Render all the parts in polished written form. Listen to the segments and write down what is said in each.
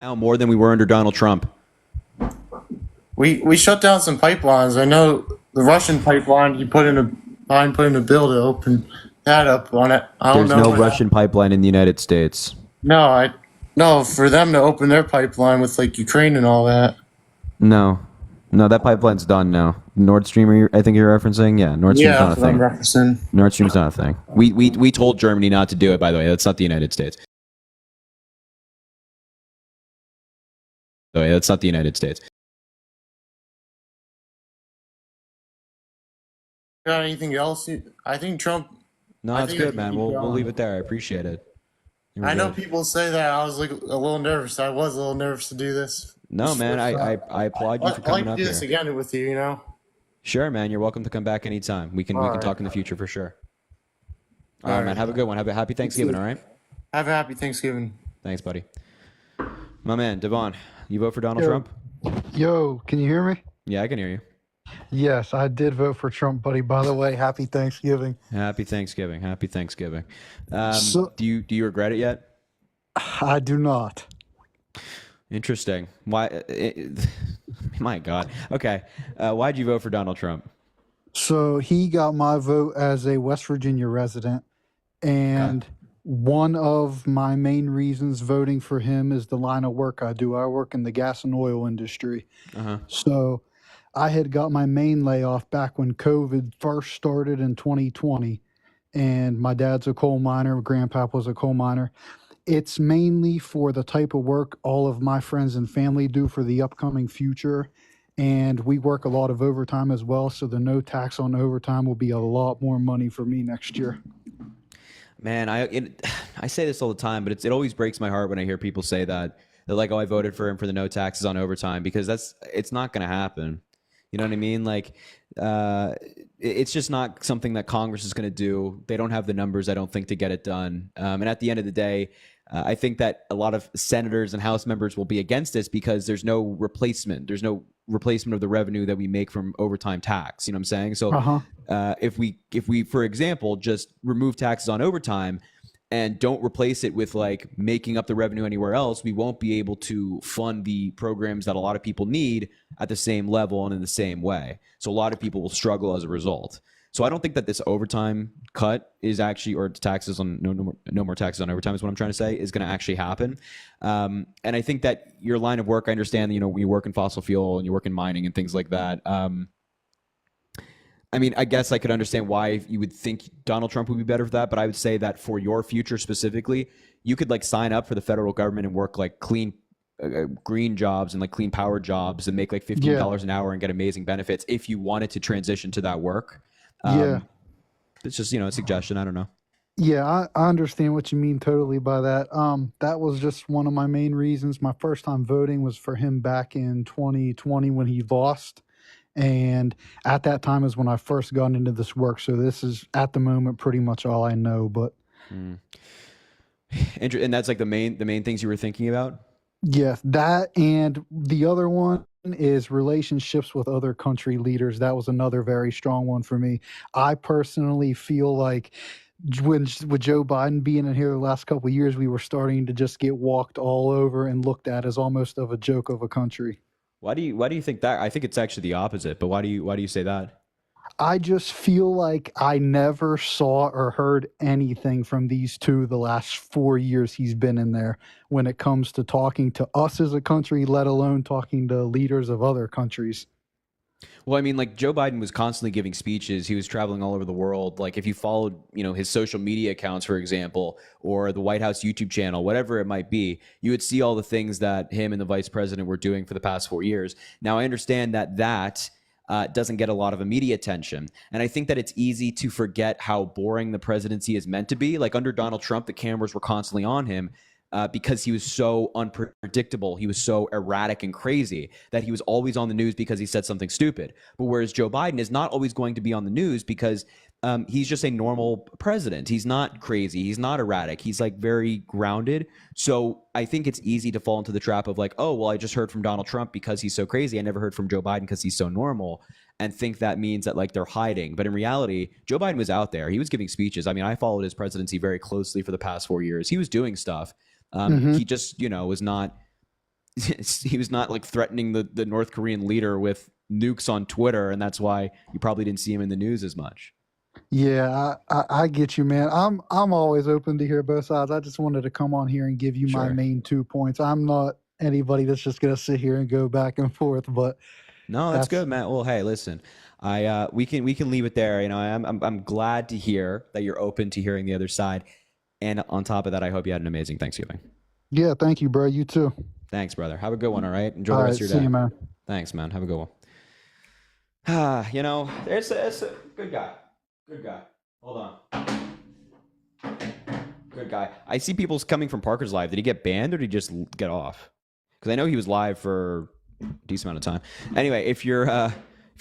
Now more than we were under Donald Trump. We shut down some pipelines. I know the Russian pipeline. He put in a bill to open that up on it. I don't There's know no what Russian happened. pipeline in the United States. No, I no for them to open their pipeline with like Ukraine and all that. No. No, that pipeline's done now. Nord Stream, I think you're referencing? Yeah, Nord Stream's Yeah, not a that's what I'm thing. referencing. Nord Stream's not a thing. We told Germany not to do it, by the way. That's not the United States. By the way, that's not the United States. Got anything else? I think Trump. No, I that's think I good, can man. keep We'll leave going. it there. I appreciate it. You were I know good. people say that I was like a little nervous. I was a little nervous to do this. No, This man, first time. I applaud you for I like coming to up do this here. again with you. You know. Sure, man. You're welcome to come back anytime. We All can right. talk in the future for sure. All All right, man. right. Have a good one. Have a happy You Thanksgiving, too. all right? Have a happy Thanksgiving. Thanks, buddy. My man, Devon, you vote for Donald Yo, Trump? yo, can you hear me? Yeah, I can hear you. Yes, I did vote for Trump, buddy. By the way, happy Thanksgiving. Happy Thanksgiving. Happy Thanksgiving. So, Do you regret it yet? I do not. Interesting. Why? My God. Okay. Why'd you vote for Donald Trump? So, he got my vote as a West Virginia resident. Okay. And one of my main reasons voting for him is the line of work I do. I work in the gas and oil industry. Uh huh. So, I had got my main layoff back when COVID first started in 2020. And my dad's a coal miner, grandpap was a coal miner. It's mainly for the type of work all of my friends and family do for the upcoming future. And we work a lot of overtime as well. So the no tax on overtime will be a lot more money for me next year. Man, I say this all the time, but it always breaks my heart when I hear people say that. They're like, "Oh, I voted for him for the no taxes on overtime," because it's not going to happen. You know what I mean? Like, it's just not something that Congress is going to do. They don't have the numbers, I don't think, to get it done. And at the end of the day, I think that a lot of senators and House members will be against this because there's no replacement. There's no replacement of the revenue that we make from overtime tax. You know what I'm saying? So, Uh huh. if we, for example, just remove taxes on overtime and don't replace it with like making up the revenue anywhere else, we won't be able to fund the programs that a lot of people need at the same level and in the same way. So a lot of people will struggle as a result. So I don't think that this overtime cut is actually, or taxes on no more taxes on overtime is what I'm trying to say, is going to actually happen. And I think that your line of work, I understand, when you work in fossil fuel and you work in mining and things like that. I mean, I guess I could understand why you would think Donald Trump would be better for that, but I would say that for your future specifically, you could like sign up for the federal government and work like clean green jobs and like clean power jobs and make like Yeah. $15 an hour and get amazing benefits if you wanted to transition to that work. Yeah. Um, it's just, a suggestion. I don't know. Yeah. I understand what you mean totally by that. That was just one of my main reasons. My first time voting was for him back in 2020 when he lost. And at that time is when I first got into this work. So this is at the moment pretty much all I know. But Mm. And that's like the main things you were thinking about. yeah, that and the other one is relationships with other country leaders. That was another very strong one for me. I personally feel like with Joe Biden being in here the last couple of years, we were starting to just get walked all over and looked at as almost of a joke of a country. Why do you think that? I think it's actually the opposite, but why do you say that? I just feel like I never saw or heard anything from these two the last 4 years he's been in there when it comes to talking to us as a country, let alone talking to leaders of other countries. Well, I mean, like Joe Biden was constantly giving speeches. He was traveling all over the world. Like if you followed, his social media accounts, for example, or the White House YouTube channel, whatever it might be, you would see all the things that him and the vice president were doing for the past 4 years. Now, I understand that doesn't get a lot of media attention. And I think that it's easy to forget how boring the presidency is meant to be. Like under Donald Trump, the cameras were constantly on him because he was so unpredictable. He was so erratic and crazy that he was always on the news because he said something stupid. But whereas Joe Biden is not always going to be on the news because he's just a normal president. He's not crazy. He's not erratic. He's like very grounded. So I think it's easy to fall into the trap of like, oh, well, I just heard from Donald Trump because he's so crazy. I never heard from Joe Biden because he's so normal, and think that means that like they're hiding. But in reality, Joe Biden was out there. He was giving speeches. I mean, I followed his presidency very closely for the past 4 years. He was doing stuff. Hmm. He just, was not. he was not like threatening the North Korean leader with nukes on Twitter, and that's why you probably didn't see him in the news as much. Yeah, I get you, man. I'm always open to hear both sides. I just wanted to come on here and give you my Sure. main 2 points. I'm not anybody that's just gonna sit here and go back and forth, but No, that's good, Matt. Well, hey, listen, we can leave it there. You know, I'm glad to hear that you're open to hearing the other side, and on top of that, I hope you had an amazing Thanksgiving. yeah, thank you, bro. You too. Thanks, brother. Have a good one. All right, enjoy All the right, rest of see your day. you, man. Thanks, man. Have a good one. Ah, you know, it's a good guy. Good guy. Hold on. Good guy. I see people's coming from Parker's live. Did he get banned or did he just get off? Because I know he was live for a decent amount of time. Anyway, if you're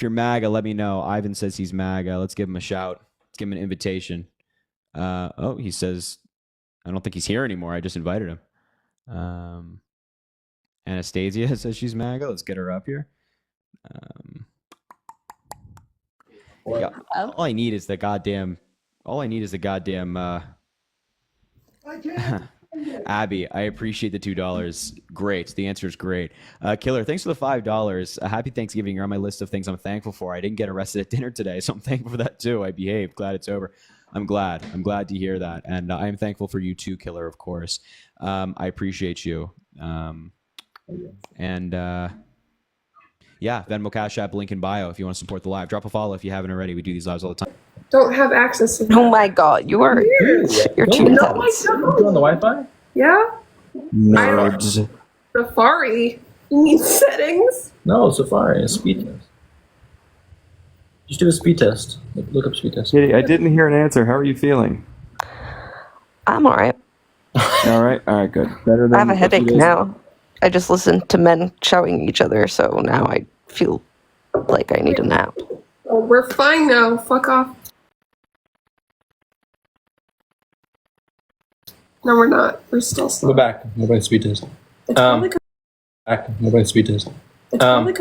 MAGA, let me know. Ivan says he's MAGA. Let's give him a shout. Let's give him an invitation. Oh, he says, I don't think he's here anymore. I just invited him. Anastasia says she's MAGA. Let's get her up here. Yeah, all I need is the goddamn. Abby, I appreciate the $2. Great. The answer is great. Killer, thanks for the $5. Happy Thanksgiving. You're on my list of things I'm thankful for. I didn't get arrested at dinner today, so I'm thankful for that too. I behaved. Glad it's over. I'm glad to hear that. And I am thankful for you too, Killer, of course. I appreciate you. Yeah, Venmo, Cash App, link in bio if you want to support the live. Drop a follow if you haven't already. We do these lives all the time. Don't have access to that. Oh my god, you're too intense. You on the Wi-Fi? Yeah? Nerds. Safari. You need settings? No, Safari. A speed test. Just do a speed test. Look up speed test. Kitty, I didn't hear an answer. How are you feeling? I'm alright. All right, good. Better than I have a few headache days now. I just listened to men shouting at each other, so now I feel like I need a nap. Oh, we're fine now. Fuck off. No, we're not. We're still slow. Go back. Go back to speed test. It's probably Back. Go back to speed test. it's probably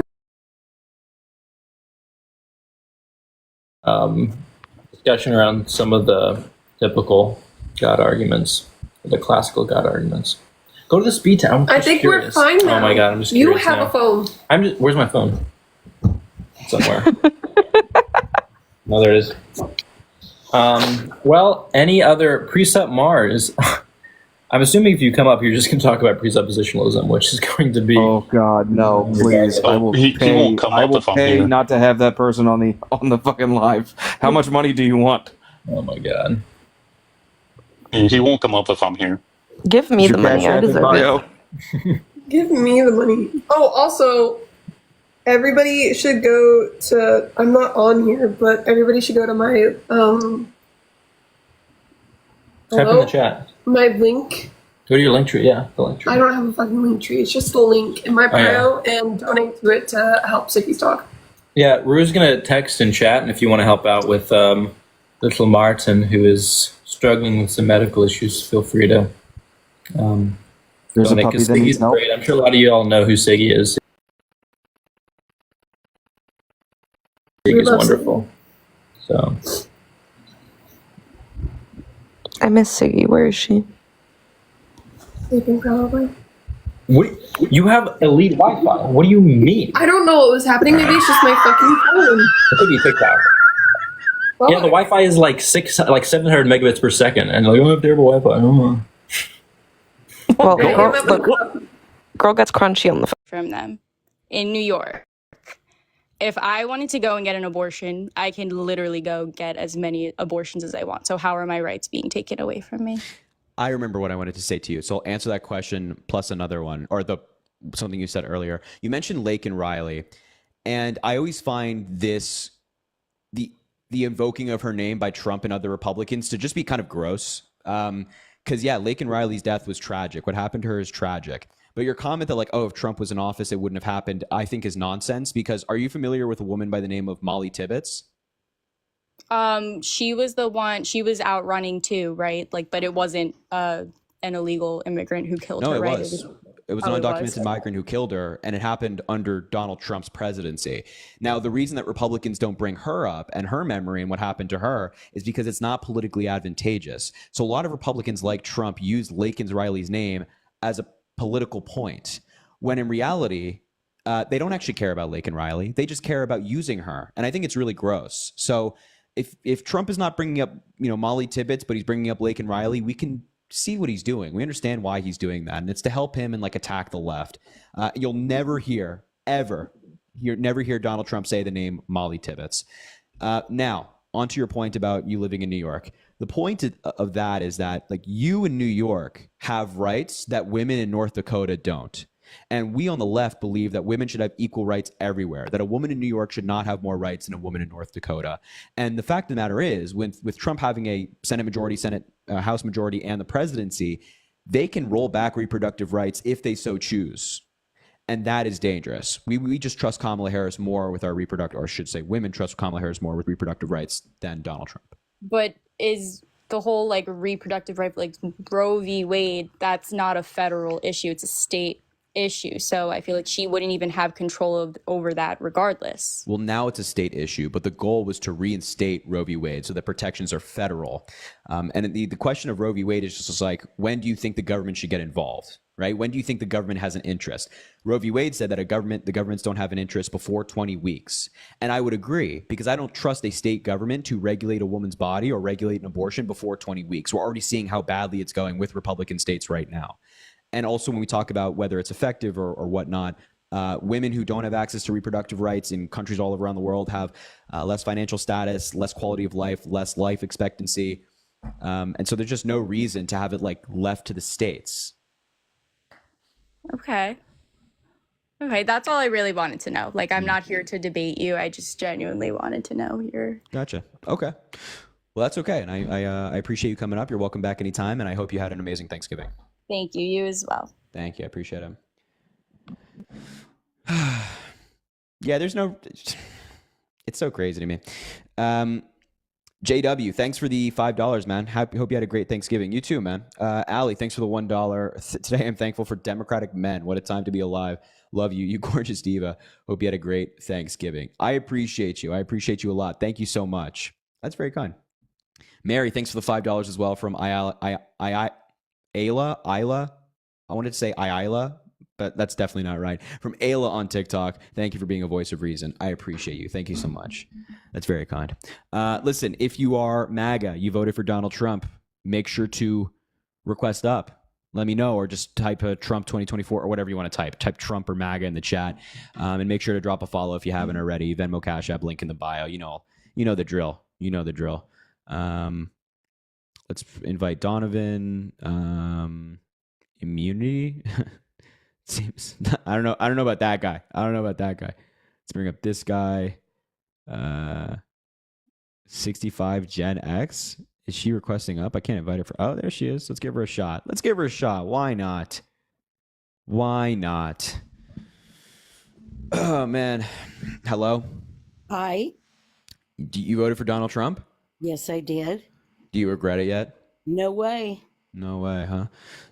Discussion around some of the typical God arguments, the classical God arguments. Go to the speed test. I'm I just think curious. we're fine now. Oh my god, I'm just You curious have now. a phone. Where's my phone? Somewhere. No, there it is. Well, any other Precept Mars? I'm assuming if you come up, you're just going to talk about presuppositionalism, which is going to be. Oh God, no! Please, I will He pay. won't come I up will if I'm pay here. not to have that person on the fucking live. How much money do you want? Oh my god. He won't come up if I'm here. Give me the money, I deserve it. Give me the money. Oh, also, everybody should go to. I'm not on here, but everybody should go to my Type in the chat. my link. Go to your link tree. Yeah, the link tree. I don't have a fucking link tree. It's just the link in my bio and donate to it to help Sickies talk. Yeah, Rue's going to text in chat, and if you want to help out with little Martin, who is struggling with some medical issues, feel free to There's a donate, puppy 'cause that needs Siggy's help. great. I'm sure a lot of you all know who Siggy is. Siggy's love wonderful. So, I miss Siggy. Where is she? Sleeping probably. what, you have elite Wi-Fi. What do you mean? I don't know what was happening. Maybe it's just my fucking phone. It could be TikTok. Well, Yeah, the Wi-Fi is like 700 megabits per second, and like, I don't have terrible Wi-Fi. I don't know. Well, I am at look, girl gets crunchy on the phone. From them in New York. If I wanted to go and get an abortion, I can literally go get as many abortions as I want. So how are my rights being taken away from me? I remember what I wanted to say to you. So I'll answer that question plus another one, or something you said earlier. You mentioned Lake and Riley, and I always find this the invoking of her name by Trump and other Republicans to just be kind of gross. Because yeah, Lake and Riley's death was tragic. What happened to her is tragic. But your comment that like, oh, if Trump was in office, it wouldn't have happened, I think is nonsense. Because are you familiar with a woman by the name of Molly Tibbetts? She was the one, she was out running too, right? Like, but it wasn't an illegal immigrant who killed No, her, it right? was. It was Oh, an it undocumented was? migrant who killed her, and it happened under Donald Trump's presidency. Now, the reason that Republicans don't bring her up and her memory and what happened to her is because it's not politically advantageous. So a lot of Republicans like Trump use Lake and Riley's name as a political point. when in reality, they don't actually care about Laken Riley. They just care about using her. And I think it's really gross. So if Trump is not bringing up, Molly Tibbetts, but he's bringing up Laken Riley, we can see what he's doing. We understand why he's doing that. And it's to help him and like attack the left. You'll never hear, never hear Donald Trump say the name Molly Tibbetts. Now, on to your point about you living in New York. The point of that is that like you in New York have rights that women in North Dakota don't. And we on the left believe that women should have equal rights everywhere, that a woman in New York should not have more rights than a woman in North Dakota. And the fact of the matter is, with Trump having a Senate majority, House majority, and the presidency, they can roll back reproductive rights if they so choose. And that is dangerous. We just trust Kamala Harris more with our reproductive, or I should say women trust Kamala Harris more with reproductive rights than Donald Trump. But is the whole like reproductive right, like Roe v. Wade, that's not a federal issue. It's a state issue. So I feel like she wouldn't even have control over that regardless. Well, now it's a state issue, but the goal was to reinstate Roe v. Wade so that protections are federal. And the question of Roe v. Wade is just like, when do you think the government should get involved? Right? When do you think the government has an interest? Roe v. Wade said that the governments don't have an interest before 20 weeks. And I would agree, because I don't trust a state government to regulate a woman's body or regulate an abortion before 20 weeks. We're already seeing how badly it's going with Republican states right now. And also when we talk about whether it's effective or whatnot, women who don't have access to reproductive rights in countries all around the world have less financial status, less quality of life, less life expectancy. And so there's just no reason to have it like left to the states. Okay, that's all I really wanted to know. Like, I'm not here to debate you. I just genuinely wanted to know your... Gotcha. Okay. Well, that's okay. And I appreciate you coming up. You're welcome back anytime. And I hope you had an amazing Thanksgiving. Thank you. You as well. Thank you. I appreciate it. Yeah, there's no... It's so crazy to me. JW, thanks for the $5, man. Hope you had a great Thanksgiving. You too, man. Allie, thanks for the $1. Today I'm thankful for democratic men. What a time to be alive. Love you, you gorgeous diva. Hope you had a great Thanksgiving. I appreciate you. I appreciate you a lot. Thank you so much. That's very kind. Mary, thanks for the $5 as well from Ayla. I wanted to say Ayla, but that's definitely not right. From Ayla on TikTok. Thank you for being a voice of reason. I appreciate you. Thank you so much. That's very kind. Listen, if you are MAGA, you voted for Donald Trump, make sure to request up. Let me know, or just type Trump 2024 or whatever you want to type. Type Trump or MAGA in the chat, and make sure to drop a follow if you haven't already. Venmo, Cash App, link in the bio. You know the drill. You know the drill. Let's invite Donovan. Immunity. Seems I don't know about that guy. Let's bring up this guy. 65 Gen X. Is she requesting up? I can't invite her for... Oh, there she is. Let's give her a shot. Why not? Oh, man. Hello? Hi. You voted for Donald Trump? Yes, I did. Do you regret it yet? No way. No way, huh?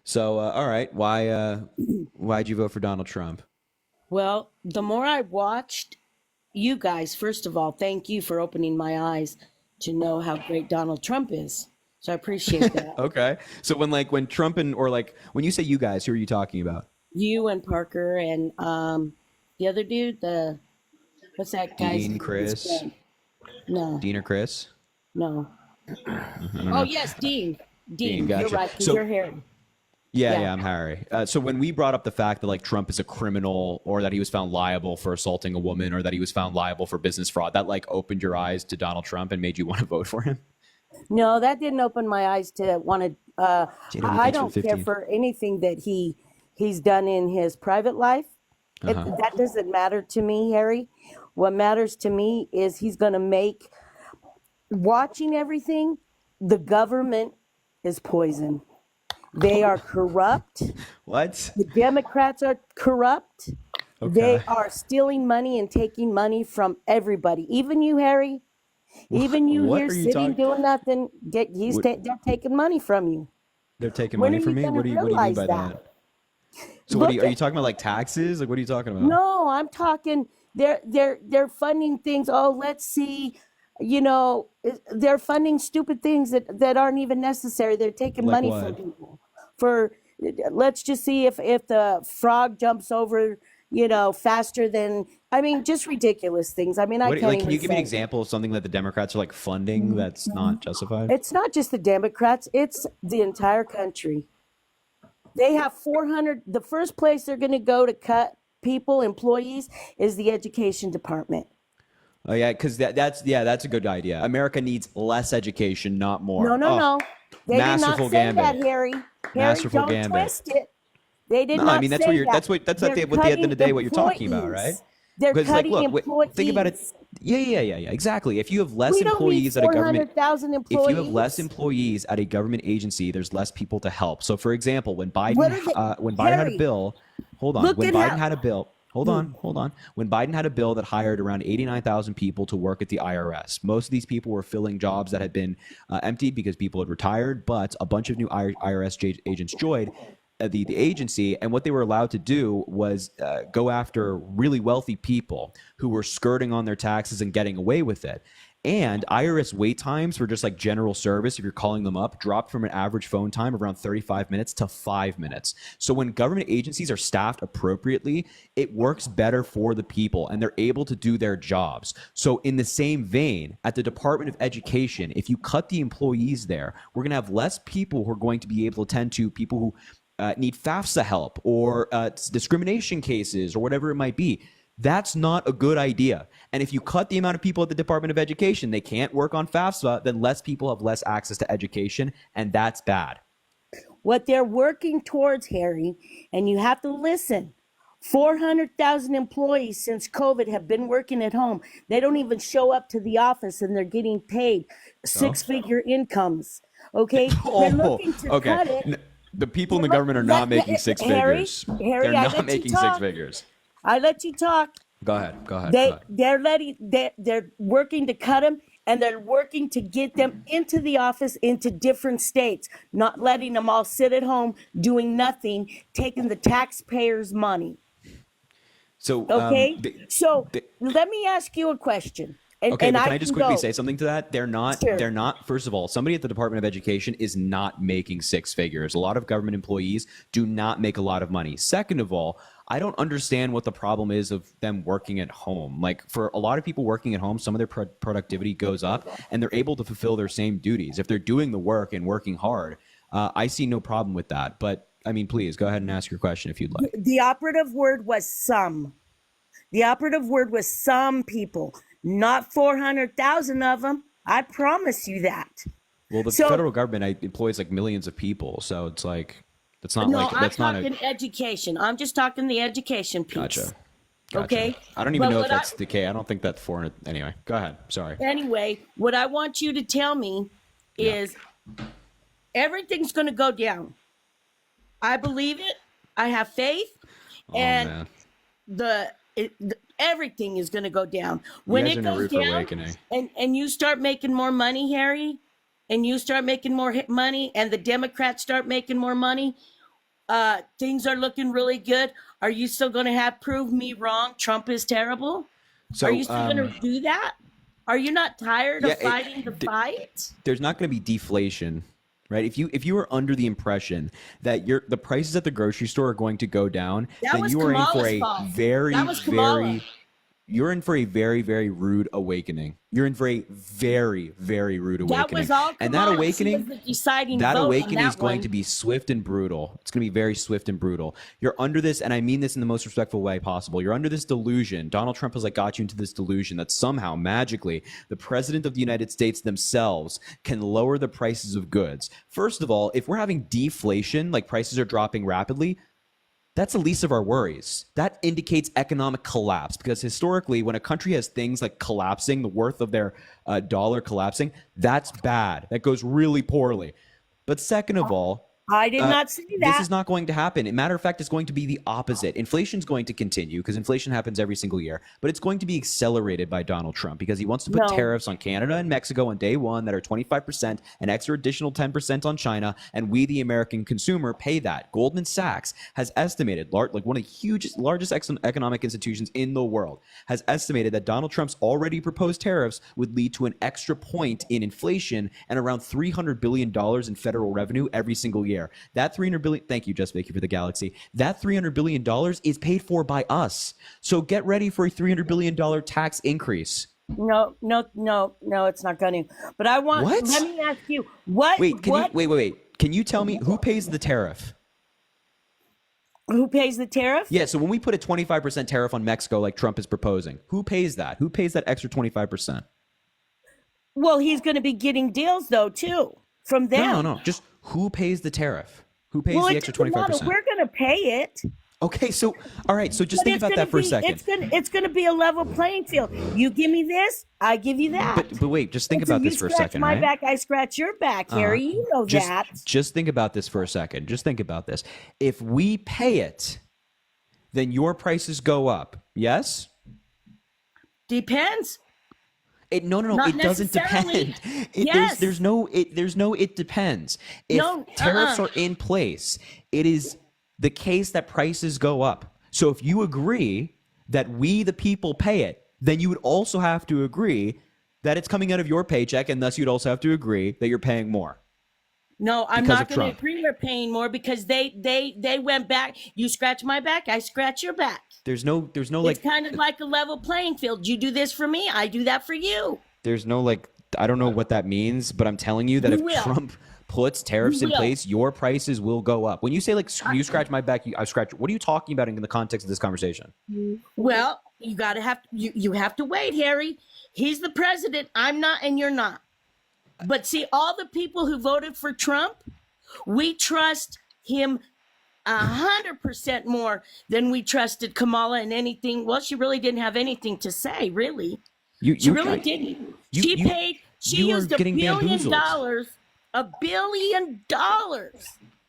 So, all right. Why'd you vote for Donald Trump? Well, the more I watched you guys, first of all, thank you for opening my eyes to know how great Donald Trump is. So I appreciate that. Okay. So when Trump when you say you guys, who are you talking about? You and Parker and the other dude, what's that guy's Dean, Chris? No. Dean or Chris? No. Oh, yes, Dean. Dean, gotcha. You're right, because So- you're Harry. Yeah, I'm Harry. So when we brought up the fact that Trump is a criminal, or that he was found liable for assaulting a woman, or that he was found liable for business fraud, that opened your eyes to Donald Trump and made you want to vote for him? No, that didn't open my eyes to want to. JW, I thanks for don't care 15. for anything that he's done in his private life. That doesn't matter to me, Harry. What matters to me is he's going to make watching everything. The government is poison. They are corrupt. What? The Democrats are corrupt. Okay. They are stealing money and taking money from everybody. Even you, Harry. Even you What here are you sitting talking- doing nothing. They're taking money from you. They're taking When money are from you me? What do you gonna mean by realize that? So Look are you talking about taxes? What are you talking about? No, I'm talking. They're funding things. Oh, let's see. They're funding stupid things that aren't even necessary. They're taking Like money what? from people for let's just see if the frog jumps over, faster than, I mean, just ridiculous things. I mean, I What, can't like, can even you give me an say. example of something that the Democrats are like funding that's not justified? It's not just the Democrats, it's the entire country. They have 400, the first place they're going to go to cut people, employees, is the education department. Oh yeah, because that's a good idea. America needs less education, not more. No, no, Oh, no. They did not masterful say gambit. that, Harry. Harry, Masterful don't gambit. twist it. They did No, not I mean that's say what you're. that. That's at They're the end of the day cutting what you're talking about, right? employees. They're Because like, cutting look, employees. think about it. Yeah. Exactly. If you have less We don't need employees at a government, 400,000 if employees. you have less employees at a government agency, there's less people to help. So, for example, when What Biden are they- when Biden had Harry, a bill, hold on. look When at Biden how- had a bill, hold on. When Biden had a bill that hired around 89,000 people to work at the IRS, most of these people were filling jobs that had been emptied because people had retired, but a bunch of new IRS agents joined the agency, and what they were allowed to do was go after really wealthy people who were skirting on their taxes and getting away with it. And IRS wait times for just like general service, if you're calling them up, dropped from an average phone time of around 35 minutes to 5 minutes. So when government agencies are staffed appropriately, it works better for the people and they're able to do their jobs. So in the same vein, at the Department of Education, if you cut the employees there, we're going to have less people who are going to be able to tend to people who need FAFSA help or discrimination cases or whatever it might be. That's not a good idea. And if you cut the amount of people at the Department of Education, they can't work on FAFSA, then less people have less access to education, and that's bad. What they're working towards, Harry, and you have to listen. 400,000 employees since COVID have been working at home. They don't even show up to the office and they're getting paid six-figure incomes. Okay? They're looking to cut it. The people in the government are not making six figures. Harry, They're I not let you making talk. six figures. I let you talk. Go ahead. They're working to cut them, and they're working to get them into the office, into different states, not letting them all sit at home doing nothing, taking the taxpayers' money. So Okay, let me ask you a question. And, okay, and but can I just can quickly go. say something to that? They're not, first of all, somebody at the Department of Education is not making six figures. A lot of government employees do not make a lot of money. Second of all, I don't understand what the problem is of them working at home. Like for a lot of people working at home, some of their productivity goes up and they're able to fulfill their same duties. If they're doing the work and working hard, I see no problem with that. But I mean, please go ahead and ask your question if you'd like. The operative word was some. The operative word was some people, not 400,000 of them. I promise you that. Well, the federal government employs like millions of people, so it's like that's not No, like I'm that's not talking education. I'm just talking the education piece. Gotcha. Okay. I don't even But know if what that's the case. I don't think that's 400. Anyway, go ahead. Sorry. Anyway, what I want you to tell me is everything's going to go down. I believe it. I have faith, and man. everything is going to go down when guys it are in a goes rude down. awakening. And you start making more money, Harry, and you start making more money, and the Democrats start making more money. Things are looking really good. Are you still going to have prove me wrong? Trump is terrible. So Are you still going to do that? Are you not tired of fighting the fight? There's not going to be deflation, right? If you are under the impression that the prices at the grocery store are going to go down, then you are in for a you're in for a very, very rude awakening. You're in for a very, very rude awakening. That was all and that Kamala. awakening, She was the deciding that vote awakening on is that going one. to be swift and brutal. It's going to be very swift and brutal. You're under this, and I mean this in the most respectful way possible. You're under this delusion. Donald Trump has got you into this delusion that somehow, magically, the president of the United States themselves can lower the prices of goods. First of all, if we're having deflation, like prices are dropping rapidly, that's the least of our worries. That indicates economic collapse because historically, when a country has things like collapsing, the worth of their dollar collapsing, that's bad. That goes really poorly. But second of all, I did not see that. this is not going to happen. As a matter of fact, it's going to be the opposite. Inflation is going to continue because inflation happens every single year, but it's going to be accelerated by Donald Trump because he wants to put tariffs on Canada and Mexico on day one that are 25%, an extra additional 10% on China, and we, the American consumer, pay that. Goldman Sachs has estimated, like one of the largest economic institutions in the world, has estimated that Donald Trump's already proposed tariffs would lead to an extra point in inflation and around $300 billion in federal revenue every single year. here. That $300 billion. Thank you, Just Vicky, for the galaxy. That $300 billion is paid for by us. So get ready for a $300 billion tax increase. No, it's not going to. But I want. What? Let me ask you. What? Wait, wait. Can you tell me who pays the tariff? Who pays the tariff? Yeah, so when we put a 25% tariff on Mexico like Trump is proposing, who pays that? Who pays that extra 25%? Well, he's going to be getting deals, though, too, from them. No. Just who pays the tariff? Who pays the extra 25%? We're going to pay it. Okay, so, all right, so just But think about that for a second. It's going to be a level playing field. You give me this, I give you that. But wait, just think about this for a second, You scratch my right? back, I scratch your back, Harry. You know that. Just think about this for a second. Just think about this. If we pay it, then your prices go up. Yes? Depends. No. Not It doesn't necessarily. depend. Yes. There's no. It depends. If tariffs are in place, it is the case that prices go up. So if you agree that we, the people, pay it, then you would also have to agree that it's coming out of your paycheck, and thus you'd also have to agree that you're paying more. No, I'm Because not of going to Trump. agree we're paying more because they went back. You scratch my back, I scratch your back. There's no It's kind of like a level playing field. You do this for me, I do that for you. there's no I don't know what that means, but I'm telling you that You if will. Trump puts tariffs You in will. place, your prices will go up. When you say you scratch my back, I scratch. What are you talking about in the context of this conversation? Well, you have to wait, Harry. He's the president. I'm not, and you're not. But see, all the people who voted for Trump, we trust him 100% more than we trusted Kamala and anything. Well, she really didn't have anything to say, really. She really didn't. She you are used $1 getting billion, bamboozled. $1 billion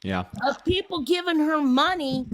Yeah. of people giving her money,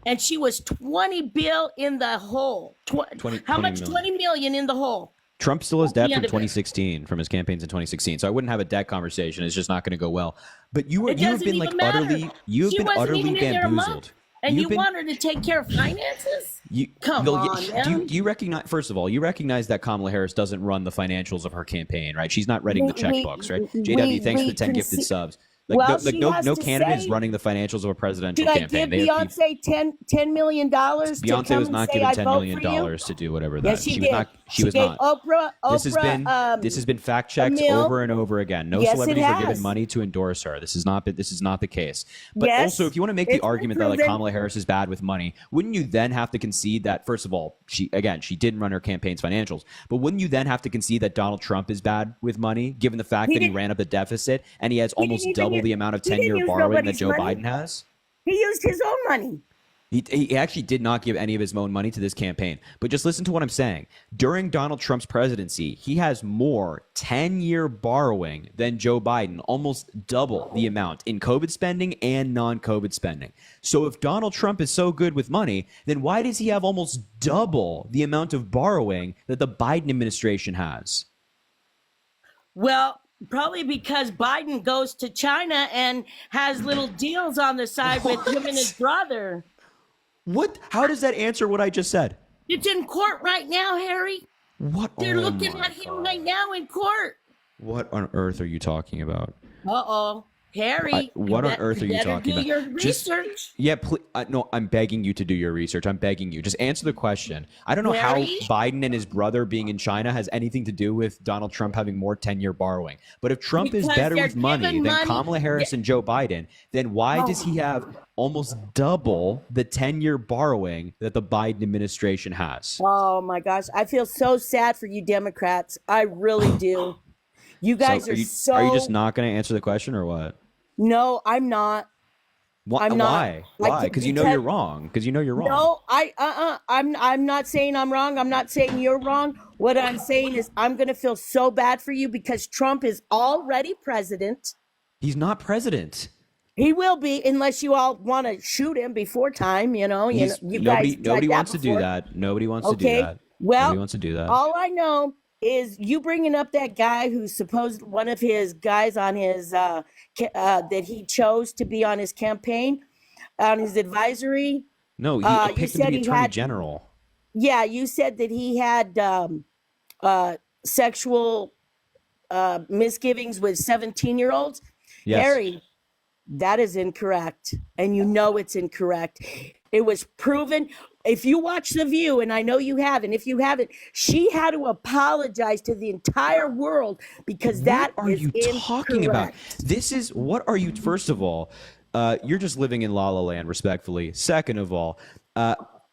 and she was 20 bill in the hole. 20 How much? million. 20 million in the hole. Trump still has debt the from end of it. 2016, from his campaigns in 2016. So I wouldn't have a debt conversation. It's just not going to go well. But you have Doesn't been even matter. you have She been wasn't utterly even in there a month, bamboozled. and You've you been- want her to take care of finances? Come on, man. Do you recognize? First of all, you recognize that Kamala Harris doesn't run the financials of her campaign, right? She's not writing the checkbooks, right? JW, thanks for the 10 gifted subs. Well, she has no to candidate is say- running the financials of a presidential Should I campaign. give Beyonce $10 million to Beyonce come was and not say given I $10 vote million for you? to do whatever that. Yes, she was did. not. She was gave not. Oprah, This has been fact checked $1 million. over and over again. No Yes, it celebrities are given has. money to endorse her. This is not the case. But Yes, also, if you want to make the it's been argument that proven. Kamala Harris is bad with money, wouldn't you then have to concede that first of all, she didn't run her campaign's financials, but wouldn't you then have to concede that Donald Trump is bad with money, given the fact that he didn't- ran up the deficit and he has almost didn't even double use- the amount of he didn't 10-year use borrowing that nobody's Joe money. Biden has? He used his own money. He actually did not give any of his own money to this campaign. But just listen to what I'm saying. During Donald Trump's presidency, he has more 10-year borrowing than Joe Biden, almost double the amount in COVID spending and non-COVID spending. So if Donald Trump is so good with money, then why does he have almost double the amount of borrowing that the Biden administration has? Well, probably because Biden goes to China and has little deals on the side with him and his brother. What? How does that answer what I just said? It's in court right now, Harry. What? They're Oh looking my at him God. right now in court. What on earth are you talking about? Uh-oh. Harry, what on earth are you better talking do about? your Just- research. Yeah, no, I'm begging you to do your research. I'm begging you. Just answer the question. I don't know how Mary? Biden and his brother being in China has anything to do with Donald Trump having more 10-year borrowing. But if Trump is Because better they're with money giving than money- Kamala Harris and Joe Biden, then why does he have almost double the 10-year borrowing that the Biden administration has? Oh my gosh, I feel so sad for you Democrats. I really do. You guys are so. Are you just not going to answer the question or what? No, I'm not. Why? I'm not. Why? I Why? can't- Because you know you're wrong. Because you know you're wrong. No, I'm not saying I'm wrong. I'm not saying you're wrong. What I'm saying is I'm gonna feel so bad for you because Trump is already president. He's not president. He will be unless you all want to shoot him before time. You know, you Nobody guys tried wants to do before. that. Nobody wants to do Okay. that. Well, Nobody wants to do that. all I know is you bringing up that guy who's supposed one of his guys on his that he chose to be on his campaign, on his advisory. No, he you picked him to said be he attorney had- general. Yeah, you said that he had sexual misgivings with 17-year-olds. Yes. Harry, That is incorrect. And you know it's incorrect. It was proven. If you watch The View, and I know you have, and if you haven't, she had to apologize to the entire world because that What are is you talking about? incorrect. This is what are you? First of all, you're just living in La La Land, respectfully. Second of all,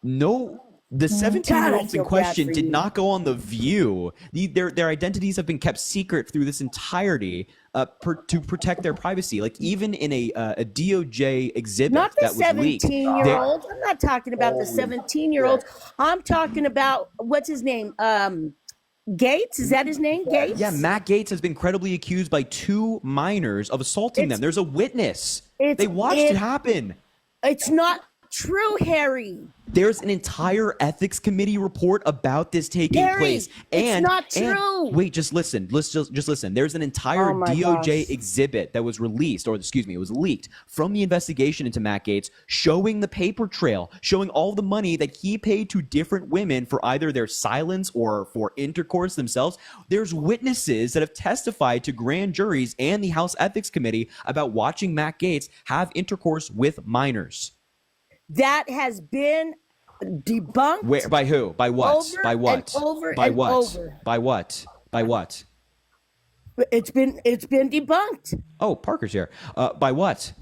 no. The 17-year-olds in feel bad question for did you. not go on The View. Their identities have been kept secret through this entirety to protect their privacy. Like even in a DOJ exhibit Not the that was leaked. 17-year-olds. I'm not talking about the 17-year-olds. I'm talking about, what's his name? Gates? Is that his name? Gates? Yeah, Matt Gaetz has been credibly accused by 2 minors of assaulting them. There's a witness. They watched it happen. It's not true, Harry. There's an entire ethics committee report about this taking Harry, place. it's not true. Wait, just listen. Let's just listen. There's an entire Oh my DOJ gosh. exhibit that was released, or excuse me, it was leaked from the investigation into Matt Gaetz, showing the paper trail, showing all the money that he paid to different women for either their silence or for intercourse themselves. There's witnesses that have testified to grand juries and the House Ethics Committee about watching Matt Gaetz have intercourse with minors. That has been debunked. Where? By who? By what? Over By what? and over By and what? over. By what? By what? It's been debunked. Oh, Parker's here. By what?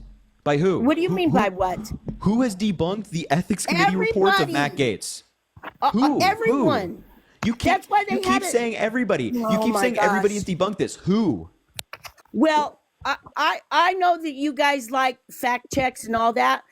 By who? What do you mean by what? Who has debunked the ethics committee reports of Matt Gaetz? Who? Everyone. You keep, That's why they you had keep it. saying everybody. Oh you keep my saying everybody has gosh. debunked this. Who? Well, I know that you guys like fact checks and all that.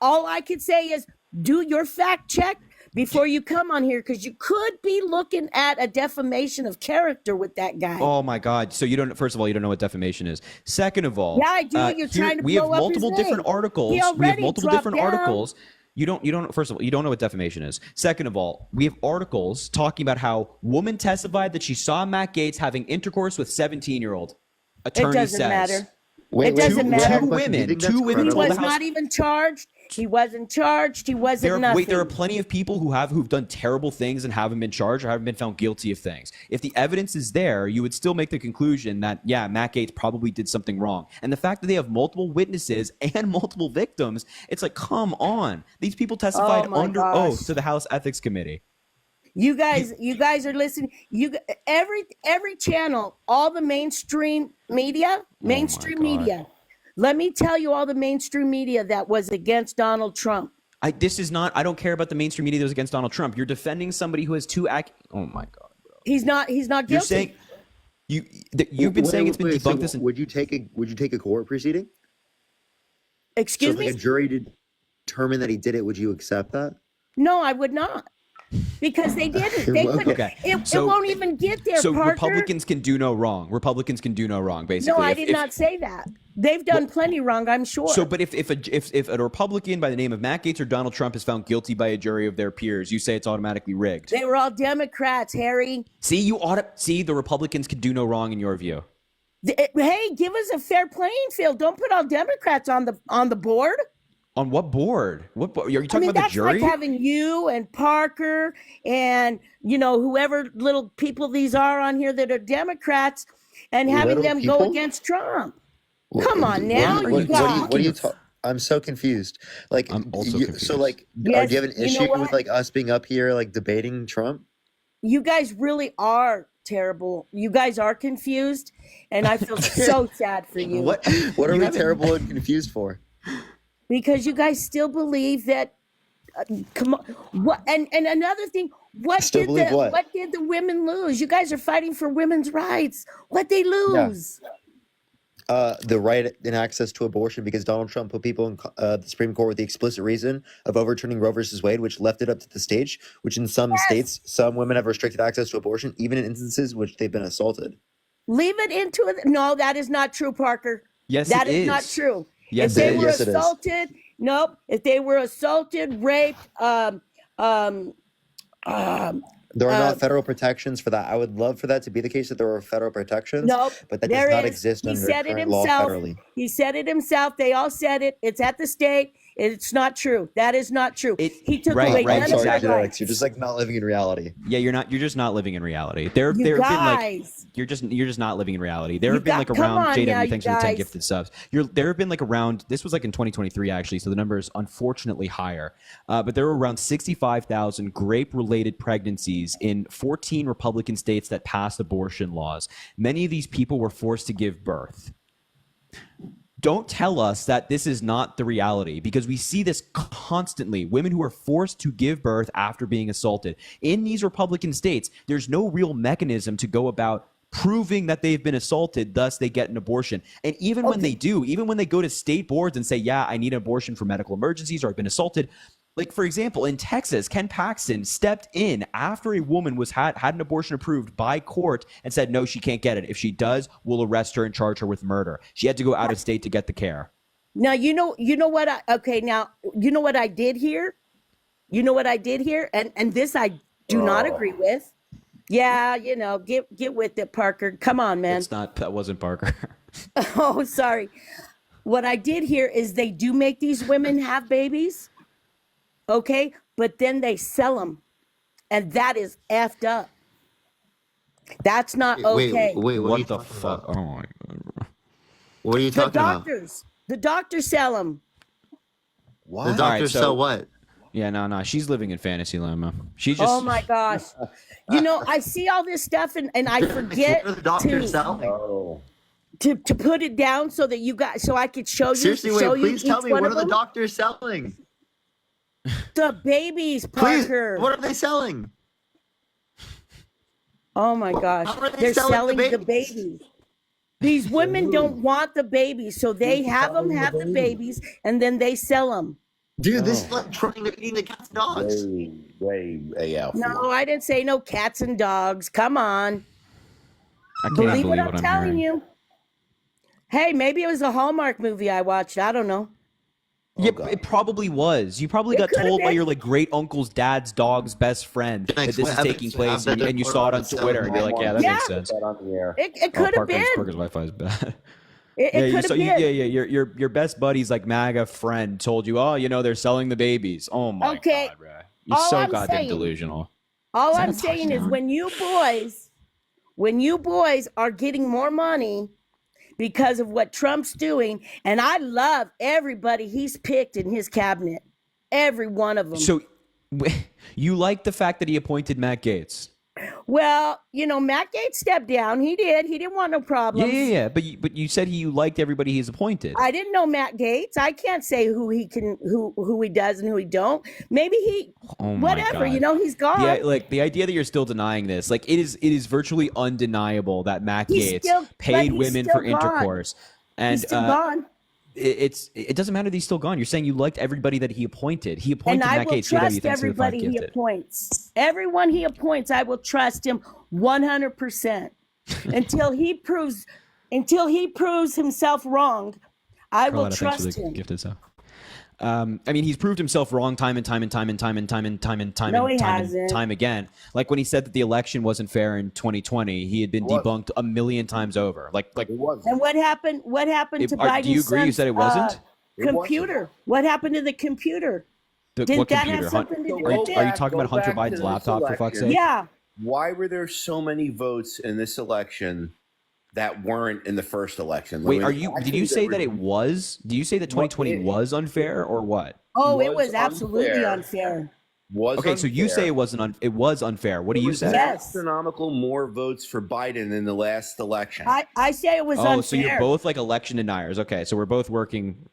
All I could say is do your fact check before you come on here, because you could be looking at a defamation of character with that guy. Oh my God! So you don't. First of all, you don't know what defamation is. Second of all, Yeah, I do. You're trying to we have blow up his multiple different name. articles. He We have already multiple dropped different down. articles. You don't. First of all, you don't know what defamation is. Second of all, we have articles talking about how woman testified that she saw Matt Gaetz having intercourse with 17-year-old. Attorney It doesn't says. matter. Wait, It doesn't wait, matter. Two women. Do you think that's Two women He told was the House. not even charged. He wasn't charged. He wasn't nothing. Wait, there are plenty of people who've done terrible things and haven't been charged or haven't been found guilty of things. If the evidence is there, you would still make the conclusion that, yeah, Matt Gaetz probably did something wrong. And the fact that they have multiple witnesses and multiple victims, it's like, come on. These people testified Oh my under gosh. oath to the House Ethics Committee. You guys are listening. Every channel, all the mainstream media. God. Let me tell you, all the mainstream media that was against Donald Trump. I don't care about the mainstream media that was against Donald Trump. You're defending somebody who has oh my God, bro. He's not guilty. You're saying, you've been saying it's been Wait, so debunked. would you take a court proceeding? Excuse so me? if like a jury determined that he did it, would you accept that? No, I would not. Because they didn't. They couldn't. Okay. It won't even get there, So Parker. Republicans can do no wrong. Republicans can do no wrong, basically. No, I did not say that. They've done plenty wrong, I'm sure. So, but if a Republican by the name of Matt Gaetz or Donald Trump is found guilty by a jury of their peers, you say it's automatically rigged. They were all Democrats, Harry. See, the Republicans can do no wrong in your view. Hey, give us a fair playing field. Don't put all Democrats on the board. On what board? Are you talking about the that's jury? like having you and Parker and whoever little people these are on here that are Democrats, and having Little them go people? against Trump. Come on now, you guys. What do you talk? I'm so confused. Like, I'm also confused. So, like, Yes, do you have an you know issue what? with like us being up here like debating Trump? You guys really are terrible. You guys are confused, and I feel so sad for you. What are we terrible and confused for? Because you guys still believe that. Come on, what? And another thing, what Still did believe what? what did the women lose? You guys are fighting for women's rights. What they lose? The right in access to abortion, because Donald Trump put people in the Supreme Court with the explicit reason of overturning Roe versus Wade, which left it up to the stage, which in some states, some women have restricted access to abortion, even in instances which they've been assaulted. Leave it into it. No, that is not true, Parker. Yes, that it is not is. true. Yes, if they it were is. Yes, it is. assaulted, nope. If they were assaulted, raped, There are not federal protections for that. I would love for that to be the case, that there are federal protections, nope. but that there does not is. exist He under said it current law himself. federally. He said it himself. They all said it. It's at the state. It's not true. That is not true. He took right, away right, none I'm sorry, of their exactly. genetics. rights. You're just like not living in reality. Yeah, you're just not living in reality. There You have been like guys. you're just not living in reality. There You have been like got- come around on JW, now, you thanks for the 10 guys. gifted subs. There have been like around, this was like in 2023 actually, so the number is unfortunately higher. But there were around 65,000 rape-related pregnancies in 14 Republican states that passed abortion laws. Many of these people were forced to give birth. Don't tell us that this is not the reality, because we see this constantly. Women who are forced to give birth after being assaulted. In these Republican states, there's no real mechanism to go about proving that they've been assaulted, thus they get an abortion. And even when they do, even when they go to state boards and say, yeah, I need an abortion for medical emergencies or I've been assaulted. Like, for example, in Texas, Ken Paxton stepped in after a woman had an abortion approved by court and said, no, she can't get it. If she does, we'll arrest her and charge her with murder. She had to go out of state to get the care. Now, you know what you know what I did here? You know what I did here? And this I do not agree with. Yeah, get with it, Parker. Come on, man. That wasn't Parker. Oh, sorry. What I did here is they do make these women have babies. Okay, but then they sell them, and that is effed up. That's not okay. Wait, What the fuck? Oh my God. What are you The talking about? doctors sell them. What? The All right, doctors so- sell what? Yeah, no. She's living in fantasy land, man. She just. Oh my gosh. I see all this stuff and I forget What are the doctors to, selling? to put it down so that so I could show you. Seriously, show wait, you please tell each me, one what of are the them. doctors selling? The babies, Please, Parker. what are they selling? Oh my gosh. How are they They're selling the selling the babies. These women don't want the babies, so they have the babies and then they sell them. Dude, this is like trying to eating the cats and dogs. Way out. No, I didn't say no cats and dogs. Come on. I can't Believe believe what I'm what telling hearing. you. Hey, maybe it was a Hallmark movie I watched. I don't know. Yeah, it probably was. You probably got could've told by been. your like great uncle's dad's dog's best friend that this is Evidence- taking place, evidence- and you saw it on Twitter, and you're like, yeah, that Yeah. makes sense. That on the air. It could have been. Parker's Wi-Fi is bad. It Yeah, could have been. your best buddy's like MAGA friend told you, oh, they're selling the babies. Oh my Okay. God, bro. You're All so I'm goddamn saying- delusional. All that I'm a saying is touchdown? when you boys are getting more money because of what Trump's doing, and I love everybody he's picked in his cabinet, every one of them. So you like the fact that he appointed Matt Gaetz? Well, Matt Gaetz stepped down. He did. He didn't want no Yeah, problems. yeah. But you said you liked everybody he's appointed. I didn't know Matt Gaetz. I can't say who he does and who he don't. Maybe he, Oh my whatever. God. He's gone. Yeah, like the idea that you're still denying this, like it is virtually undeniable that Matt He's Gaetz still- but paid he's women still for gone. intercourse, and He's still gone. it doesn't matter that he's still gone. You're saying you liked everybody that he appointed. He appointed And I Matt will Gaetz. JW, trust thanks for the 5 everybody he gifted. appoints. Everyone he appoints, I will trust him 100%. Until he proves himself wrong, I will Carlotta, thanks for trust the him. gifted stuff. I mean, he's proved himself wrong time and time No, he hasn't. again. Like when he said that the election wasn't fair in 2020, he had been debunked a million times over. Like It wasn't. And what happened to Biden's do you agree? You son's, said it wasn't? computer? What happened to the computer? Didn't what that computer? have something to do Are you, with it? are you talking about Hunter Go back Biden's to laptop this for fuck's election. sake? Yeah. Why were there so many votes in this election that weren't in the first election? Wait, I mean, did you say that it was? was? Do you say that 2020 was unfair or what? Oh, it Was was absolutely unfair. unfair. Was So you say it wasn't it was unfair. What do you say? Yes. Astronomical more votes for Biden in the last election. I say it was Oh, unfair. so you're both like election deniers. Okay, so we're both working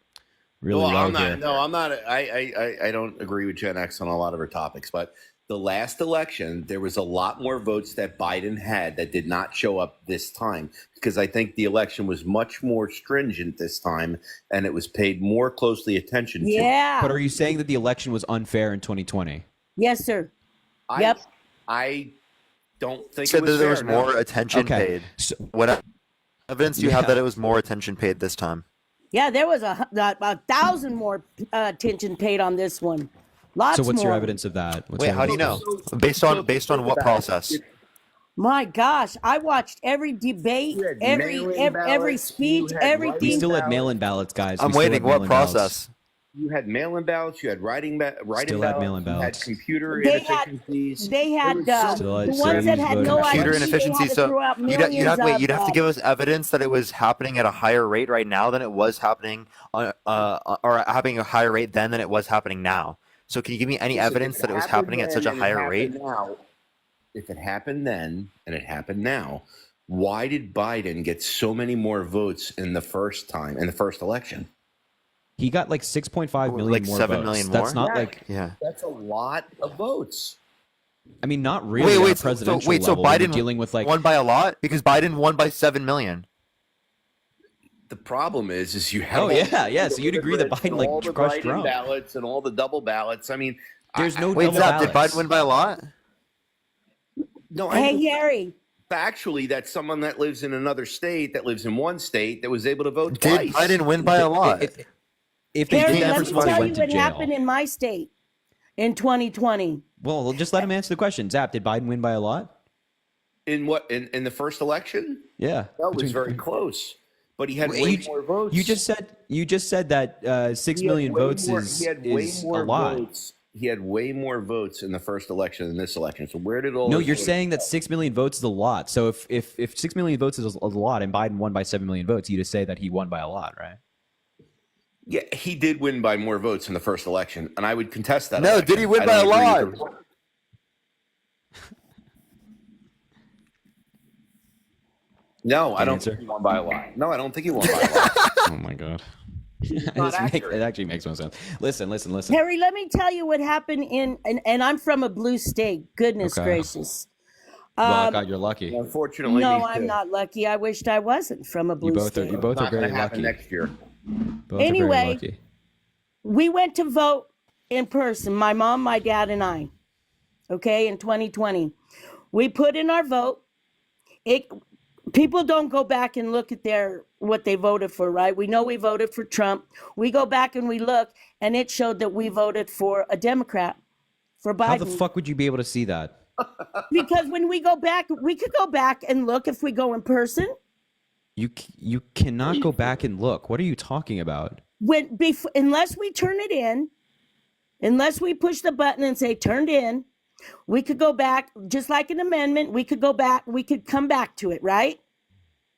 really well, well I'm not. here. No, I'm not. I don't agree with Gen X on a lot of her topics, but the last election, there was a lot more votes that Biden had that did not show up this time because I think the election was much more stringent this time and it was paid more closely attention to. Yeah. But are you saying that the election was unfair in 2020? Yes, sir. I, Yep. I don't think Said it was that there fair, was more no. attention Okay. paid. So, What evidence do you Yeah. have that it was more attention paid this time? Yeah, there was a 1,000 more attention paid on this one. Lots so what's your more. evidence of that? What's Wait, your how do you evidence? know? Based on what process? My gosh, I watched every debate, You had every mail-in every ballots, speech, you had everything. We still had mail-in ballots, guys. I'm We still waiting. had What mail-in ballots. process? You had mail-in ballots. You had writing Still had ballots. mail-in You had ballots. computer They had inefficiencies. they had Still had the ones that had no voting ID. Computer They inefficiency. had to So throw out you'd millions have, wait, of, you'd have to give us evidence that it was happening at a higher rate right now than it was happening or happening at a higher rate then than it was happening now. So can you give me any Listen, evidence if that it was happened happening at then such a and it higher happened rate? Now, if it happened then and it happened now, why did Biden get so many more votes in the first election? He got like 6.5 million Like more 7 votes. million That's more? not like, Yeah. That's a lot of votes. I mean, not really on a presidential so level. when you're Biden dealing with like, won by a lot because Biden won by 7 million. The problem is you have oh all yeah. the So you'd agree that immigrants and Biden all like the crushed write-in Trump. ballots and all the double ballots. I mean, There's no Wait, double Zap, did ballots. Biden win by a lot? no. Hey, Harry. Factually, that's someone that lives in another state, that lives in one state, that was able to vote Did twice. Biden win by a lot? If they Harry, did, let first me of all, they tell you went to what jail. happened in my state in 2020. Well, just let him answer the question. Zap, did Biden win by a lot? In what? In the first election? Yeah. That was very close. But he had way more votes. You just said that 6 million votes he had way is more a lot. votes. He had way more votes in the first election than this election. So where did all No, those you're votes saying go? that 6 million votes is a lot. So if 6 million votes is a lot and Biden won by 7 million votes, you just say that he won by a lot, right? Yeah, he did win by more votes in the first election, and I would contest that. No, election. did he win I by a don't agree lot? with the result. No, I don't answer? think he won by a lot. No, I don't think he won by a lot. Oh my god. not It accurate. actually makes no sense. Listen. Harry, let me tell you what happened and I'm from a blue state. Goodness Okay. gracious. Well, God, you're lucky. Unfortunately, No, me I'm too. not lucky. I wished I wasn't from a blue state. You both are Not going very to happen lucky. next year. Both Anyway, are very lucky. We went to vote in person, my mom, my dad, and I. Okay, in 2020. We put in our vote. People don't go back and look at what they voted for, right? We know we voted for Trump. We go back and we look, and it showed that we voted for a Democrat, for Biden. How the fuck would you be able to see that? Because when we go back, we could go back and look if we go in person. You cannot go back and look. What are you talking about? Unless we turn it in, unless we push the button and say turned in, we could go back, just like an amendment. We could go back. We could come back to it, right?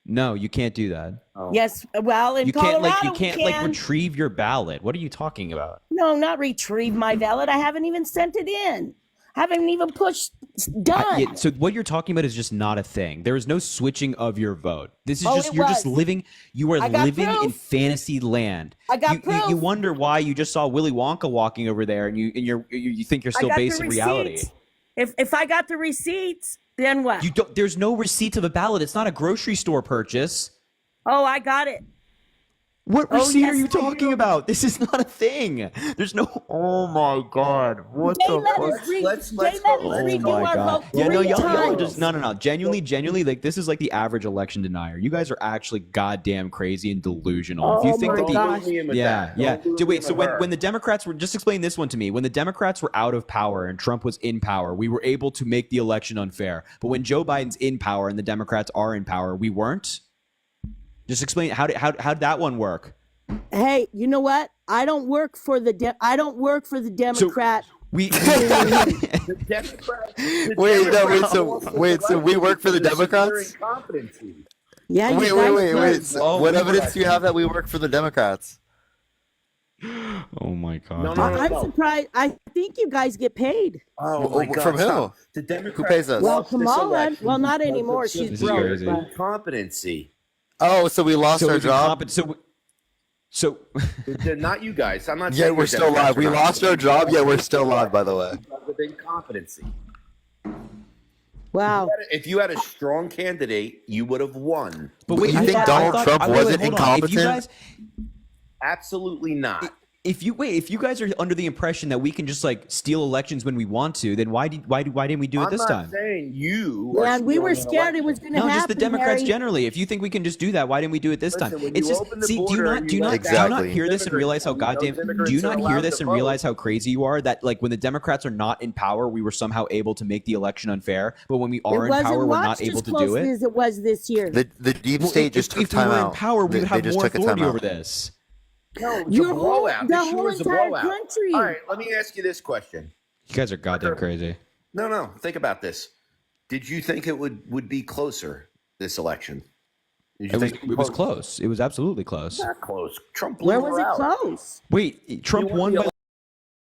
No, you can't do that. Yes. Well, in You can't Colorado, you can't we can. retrieve your ballot. What are you talking about? No, not retrieve my ballot. I haven't even sent it in. Haven't even pushed done. Yeah, so what you're talking about is just not a thing. There is no switching of your vote. This is it you're just was. living. You are I got living in proof. fantasy land. I got you proof. wonder why you just saw Willy Wonka walking over there, and you think you're I still got based the in reality. receipts. If I got the receipts, then what? You don't. There's no receipt of a ballot. It's not a grocery store purchase. Oh, I got it. What receipt yes, are you I talking do. about? This is not a thing. There's no. Oh my god! What They the let fuck? us re- Let's they go. let us Let's redo go. our vote Yeah, no, three y'all are times. just no. Genuinely, like this is like the average election denier. You guys are actually goddamn crazy and delusional. If you think that my gosh. Wait, so when the Democrats were, just explain this one to me. When the Democrats were out of power and Trump was in power, we were able to make the election unfair. But when Joe Biden's in power and the Democrats are in power, we weren't. Just explain how did that one work? Hey, you know what? I don't work for the Democrat. We The Democrats. the Wait, no, Democrats so we work for the Democrats? Incompetency. Yeah, you Wait, guys wait. work. So what evidence do you have that we work for the Democrats? Oh my god. No, no, I'm surprised. I think you guys get paid. Oh my God! From who? stop. The Democrats Who pays us? Well, lost this Kamala. election Well, not because anymore. of She's This is broke. crazy. But incompetency. Oh, so we lost So our it was job? So Not you guys. I'm not. Yeah, saying we're you're still Democrats live. We or not. lost our job, yet we're still live, by the way. Because of incompetency. wow. If you had a strong candidate, you would have won. But wait, You I think thought- Donald I thought- Trump wait, wasn't hold on. If you incompetent? guys, Absolutely not. if you guys are under the impression that we can just like steal elections when we want to, then why didn't we do it this I'm time? not saying you. are Man, we were stealing an scared it election. was going to No, happen. just the Democrats Harry. generally. If you think we can just do that, why didn't we do it this Listen, time? when It's you just open the see. Do border you and you not let Exactly. hear this and realize how goddamn? Do you immigrants are not hear allowed this to and vote. realize how crazy you are? That like when the Democrats are not in power, we were somehow able to make the election unfair, but when we It are in wasn't power, we're not watched able as to do closely it. as it was this year. The deep Well, state just if took we time were out. in power, we would They have just more took a authority timeout. over this. No, it was Your a whole, blowout. the This shit whole was a entire blowout. country. All right, let me ask you this question. You guys are goddamn crazy. No. Think about this. Did you think it would be closer this election? Did you think It was close. It was absolutely close. Not close. Trump blew Where her was it out. close? Wait, Trump He won the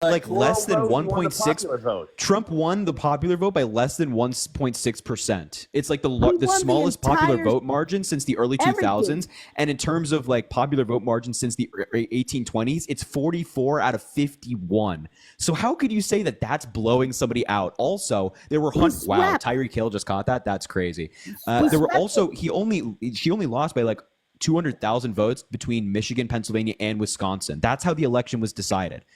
by like less than electoral vote, he won the 1.6. popular vote. Trump won the popular vote by less than 1.6%. It's like the won the smallest popular entire- vote margin since the early 2000s. And in terms of like popular vote margin since the 1820s, it's 44 out of 51. So how could you say that that's blowing somebody out? Also, there were wow, swept. Tyreek Hill just caught that. That's crazy. There were also she only lost by like 200,000 votes between Michigan, Pennsylvania, and Wisconsin. That's how the election was decided.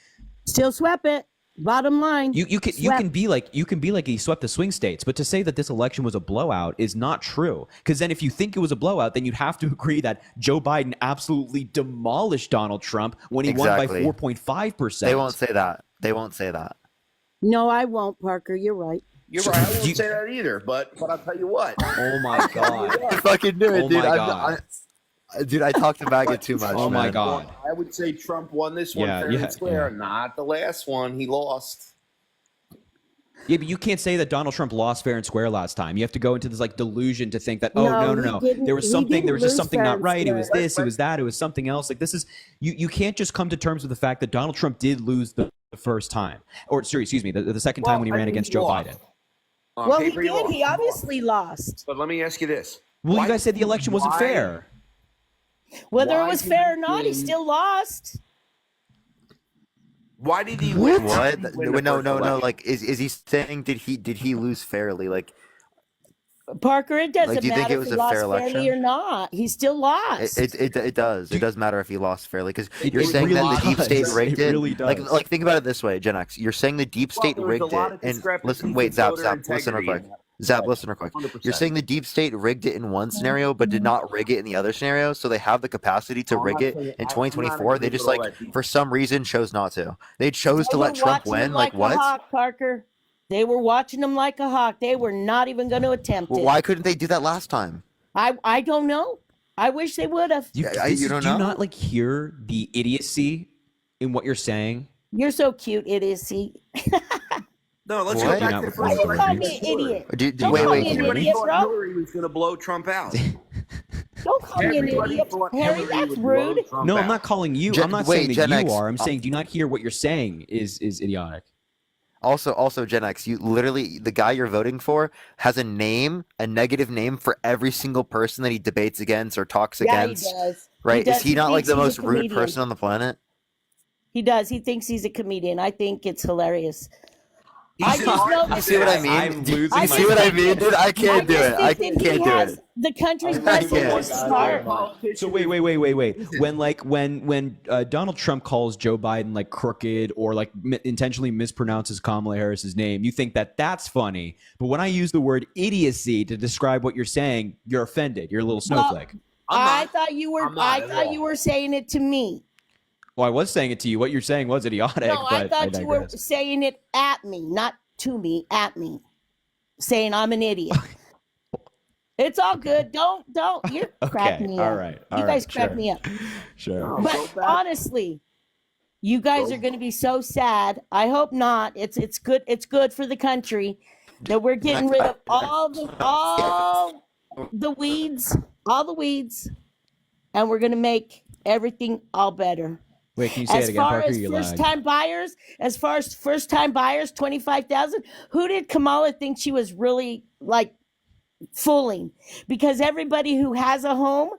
Still swept it. Bottom line. You can be like he swept the swing states, but to say that this election was a blowout is not true. Because then if you think it was a blowout, then you'd have to agree that Joe Biden absolutely demolished Donald Trump when he won by 4.5%. They won't say that. They won't say that. No, I won't, Parker. You're right. You're right. I won't say that either. But I'll tell you what. Oh my god! I fucking knew it, Oh dude. my god! Dude, I talked about it too much. Oh my man. god! I would say Trump won this one fair and square. Not the last one. He lost. Yeah, but you can't say that Donald Trump lost fair and square last time. You have to go into this like delusion to think that no. There was just something not right. It was this, it was that, it was something else. Like this is you can't just come to terms with the fact that Donald Trump did lose the first time, or sorry, excuse me, the second time when he ran against Joe Biden. Well, he did. He obviously lost. But let me ask you this. Well, you guys said the election wasn't fair. Whether it was fair or not, he still lost. Why did he What? win? No. Like, is he saying did he lose fairly? Like, Parker, it doesn't Like, do you think matter it was if he a lost fair fairly election? or not. He still lost. it does. It does matter if he lost fairly because you're it saying really that the deep state does. rigged It it. really does. Like think about it this way, Gen X. You're saying the deep state there was a rigged lot it. of And discrepancies listen, wait, in Zap, voter listen real quick. integrity. Zap, listen real quick. 100%. You're saying the deep state rigged it in one scenario, but did not rig it in the other scenario. So they have the capacity to I'm rig not it saying- in I'm not 2024. They agreeing just with all like that. for some reason chose not to. They chose to They let were Trump watching him win. Like a what? hawk, Parker. They were watching him like a hawk. They were not even going to attempt Well, it. why couldn't they do that last time? I don't know. I wish they would have. You don't Do you know? not like hear the idiocy in what you're saying? You're so cute, idiocy. No, let's What? go back You're to not the Why first you recording. call election. me an idiot? Don't Wait, call wait. me an Everybody idiot, thought bro. Hillary was going to blow Trump out. Don't call me an Everybody idiot. thought Harry, Hillary that's would blow rude. Trump No, I'm out. not calling you. Gen- I'm not wait, saying that Gen you X, are. I'm saying do not hear what you're saying is idiotic. Also, Gen X, you literally the guy you're voting for has a name, a negative name for every single person that he debates against or talks Yeah, he against. does. Right? does. Is he not like thinks the he's most a rude comedian. person on the planet? He does. He thinks he's a comedian. I think it's hilarious. He's I an just know artist. You see what I mean? I'm Do you losing I see just what I think mean, that- dude? I can't do just it. I think that can't he do has it. the country's I best can't. interest at heart. So wait. When Donald Trump calls Joe Biden like crooked or like intentionally mispronounces Kamala Harris's name, you think that that's funny. But when I use the word idiocy to describe what you're saying, you're offended. You're a little snowflake. I thought you were. I'm not I at thought all. you were saying it to me. Well, I was saying it to you. What you're saying was idiotic. No, I but thought you were digress. saying it at me, not to me, at me, saying I'm an idiot. It's all good. Don't. You're cracking me up. All right. You guys crack me up. Sure. But honestly, you guys are going to be so sad. I hope not. It's good. It's good for the country that we're getting rid of all the weeds, and we're going to make everything all better. Wait, can you say it As again, far Parker? as You first-time buyers, 25,000. Who did Kamala think she was really like fooling? Because everybody who has a home,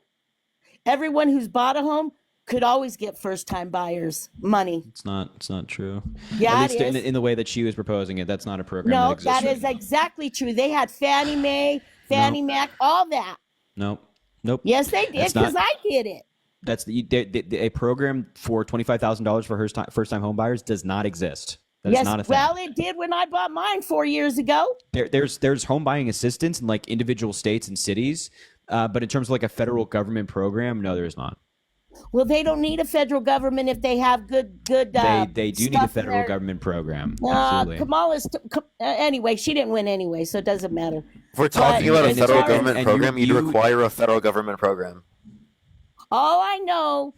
everyone who's bought a home, could always get first-time buyers money. It's not true. Yeah, At least it is. in the way that she was proposing it, that's not a program No, that exists. that is exactly true. They had Fannie Mae, Fannie Mac, all that. Nope. Yes, they did That's not- because I did it. That's a program for $25,000 for first-time home buyers does not exist. That is Yes, not a thing. well, it did when I bought mine 4 years ago. There's home buying assistance in like individual states and cities, but in terms of like a federal government program, no, there is not. Well, they don't need a federal government if they have good. They do need a stuff federal there. government program. Absolutely. Kamala's anyway. She didn't win anyway, so it doesn't matter. If we're talking about a and federal it's- government and program, you- you'd require a federal government program. All I know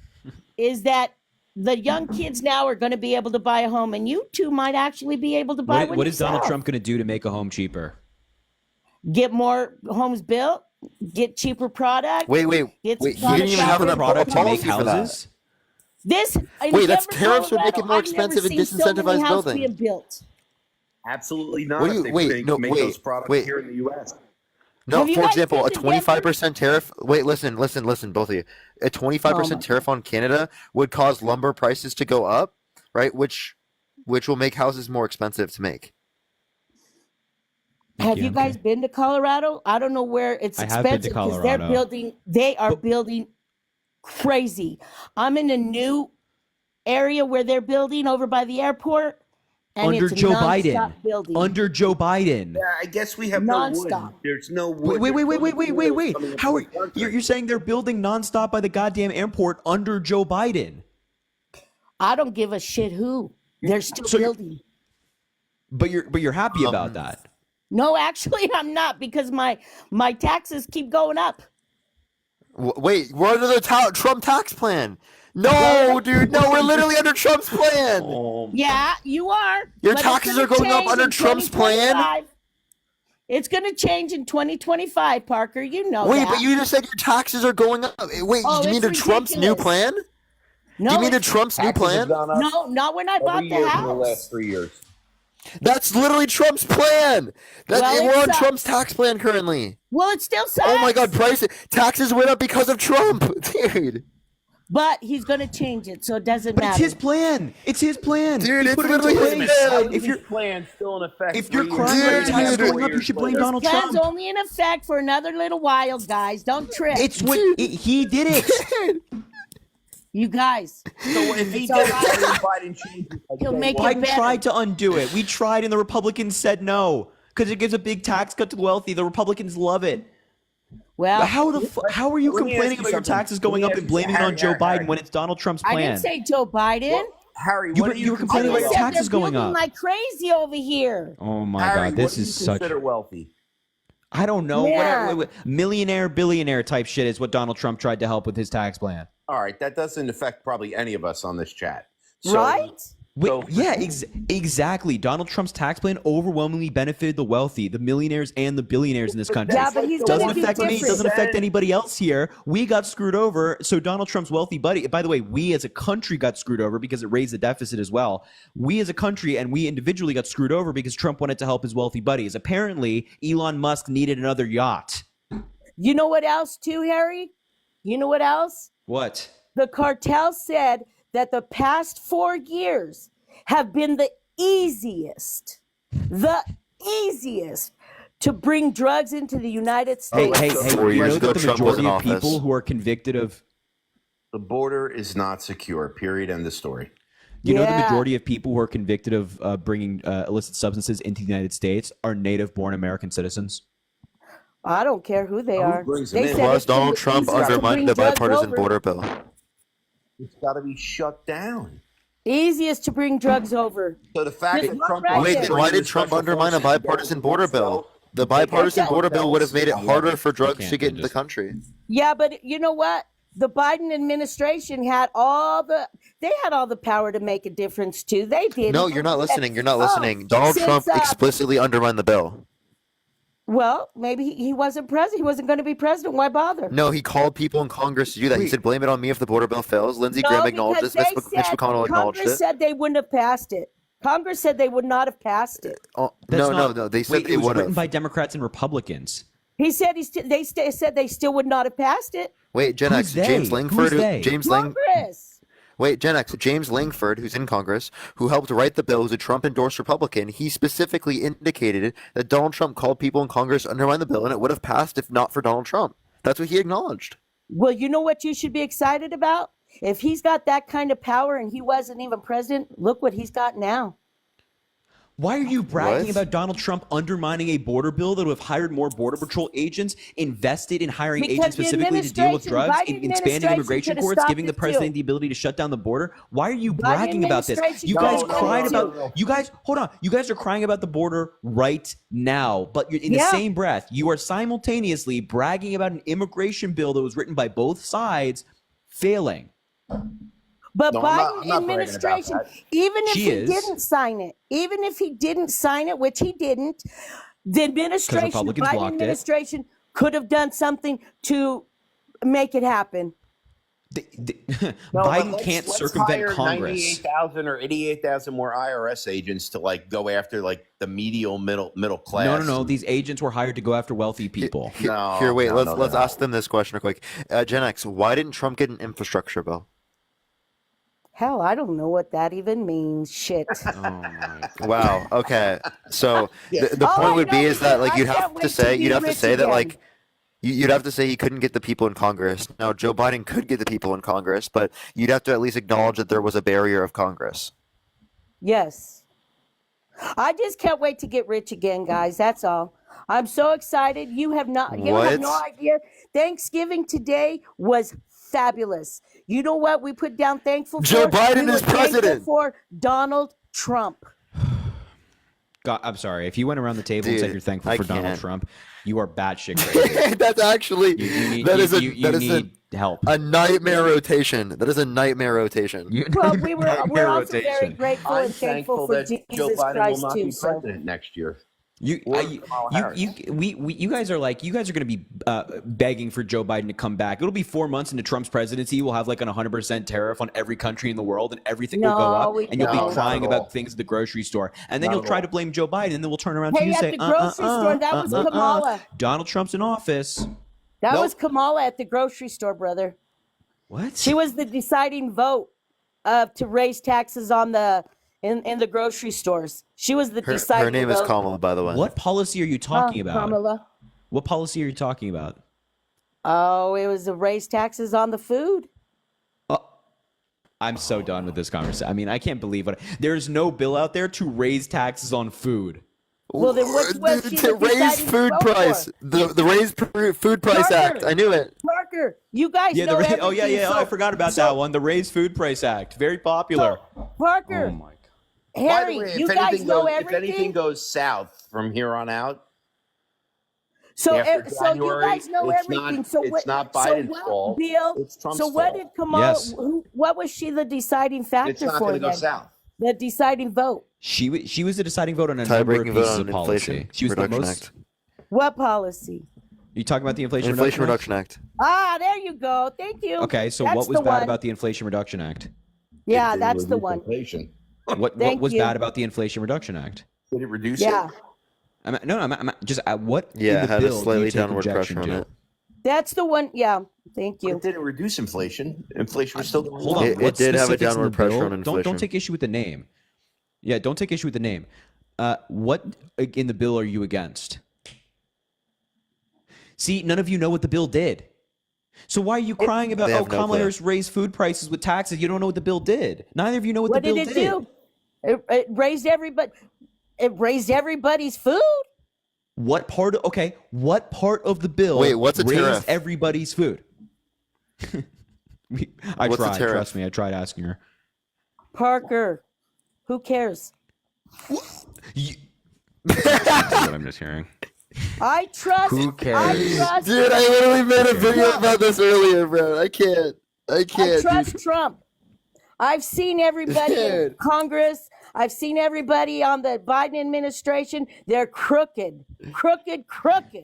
is that the young kids now are going to be able to buy a home, and you two might actually be able to buy one What is Donald yourself. Trump going to do to make a home cheaper? Get more homes built, get cheaper product. Wait. Get He some didn't even have enough product to make policy for that. houses. This in Wait, that's Denver, tariffs would make it Colorado, more I've never expensive and seen so many disincentivized houses building. being built. Absolutely not. What do if you- they wait, make, no, make wait, those products wait. here in the U.S. No, Have you for guys example, a been to Denver? 25% tariff. Wait, listen, both of you. A 25% tariff on Canada would cause lumber prices to go up, right? Which will make houses more expensive to make. Have you guys been to Colorado? I don't know where it's I have been to expensive because they're Colorado. building. They are building crazy. I'm in a new area where they're building over by the airport, and Under it's Joe nonstop Biden. building. Under Joe Biden. Yeah, I guess we have no wood. Nonstop. There's no wood. Wait. How are you're saying they're building nonstop by the goddamn airport under Joe Biden? I don't give a shit who. They're still building. But you're happy about that. No, actually, I'm not because my taxes keep going up. Wait, we're under the Trump tax plan. No, dude, no, we're literally under Trump's plan. Yeah, you are. Your but it's taxes gonna are going up change under in Trump's plan? 2025. It's going to change in 2025, Parker. You know Wait, that. but you just said your taxes are going up. Wait, Oh, do you mean it's to Trump's new ridiculous. plan? No, do you mean to it's- Trump's new Taxes have plan? gone up No, not when I bought every the year for the house. last 3 years. That's literally Trump's plan. Well, We're it on sucks. Trump's tax plan currently. Well, it still sucks. Oh my God, taxes went up because of Trump, dude. But he's going to change it, so it doesn't But matter. it's his plan. It's his plan. Dude, He it's put it into literally his place. plan. If your plan's still in effect, if you're 3 crying years about your Dude, taxes dude, going up, you should blame This Donald plan's Trump. only in effect for another little while, guys. Don't trip. It's what he did it. You guys. So if he It's all does right. Biden changes, He'll make it Biden better. tried to undo it. We tried, and the Republicans said no because it gives a big tax cut to the wealthy. The Republicans love it. Well, How are you Let me ask complaining you about your something. taxes Let going me up ask and you- blaming it Harry, on Joe Harry, Biden Harry. when it's Donald Trump's I plan? didn't say Joe Biden. Harry, You- what do you were I complaining just about your said taxes they're going building up. like crazy over here. Oh my Harry, God, this what do you is such. consider wealthy? I don't know. Yeah. What millionaire, billionaire type shit is what Donald Trump tried to help with his tax plan. All right, that doesn't affect probably any of us on this chat. So, Right? So- Yeah, exactly. Donald Trump's tax plan overwhelmingly benefited the wealthy, the millionaires, and the billionaires in this country. Yeah, but he's doesn't gonna be affect me. different. Doesn't affect anybody else here. We got screwed over. So Donald Trump's wealthy buddy. By the way, we as a country got screwed over because it raised the deficit as well. We as a country and we individually got screwed over because Trump wanted to help his wealthy buddies. Apparently, Elon Musk needed another yacht. You know what else, too, Harry? You know what else? What? The cartel said that the past 4 years have been the easiest to bring drugs into the United States. Hey, 4 you years know ago, that the Trump was majority in of office. people who are convicted of The border is not secure. Period. End of story. You know the Yeah. majority of people who are convicted of bringing illicit substances into the United States are native-born American citizens. I don't care who they are. brings them They in? said Plus, it's been Donald the Trump easiest to undermined bring the drugs bipartisan over. border bill. It's got to be shut down. Easiest to bring drugs over. So the fact This that one Trump right Wait, there. then why did Trump undermine a bipartisan border bill? The bipartisan border bill would have made it harder for drugs to get into the country. Yeah, but you know what? The Biden administration had all the power to make a difference too. They did. No, you're not listening. You're not Oh, listening. Donald since, Trump explicitly undermined the bill. Well, maybe he wasn't president. He wasn't going to be president. Why bother? No, he called people in Congress to do that. He said, blame it on me if the border bill fails. Lindsey Graham acknowledged this. because Mitch they said- McConnell acknowledged Congress it. said they wouldn't have passed it. Congress said they would not have passed it. Oh, That's no, not- no. They said Wait, they it was would written have. by Democrats and Republicans. He said said they still would not have passed it. Wait, Gen X, Who's they? James Langford, Who's they? Congress. Wait, Gen X, James Langford, who's in Congress, who helped write the bill, who's a Trump-endorsed Republican, he specifically indicated that Donald Trump called people in Congress to undermine the bill, and it would have passed if not for Donald Trump. That's what he acknowledged. Well, you know what you should be excited about? If he's got that kind of power and he wasn't even president, look what he's got now. Why are you bragging What? about Donald Trump undermining a border bill that would have hired more Border Patrol agents, invested in hiring Because agents the specifically to deal with drugs, Biden expanding administration immigration could've courts, stopped giving the it president too. the ability to shut down the border? Why are you bragging about this? administration You could've guys stopped cried it about too. you guys hold on. You guys are crying about the border right now, but you're in the Yeah. same breath, you are simultaneously bragging about an immigration bill that was written by both sides failing. But No, Biden I'm not bragging about administration, that. even if She he is. didn't sign it, which he didn't, the administration, Republicans Biden blocked it. administration could have done something to make it happen. No, but Biden can't let's circumvent hire Congress. 98,000 or 88,000 more IRS agents to like go after like the medial middle class. No. These agents were hired to go after wealthy people. No, Here, wait. no, let's no, let's they're ask them this question real quick. Gen X, why didn't Trump get an infrastructure bill? Hell, I don't know what that even means. Shit. Wow. Okay. So the All I point would know be is is that that like I you'd can't have wait to to say be you'd have to rich say that again. like you'd have to say he couldn't get the people in Congress. Now Joe Biden could get the people in Congress, but you'd have to at least acknowledge that there was a barrier of Congress. Yes. I just can't wait to get rich again, guys. That's all. I'm so excited. You have no What? idea. Thanksgiving today was fabulous. You know what we put down thankful for? Joe Biden We is were thankful president. for Donald Trump. God, I'm sorry. If you went around the table and said Dude, you're thankful I for Donald can't. Trump, you are batshit crazy. That's actually You need, that is you need help. a nightmare rotation. That is a nightmare rotation. Well, we're Nightmare also very rotation. grateful I'm and thankful thankful for that Jesus Joe Biden Christ will not too. be So president next year. You guys are like, you guys are going to be begging for Joe Biden to come back. It'll be 4 months into Trump's presidency. We'll have like an 100% tariff on every country in the world, and everything will go No, up, we and you'll don't. be crying Not at all. about things at the grocery store, and then Not you'll at try all. to blame Joe Biden, and then we'll turn around to hey, you and at say, the grocery store, that was Kamala. Donald Trump's in office. That Nope. was Kamala at the grocery store, brother. What? She was the deciding vote to raise taxes on the in the grocery stores. She was the deciding Her name is vote. Kamala, by the way. What policy are you talking about? Kamala. What policy are you talking about? Oh, it was to raise taxes on the food. I'm so done with this conversation. I mean, I can't believe it. There's no bill out there to raise taxes on food. Well, then what was she to the raise deciding food vote price? for? The raised food price Parker. act. I knew it. Parker, you guys Yeah, know everything. oh yeah. So, I forgot about that one. The Raised Food Price Act, very popular. Parker, Oh my God. By the Harry, way, you if guys anything know goes, if everything. anything goes south from here on out, So, after so you January, guys know it's everything. not- So it's what? not so Biden's what, fault. Bill? It's Trump's So what fault. did Kamala? Yes. What was she the deciding factor it's not for? going to go then? south. The deciding vote. She was the deciding vote on a number of Tie-breaking vote pieces on of policy. Inflation She was the Reduction most. Act. What policy? You talking about the Inflation Inflation Reduction Reduction Act. Ah, there you go. Thank you. Act? Okay, so That's what was the bad one. about the Inflation Reduction Act? Yeah, It didn't that's the reduce one. Inflation. What Thank was you. bad about the Inflation Reduction Act? Did it reduce Yeah, it? I'm just what Yeah, in it the had a bill do you slightly take downward objection pressure on to? it. that's the one. Yeah, thank you. It didn't reduce inflation. Inflation was still going Hold up. on. It what did have a specifics in downward the pressure bill? on inflation. Don't take issue with the name. Yeah, don't take issue with the name. What in the bill are you against? See, none of you know what the bill did. So why are you crying about, They have no Kamala clue. Harris raised food prices with taxes? You don't know what the bill did. Neither of you know what, What the did bill it did. do? It raised everybody. It raised everybody's food. What part of the bill Wait, what's a raised tariff? everybody's food? I What's a tried, tariff? trust me, I tried asking her. Parker, who cares? That's what I'm just hearing. I trust. Who cares? I trust. Dude, I literally made a video about this earlier, bro. I can't, I trust dude. Trump. I've seen everybody in Dude. Congress. I've seen everybody on the Biden administration. They're crooked.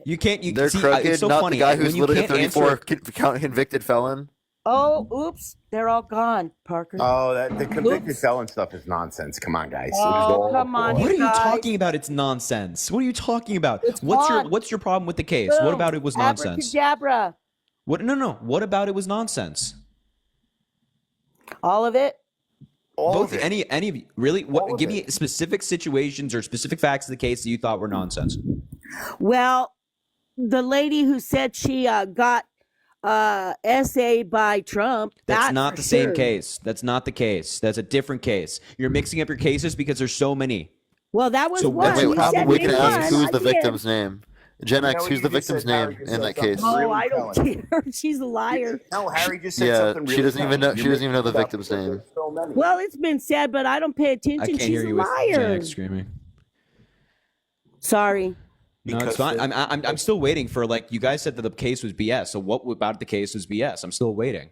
You can't. You They're see, crooked, it's so not funny the guy when who's you literally a can't 34 answer- convicted felon. Oh, oops. They're all gone, Parker. Oh, the convicted Oops. felon stuff is nonsense. Come on, guys. It was Oh, all come on, before. What are you guys. talking about? It's nonsense. What are you talking about? It's What's gone. your problem with the case? What Boom. about it was nonsense? Abracadabra. What? No. What about it was nonsense? All of it. All Both of it. any of you really? All What? of Give it. me specific situations or specific facts of the case that you thought were nonsense. Well, the lady who said she got essay by Trump. That's that not for the same sure. case. That's not the case. That's a different case. You're mixing up your cases because there's so many. Well, that was So one. what's You your problem said we with can the one. ask case? who's I the did. victim's name. Gen X, what who's you the just said, victim's Harry name just in said that something case? Oh, really I don't telling. care. She's a liar. No, Harry just said Yeah, something really she doesn't even know. telling. She You're doesn't even know the mixing it up victim's because name. there's so many. Well, it's been said, but I don't pay attention. I can't She's hear a you with liar. Jack screaming. Sorry. No, it's Because fine. the- I'm still waiting for, like, you guys said that the case was BS. So what about the case was BS? I'm still waiting.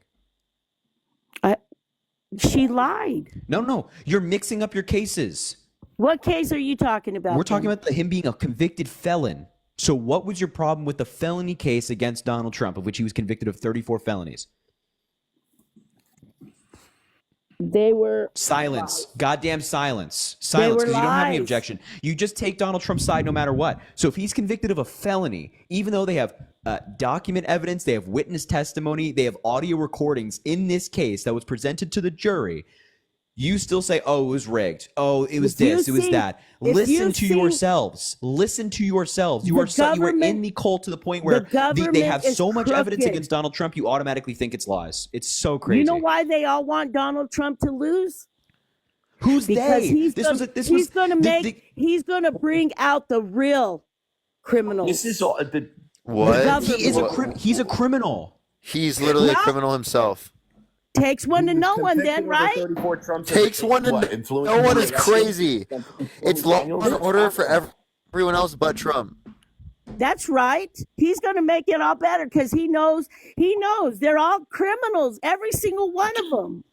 She lied. No, you're mixing up your cases. What case are you talking about? We're talking about him being a convicted felon. So what was your problem with the felony case against Donald Trump, of which he was convicted of 34 felonies? They were silence. Goddamn silence. Silence, because you don't have any objection. You just take Donald Trump's side no matter what. So if he's convicted of a felony, even though they have document evidence, they have witness testimony, they have audio recordings in this case that was presented to the jury, you still say, oh, it was rigged. Oh, it was this, it was that. Listen to yourselves. Listen to yourselves. You are in the cult to the point where they have so much evidence against Donald Trump, you automatically think it's lies. It's so crazy. You know why they all want Donald Trump to lose? Who's because they? He's going to bring out the real criminals. This is all. What? He's a criminal. He's literally a criminal himself. Takes one to know one, then, right? Takes one to know one is crazy. It's law and order for everyone else but Trump. That's right. He's going to make it all better because he knows they're all criminals, every single one of them.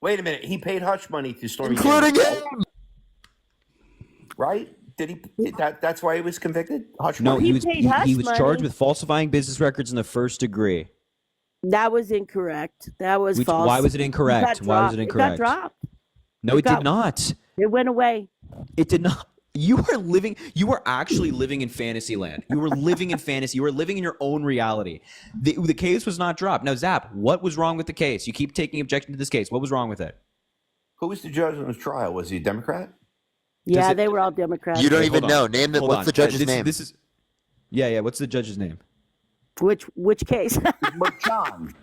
Wait a minute. He paid hush money to Stormy including Daniels, him. Right? Did he? That's why he was convicted? Hush no, money? he was charged with falsifying business records in the first degree. That was incorrect. That was false. Why was it incorrect? It got dropped. No, it did not. It went away. It did not. You are actually living in fantasy land. You were living in fantasy. You were living in your own reality. The case was not dropped. Now, Zap, what was wrong with the case? You keep taking objection to this case. What was wrong with it? Who was the judge on his trial? Was he a Democrat? Yeah, they were all Democrats. You don't even know. Name it. What's the judge's name? Yeah. What's the judge's name? Which case? Merchan.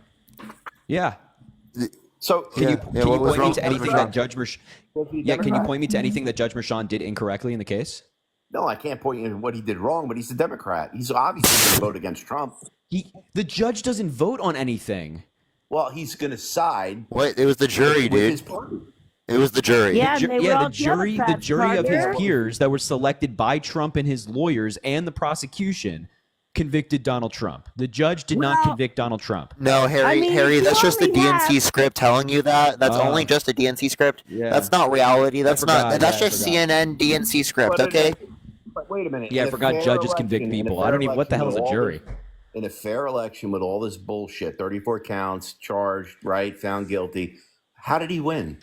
Yeah. So can you point me to anything that Judge can you point me to anything that Judge Merchan did incorrectly in the case? No, I can't point you to what he did wrong, but he's a Democrat. He's obviously going to vote against Trump. The judge doesn't vote on anything. Well, he's going to side. Wait, it was the jury, dude. It was the jury. Yeah, the jury of his peers that were selected by Trump and his lawyers and the prosecution convicted Donald Trump. The judge did not convict Donald Trump. No, Harry, that's just the DNC script telling you that. That's only just a DNC script. Yeah. That's not reality. That's That's just CNN DNC script. Okay. But wait a minute. Yeah, I forgot judges convict people. I don't even. What the hell is a jury? In a fair election with all this bullshit, 34 counts, charged, right, found guilty. How did he win?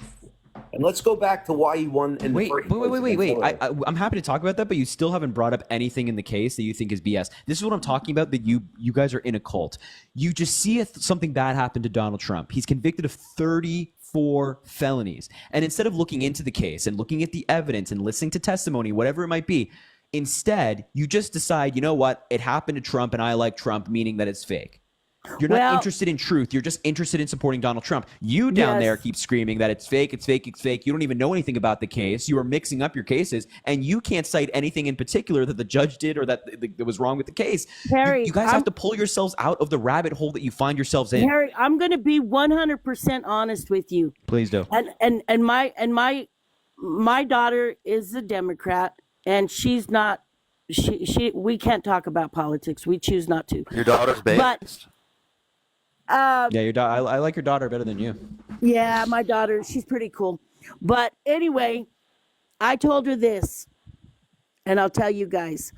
And let's go back to why he won in the first place. Wait. I'm happy to talk about that, but you still haven't brought up anything in the case that you think is BS. This is what I'm talking about, that you guys are in a cult. You just see something bad happen to Donald Trump. He's convicted of 34 felonies. And instead of looking into the case and looking at the evidence and listening to testimony, whatever it might be, instead, you just decide, you know what? It happened to Trump and I like Trump, meaning that it's fake. You're not interested in truth. You're just interested in supporting Donald Trump. You down there keep screaming that it's fake, it's fake, it's fake. You don't even know anything about the case. You are mixing up your cases, and you can't cite anything in particular that the judge did or that was wrong with the case. Harry, you guys have to pull yourselves out of the rabbit hole that you find yourselves in. Harry, I'm going to be 100% honest with you. Please do. And my daughter is a Democrat, and she's not. We can't talk about politics. We choose not to. Your daughter's based. Yeah, your daughter. I like your daughter better than you. Yeah, my daughter, she's pretty cool. But anyway, I told her this, and I'll tell you guys,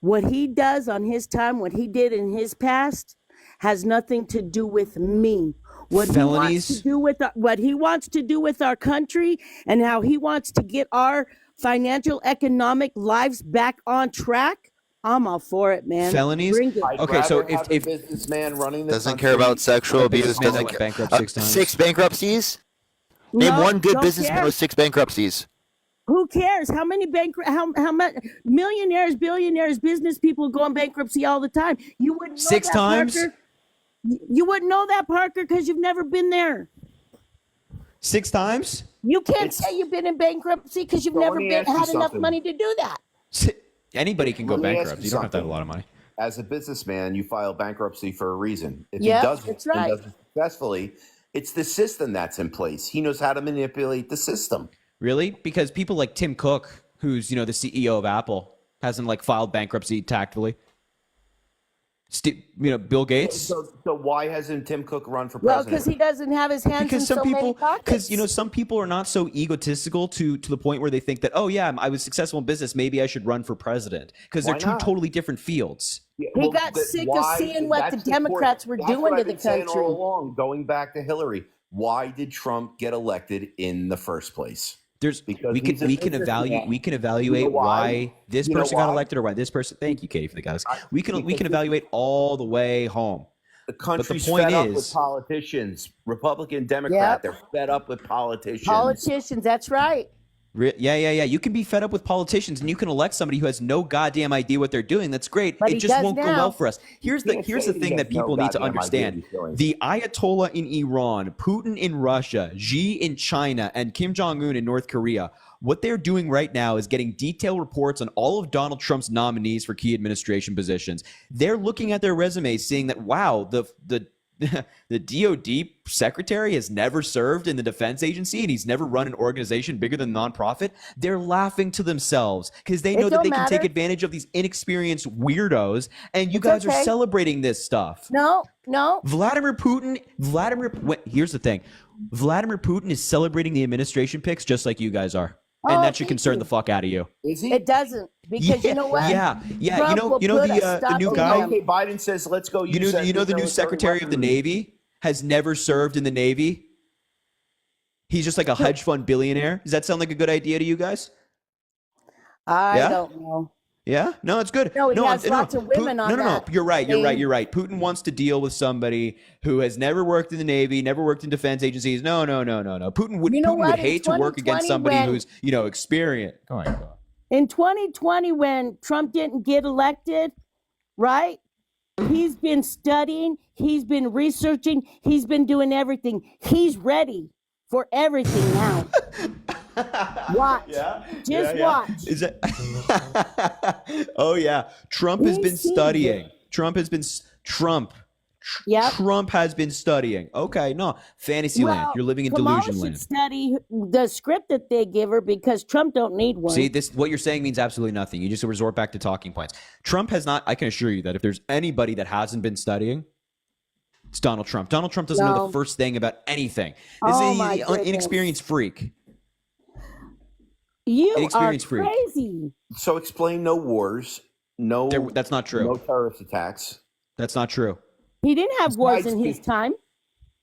what he does on his time, what he did in his past, has nothing to do with me. What felonies? What he wants to do with our country, and how he wants to get our financial, economic lives back on track. I'm all for it, man. Felonies? Okay, so if a businessman running the doesn't care about sexual abuse, doesn't care. Bankrupt 6 times. 6 bankruptcies? Name one good businessman with 6 bankruptcies. Who cares? How many how much millionaires, billionaires, business people go in bankruptcy all the time? You wouldn't know 6 that, times? Parker. You wouldn't know that, Parker, because you've never been there. 6 times? You can't say you've been in bankruptcy because you've never had enough money to do that. Anybody can go bankrupt. You don't have to have a lot of money. As a businessman, you file bankruptcy for a reason. If Yeah, he does that's it right. and does it successfully, it's the system that's in place. He knows how to manipulate the system. Really? Because people like Tim Cook, who's the CEO of Apple, hasn't filed bankruptcy tactfully. Bill Gates. So why hasn't Tim Cook run for Well, president? because he doesn't have his hands Because in some so many people, pockets. some people are not so egotistical to the point where they think that, oh yeah, I was successful in business, maybe I should run for president, because they're Why two not? totally different fields. Yeah, He got sick of seeing what the Democrats were doing what to I've the been saying country. all along, going back to Hillary. Why did Trump get elected in the first place? Because we can evaluate why this person got elected or why this person. Thank you, Katie, for the guys. We can evaluate all the way home. The country's point fed up is- with politicians, Republican, Democrat. Yep. They're fed up with politicians. Politicians, that's right. Yeah. You can be fed up with politicians, and you can elect somebody who has no goddamn idea what they're doing. That's great. But it he just does won't go now. well for us. Here's the Can't say he thing has that people no need to goddamn idea understand: what he's doing. the Ayatollah in Iran, Putin in Russia, Xi in China, and Kim Jong-un in North Korea. What they're doing right now is getting detailed reports on all of Donald Trump's nominees for key administration positions. They're looking at their resumes, seeing that, wow, the DOD secretary has never served in the defense agency and he's never run an organization bigger than nonprofit. They're laughing to themselves because they know that don't they can take matter. advantage of these inexperienced weirdos, and you It's guys okay. are celebrating this stuff. No. Here's the thing. Vladimir Putin is celebrating the administration picks just like you guys are. And Oh, that should thank concern you. the fuck out of you. Is he? It doesn't. Because you know what? Yeah. Trump will You know put a the stop new to guy. him. Okay, Biden says, let's go use that You know the new military Secretary of the weaponry. Navy has never served in the Navy. He's just like a hedge fund billionaire. Does that sound like a good idea to you guys? I Yeah? don't know. Yeah, no, it's good. No, he I'm- has lots of women on No, that you're right. thing. You're right. Putin wants to deal with somebody who has never worked in the Navy, never worked in defense agencies. No. Putin would You know Putin what? would In hate to work against 2020 somebody when- who's experienced. Go ahead. In 2020, when Trump didn't get elected, right? He's been studying, he's been researching, he's been doing everything. He's ready for everything now. Watch. Just watch. Is that? Oh yeah, Trump has He been sees studying. it. Trump has been Yep. Trump has been studying. Okay, no, fantasy land. You're living in Kamala delusion should land. study the script that they give her because Trump don't need one. See, what you're saying means absolutely nothing. You just resort back to talking points. Trump has not. I can assure you that if there's anybody that hasn't been studying, it's Donald Trump. Donald Trump doesn't know No. the first thing about anything. This Oh, is my an goodness. inexperienced freak. You are Inexperienced freak. crazy. So explain no wars, no That's not true. no terrorist attacks. That's not true. He didn't have wars Besides in his time.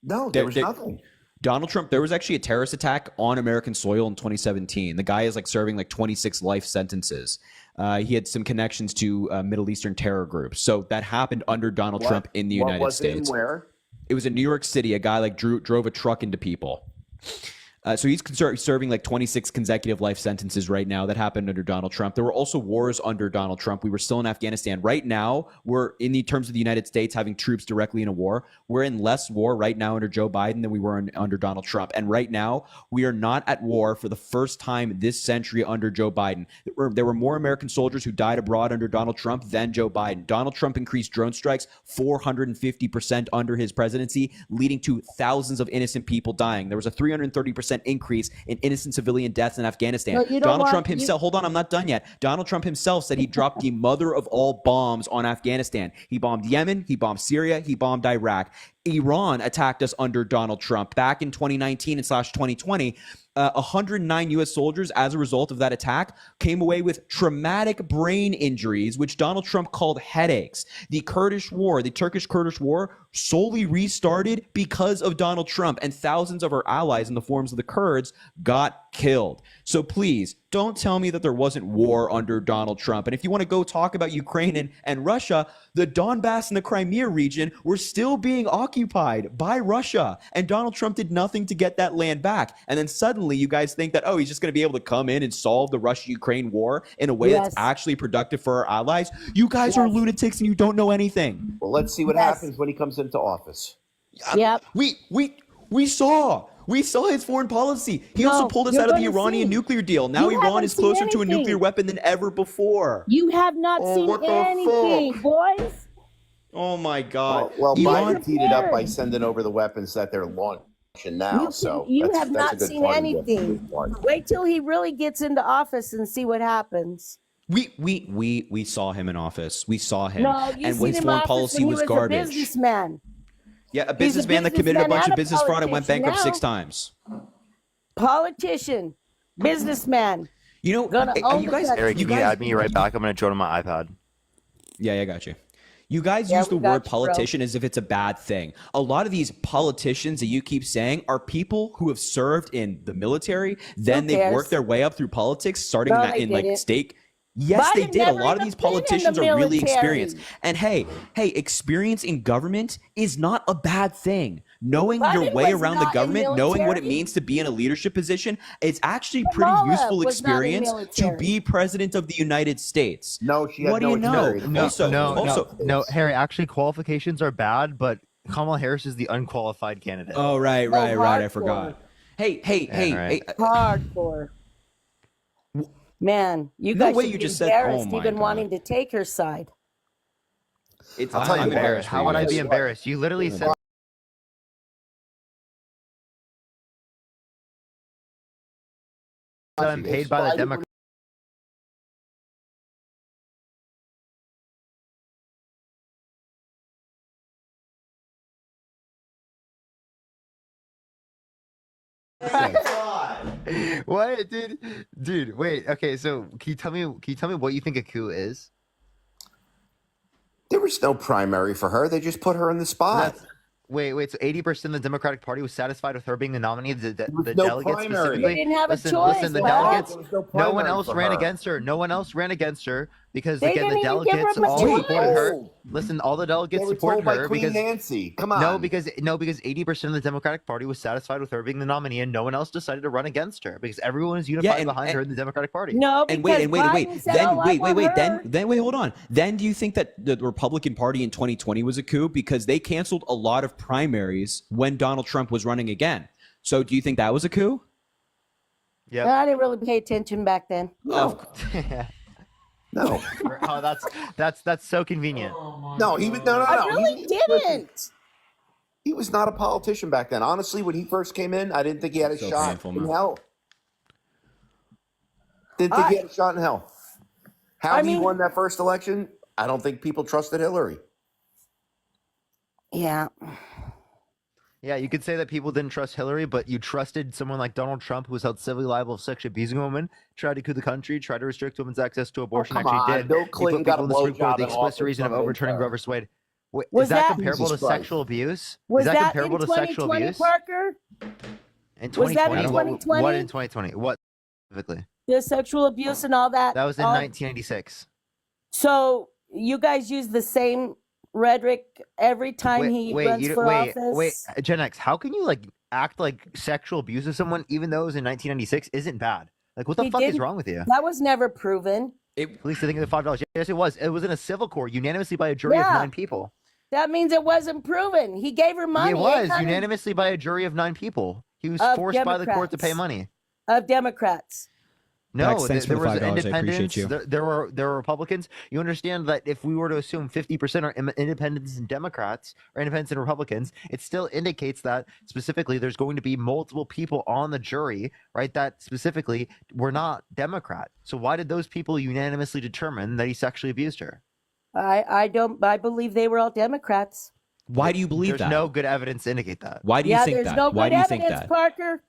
No, There- there was there- nothing. Donald Trump, there was actually a terrorist attack on American soil in 2017. The guy is serving 26 life sentences. He had some connections to Middle Eastern terror groups. So that happened under Donald Trump in the What United was it and States. where? It was in New York City. A guy drove a truck into people. So he's serving 26 consecutive life sentences right now. That happened under Donald Trump. There were also wars under Donald Trump. We were still in Afghanistan. Right now, we're in the terms of the United States having troops directly in a war. We're in less war right now under Joe Biden than we were under Donald Trump. And right now, we are not at war for the first time this century under Joe Biden. There were more American soldiers who died abroad under Donald Trump than Joe Biden. Donald Trump increased drone strikes 450% under his presidency, leading to thousands of innocent people dying. There was a 330% increase in innocent civilian deaths in Afghanistan. No, you don't Donald want- Trump himself, hold on, I'm not done yet. Donald Trump himself said he dropped the mother of all bombs on Afghanistan. He bombed Yemen, he bombed Syria, he bombed Iraq. Iran attacked us under Donald Trump back in 2019 and /2020. 109 U.S. soldiers, as a result of that attack, came away with traumatic brain injuries, which Donald Trump called headaches. The Turkish Kurdish war, solely restarted because of Donald Trump, and thousands of our allies in the forms of the Kurds got killed. So please, don't tell me that there wasn't war under Donald Trump. And if you want to go talk about Ukraine and Russia, the Donbass and the Crimea region were still being occupied by Russia. And Donald Trump did nothing to get that land back. And then suddenly you guys think that, he's just going to be able to come in and solve the Russia-Ukraine war in a way that's actually productive for our allies. You guys are lunatics and you don't know anything. Well, let's see what happens when he comes into office. Yep. We saw his foreign policy. He also pulled us out of the Iranian nuclear deal. Now You Iran haven't is closer seen to a anything. nuclear weapon than ever before. You have not Oh, seen what the anything, fuck? boys. Oh my God. Well, Iran- Biden teed it up by sending over the weapons that they're launching now. You that's, have that's a not good seen part of it. anything. Wait till he really gets into office and see what happens. We saw him in office. We saw him, No, you and seen his him foreign office policy when he was was a garbage. businessman. Yeah, a He's a businessman that committed a businessman bunch and of a business fraud and went politician bankrupt now. 6 times. Politician, businessman. You know, Gonna hey, own you the guys, country. Eric, you can you guys, add me right back? I'm gonna join on my iPad. yeah, I got you. You guys Yeah, use the we got word you, bro. politician as if it's a bad thing. A lot of these politicians that you keep saying are people who have served in the military, then they've cares? worked their way up through politics, starting No, in that they in like didn't. state. Yes, they Biden did. A never lot of even these been in the politicians are really military. experienced. And hey, experience in government is not a bad thing. Knowing your Biden way was around the not in government, knowing what it military. means to be in a leadership position, it's actually pretty Kamala useful was not in experience to military. be president of the United States. No, she had What do no you know? experience. Also, Harry. Actually, qualifications are bad, but Kamala Harris is the unqualified candidate. oh, right. I hardcore. forgot. Hey, Hardcore. Man, you No guys way should you be just said, oh embarrassed my even God. wanting to take her side. it's, I'll tell you I'm what, embarrassed. for How you would I guys. be embarrassed? You literally said I'm paid by the Democrats. What, dude? Dude, wait. Okay, so can you tell me what you think a coup is? There was no primary for her. They just put her in the spot. Wait. So 80% of the Democratic Party was satisfied with her being the nominee. The no delegates primary. specifically. They didn't have a listen, choice, Listen, the Bob. delegates. There was no No one primary else for ran her. against her. No one else ran against her because They again, the didn't even give her delegates a all choice. supported her. told. Listen, all the delegates They were supported told by her Queen because Nancy. Come on. no, because 80% of the Democratic Party was satisfied with her being the nominee, and no one else decided to run against her because everyone is unified behind her in the Democratic Party. No, And because wait. Biden said, Then "Oh, I want her." Then wait, hold on. Then do you think that the Republican Party in 2020 was a coup because they canceled a lot of primaries when Donald Trump was running again? So do you think that was a coup? Yeah. I didn't really pay attention back then. No. No. Oh, that's so convenient. No, he was no. I really didn't. He was not a politician back then. Honestly, when he first came in, I didn't think he had a So shot painful, in man. hell. Didn't think he had a shot in hell. How he won that first election, I don't think people trusted Hillary. Yeah. Yeah, you could say that people didn't trust Hillary, but you trusted someone like Donald Trump, who was held civilly liable of sexually abusing a woman, tried to coup the country, tried to restrict women's access to abortion. come Actually on. did. Bill He Clinton put got people a in the Supreme Court blowjob with the in explicit office reason of from overturning Hitler. Roe versus Wade. Wait, Was is that that- comparable to Jesus Christ. sexual abuse? Was Is that that comparable in to sexual 2020, abuse? Parker? In Was that in 2020? 2020? What in 2020? What specifically? The sexual abuse and all that. That was in all- 1996. So you guys use the same rhetoric every time he runs for office? Wait, Gen X, how can you like act like sexual abuse of someone even though it was in 1996 isn't bad? Like, what the He fuck is didn't- wrong with you? That was never proven. At least I think of the $5. Yes, it was. It was in a civil court unanimously by a jury of Yeah. 9 people. That means it wasn't proven. He gave her money. It was 800 unanimously by a jury of 9 people. He was Of forced by the court to pay Democrats. money. of Democrats. No, Max, thanks there for the was $5. I independents. appreciate you. There were Republicans. You understand that if we were to assume 50% are independents and Democrats or independents and Republicans, it still indicates that specifically there's going to be multiple people on the jury, right? That specifically were not Democrat. So why did those people unanimously determine that he sexually abused her? I believe they were all Democrats. Why do you believe There's that? no good evidence to indicate that. Why do you Yeah, think there's that? no Why good do you think evidence, that? Parker.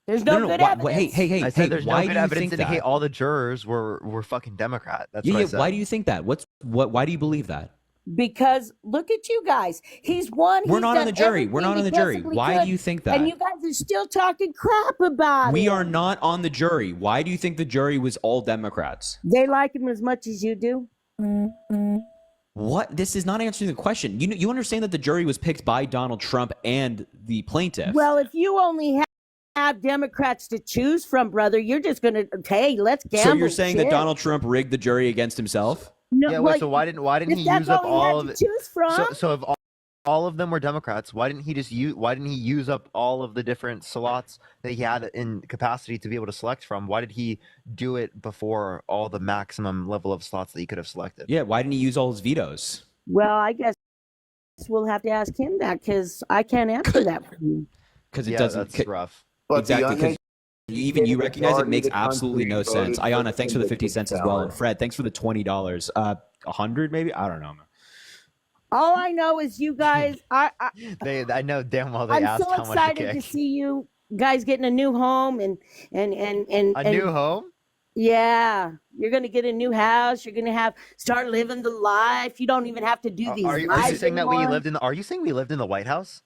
There's no good evidence. Hey, I said there's why no good do you evidence think to that? indicate all the jurors were fucking Democrat. That's Yeah, what yeah. I said. Why do you think that? Why do you believe that? Because look at you guys. He's won. We're He's not on done the jury. We're everything not on he the jury. possibly Why could, do you think that? And you guys are still talking crap about We it. are not on the jury. Why do you think the jury was all Democrats? They like him as much as you do. What? This is not answering the question. You understand that the jury was picked by Donald Trump and the plaintiff. Well, if you only have Democrats to choose from, brother, you're just gonna let's gamble. So you're saying that shit. Donald Trump rigged the jury against himself? No, Yeah, well, wait, so why didn't if he that's use up all he had all to of it? choose from? So if all of them were Democrats, why didn't he use up all of the different slots that he had in capacity to be able to select from? Why did he do it before all the maximum level of slots that he could have selected? Yeah, why didn't he use all his vetoes? Well, I guess we'll have to ask him that because I can't answer that for you. Because it Yeah, doesn't. that's rough. But Exactly, the 'cause- even you recognize it, makes Majority of the absolutely no country sense. voted for Ayana, thanks for the 50 cents as well. And Fred, thanks for the $20. 100 maybe? I don't know. All I know is you guys. I know damn well they I'm asked so how much to excited to kick. see you guys getting a new home and A new home? Yeah, you're gonna get a new house. You're gonna start living the life. You don't even have to do these. Are you lives saying that we anymore. lived in? Are you saying we lived in the White House?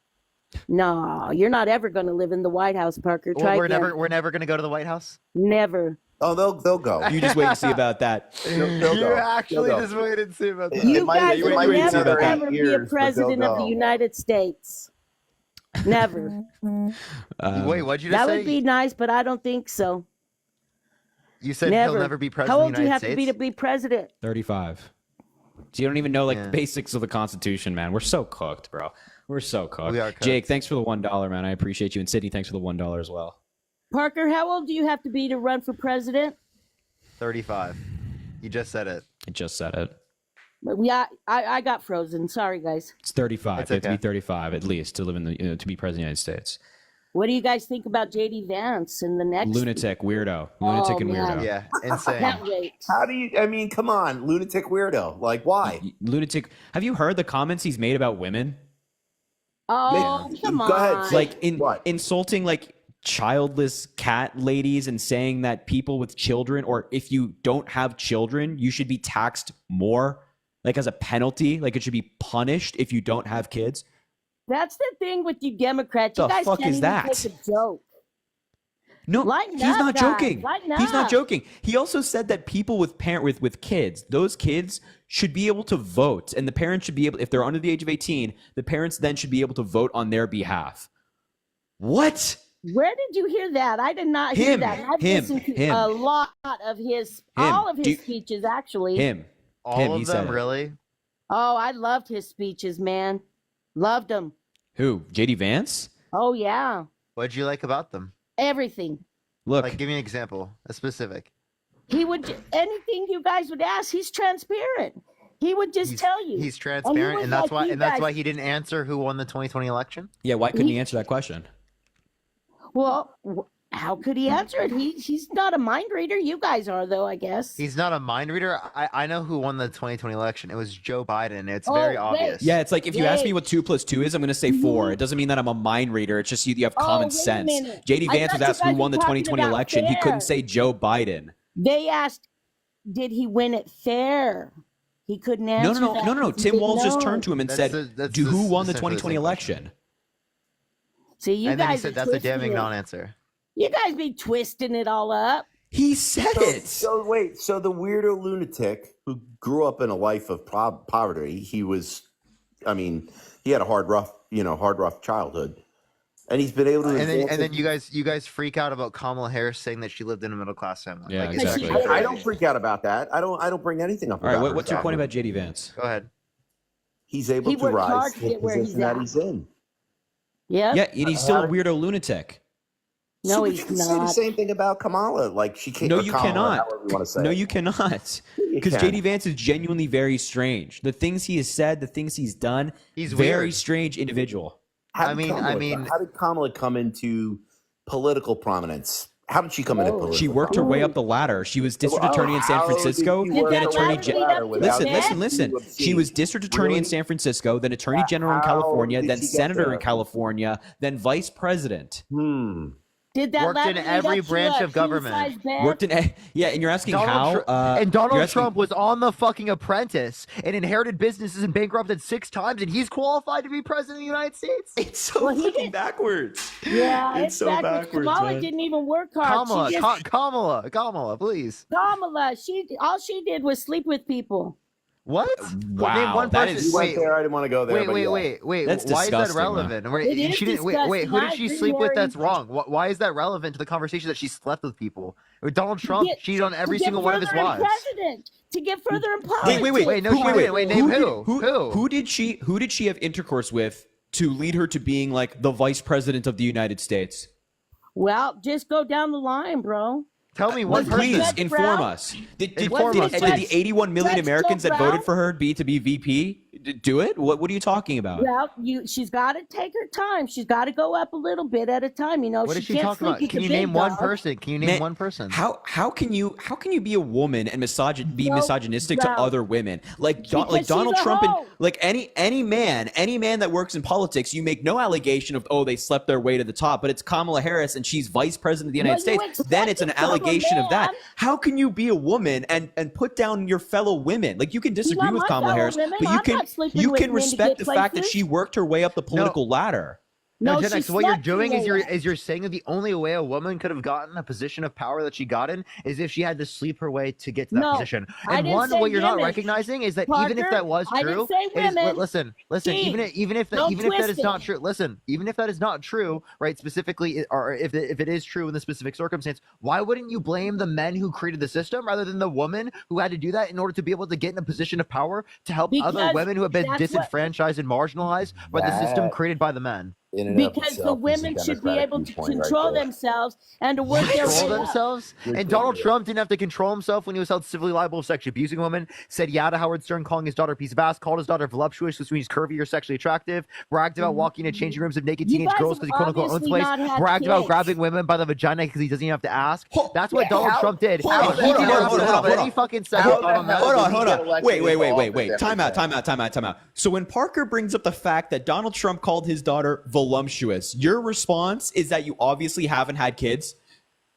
No, you're not ever gonna live in the White House, Parker. Well, Try we're again. never gonna go to the White House. Never. Oh, they'll go. You just wait and see about that. They'll You go. actually They'll go. just wait and see about that. You guys it will might be never another 8 ever be a years, but president they'll of the go. United States. Never. Wait, what'd you just That say? would be nice, but I don't think so. You said Never. he'll never be president How of old the do you United have States? to be president? 35. So you don't even know like Yeah. the basics of the Constitution, man. We're so cooked, bro. We're so cooked. We are cooked. Jake, thanks for the $1, man. I appreciate you. And Sydney, thanks for the $1 as well. Parker, how old do you have to be to run for president? 35. You just said it. I just said it. But yeah, I got frozen. Sorry, guys. It's 35. It's You have to be okay. 35 at least to live in the to be president of the United States. What do you guys think about JD Vance in the next Lunatic, weirdo. Lunatic and man. weirdo. Yeah, insane. Can't wait. How do you? I mean, come on, lunatic weirdo. Like, why? Lunatic. Have you heard the comments he's made about women? Oh, come Go ahead. on. Like What? insulting like childless cat ladies and saying that people with children, or if you don't have children, you should be taxed more, like as a penalty. Like it should be punished if you don't have kids. That's the thing with you Democrats. You The guys fuck can't is even that? take a joke. No, Lighten he's up, not guys. joking. Lighten He's not up. joking. He also said that people with with kids, those kids should be able to vote, and the parents should be able, if they're under the age of 18, the parents then should be able to vote on their behalf. What? Where did you hear that? I did not hear Him, that. I've him, listened to him. a lot of all of his Do- speeches, actually. Him. All Him, of he said them, it. really? Oh, I loved his speeches, man. Loved them. Who? JD Vance? Oh, yeah. What'd you like about them? Everything. Look, Like, give me an example, a specific. He would, anything you guys would ask, he's transparent. He would just tell you. He's transparent, was and that's like, why you and that's guys- why he didn't answer who won the 2020 election. yeah, why couldn't he answer that question? Well, how could he answer it? He's not a mind reader. You guys are, though, I guess. He's not a mind reader. I know who won the 2020 election. It was Joe Biden. It's Oh, very wait. obvious. Yeah, it's like if you ask me Wait. what 2 + 2 is, I'm going to say 4. It doesn't mean that I'm a mind reader. It's just you have Oh, common wait a sense. minute. JD I Vance thought was you asked who guys won were the talking 2020 about election. He fair. couldn't say Joe Biden. They asked, did he win it fair? He couldn't answer that. No. He Tim didn't Walz just know. turned to him and That's said, that's who won the essentially 2020 same election? See, you And then he guys said are that's a twisting damning it. non-answer. You guys be twisting it all up. He said it. So wait, so the weirdo lunatic who grew up in a life of poverty, he was, I mean, he had a rough childhood, and he's been able to. And then you guys freak out about Kamala Harris saying that she lived in a middle class family. Yeah, it's exactly. actually I don't crazy. freak out about that. I don't bring anything up. All right, about what's your her point about family. JD Vance? Go ahead. He's able He to worked rise hard to to the get where he's position that at. he's in. Yeah. Yeah, and he's still a weirdo lunatic. No, So he's you can say the not. same thing about Kamala. Like she can't. No, or you Kamala, cannot. however you want to say No, it. you cannot. You Because can. JD Vance is genuinely very strange. The things he has said, the things he's done, He's very weird. strange individual. How I did mean- Kamala- how did Kamala come into political prominence? How did she come into political? She worked her way up the ladder. She was district attorney in San Francisco, then attorney general. Listen. She was district attorney in San Francisco, then attorney general in How California, did then she get senator there? in California, then vice president. Did that Worked in ladder lead every up to branch a of government. king-size bed? Worked in yeah, and you're asking how? And you're Donald asking- Trump was on the fucking Apprentice and inherited businesses and bankrupted 6 times, and he's qualified to be president of the United States. It's so fucking backwards. Yeah, It's it's so backwards. backwards, Kamala man. didn't even work hard. Kamala, She just, Kamala, please. Kamala, all she did was sleep with people. What? Wow, Name one that person. is- You went there. I didn't want to go there. but yeah. Wait. That's Why is that disgusting, relevant? It is She didn't. Wait. Who did disgusting. she I sleep with? agree, That's wrong. Why is that relevant to the conversation that she slept with people? Donald Trump cheated on every single one of his wives. To get further in politics. Wait, no, she didn't. Wait, name who? Who did she have intercourse with to lead her to being like the vice president of the United States? Well, just go down the line, bro. Tell me one person. Please Judge inform Brown? us. Did Inform us, the please. 81 million Judge Americans Joe that voted Brown? for her be VP? Do it? What are you talking about? Well, she's got to take her time. She's got to go up a little bit at a time. You know, What she is she can't talking sleep about? with Can the you big name one dog. person? Can you name one person? How can you be a woman and be No, misogynistic to Ralph. other women? Like Because like Donald she's a Trump and hoe. like any man that works in politics, you make no allegation of they slept their way to the top, but it's Kamala Harris and she's vice president of the United Well, you States. Then it's an expect it from a allegation of that. man. How can you be a woman and put down your fellow women? Like you can disagree Not with my Kamala fellow Harris, women. but you I'm can not sleeping with men to respect get the fact that places. she worked her way up the political ladder. No, No, Gen she X, what you're slept doing her is way up. you're saying that the only way a woman could have gotten a position of power that she got in is if she had to sleep her way to get to that No, position. I And didn't one, say what you're not women. recognizing is that even if Parker, that was I didn't true, say it is, women. listen, Gee, even if don't that twist is not it. true, listen, even if that is not true, right? Specifically, or if it is true in the specific circumstance, why wouldn't you blame the men who created the system rather than the woman who had to do that in order to be able to get in a position of power to help other Because women who have been that's what- disenfranchised and marginalized by the system That- created by the men? In and of Because the itself is a women should be Democratic able to viewpoint right control there. themselves and to work their Control way up. themselves. Good And for Donald you. Trump didn't have to control himself when he was held civilly liable of sexually abusing women. Said yeah to Howard Stern, calling his daughter a piece of ass. Called his daughter voluptuous, which means curvy or sexually attractive. Bragged about walking into changing rooms of naked You teenage guys girls because he quote unquote owns obviously place. not had Bragged about kids. grabbing women by the vagina because he doesn't even have to ask. That's what Yeah, Donald how- Trump did. hold on, And he hold on, didn't hold have on, to hold have on. any fucking How second the thought on that. hell Hold did on, he hold get on. elected Wait. involved Time with out. So when Parker brings up the fact that Donald Trump called his daughter voluptuous, your response is that you obviously haven't had kids?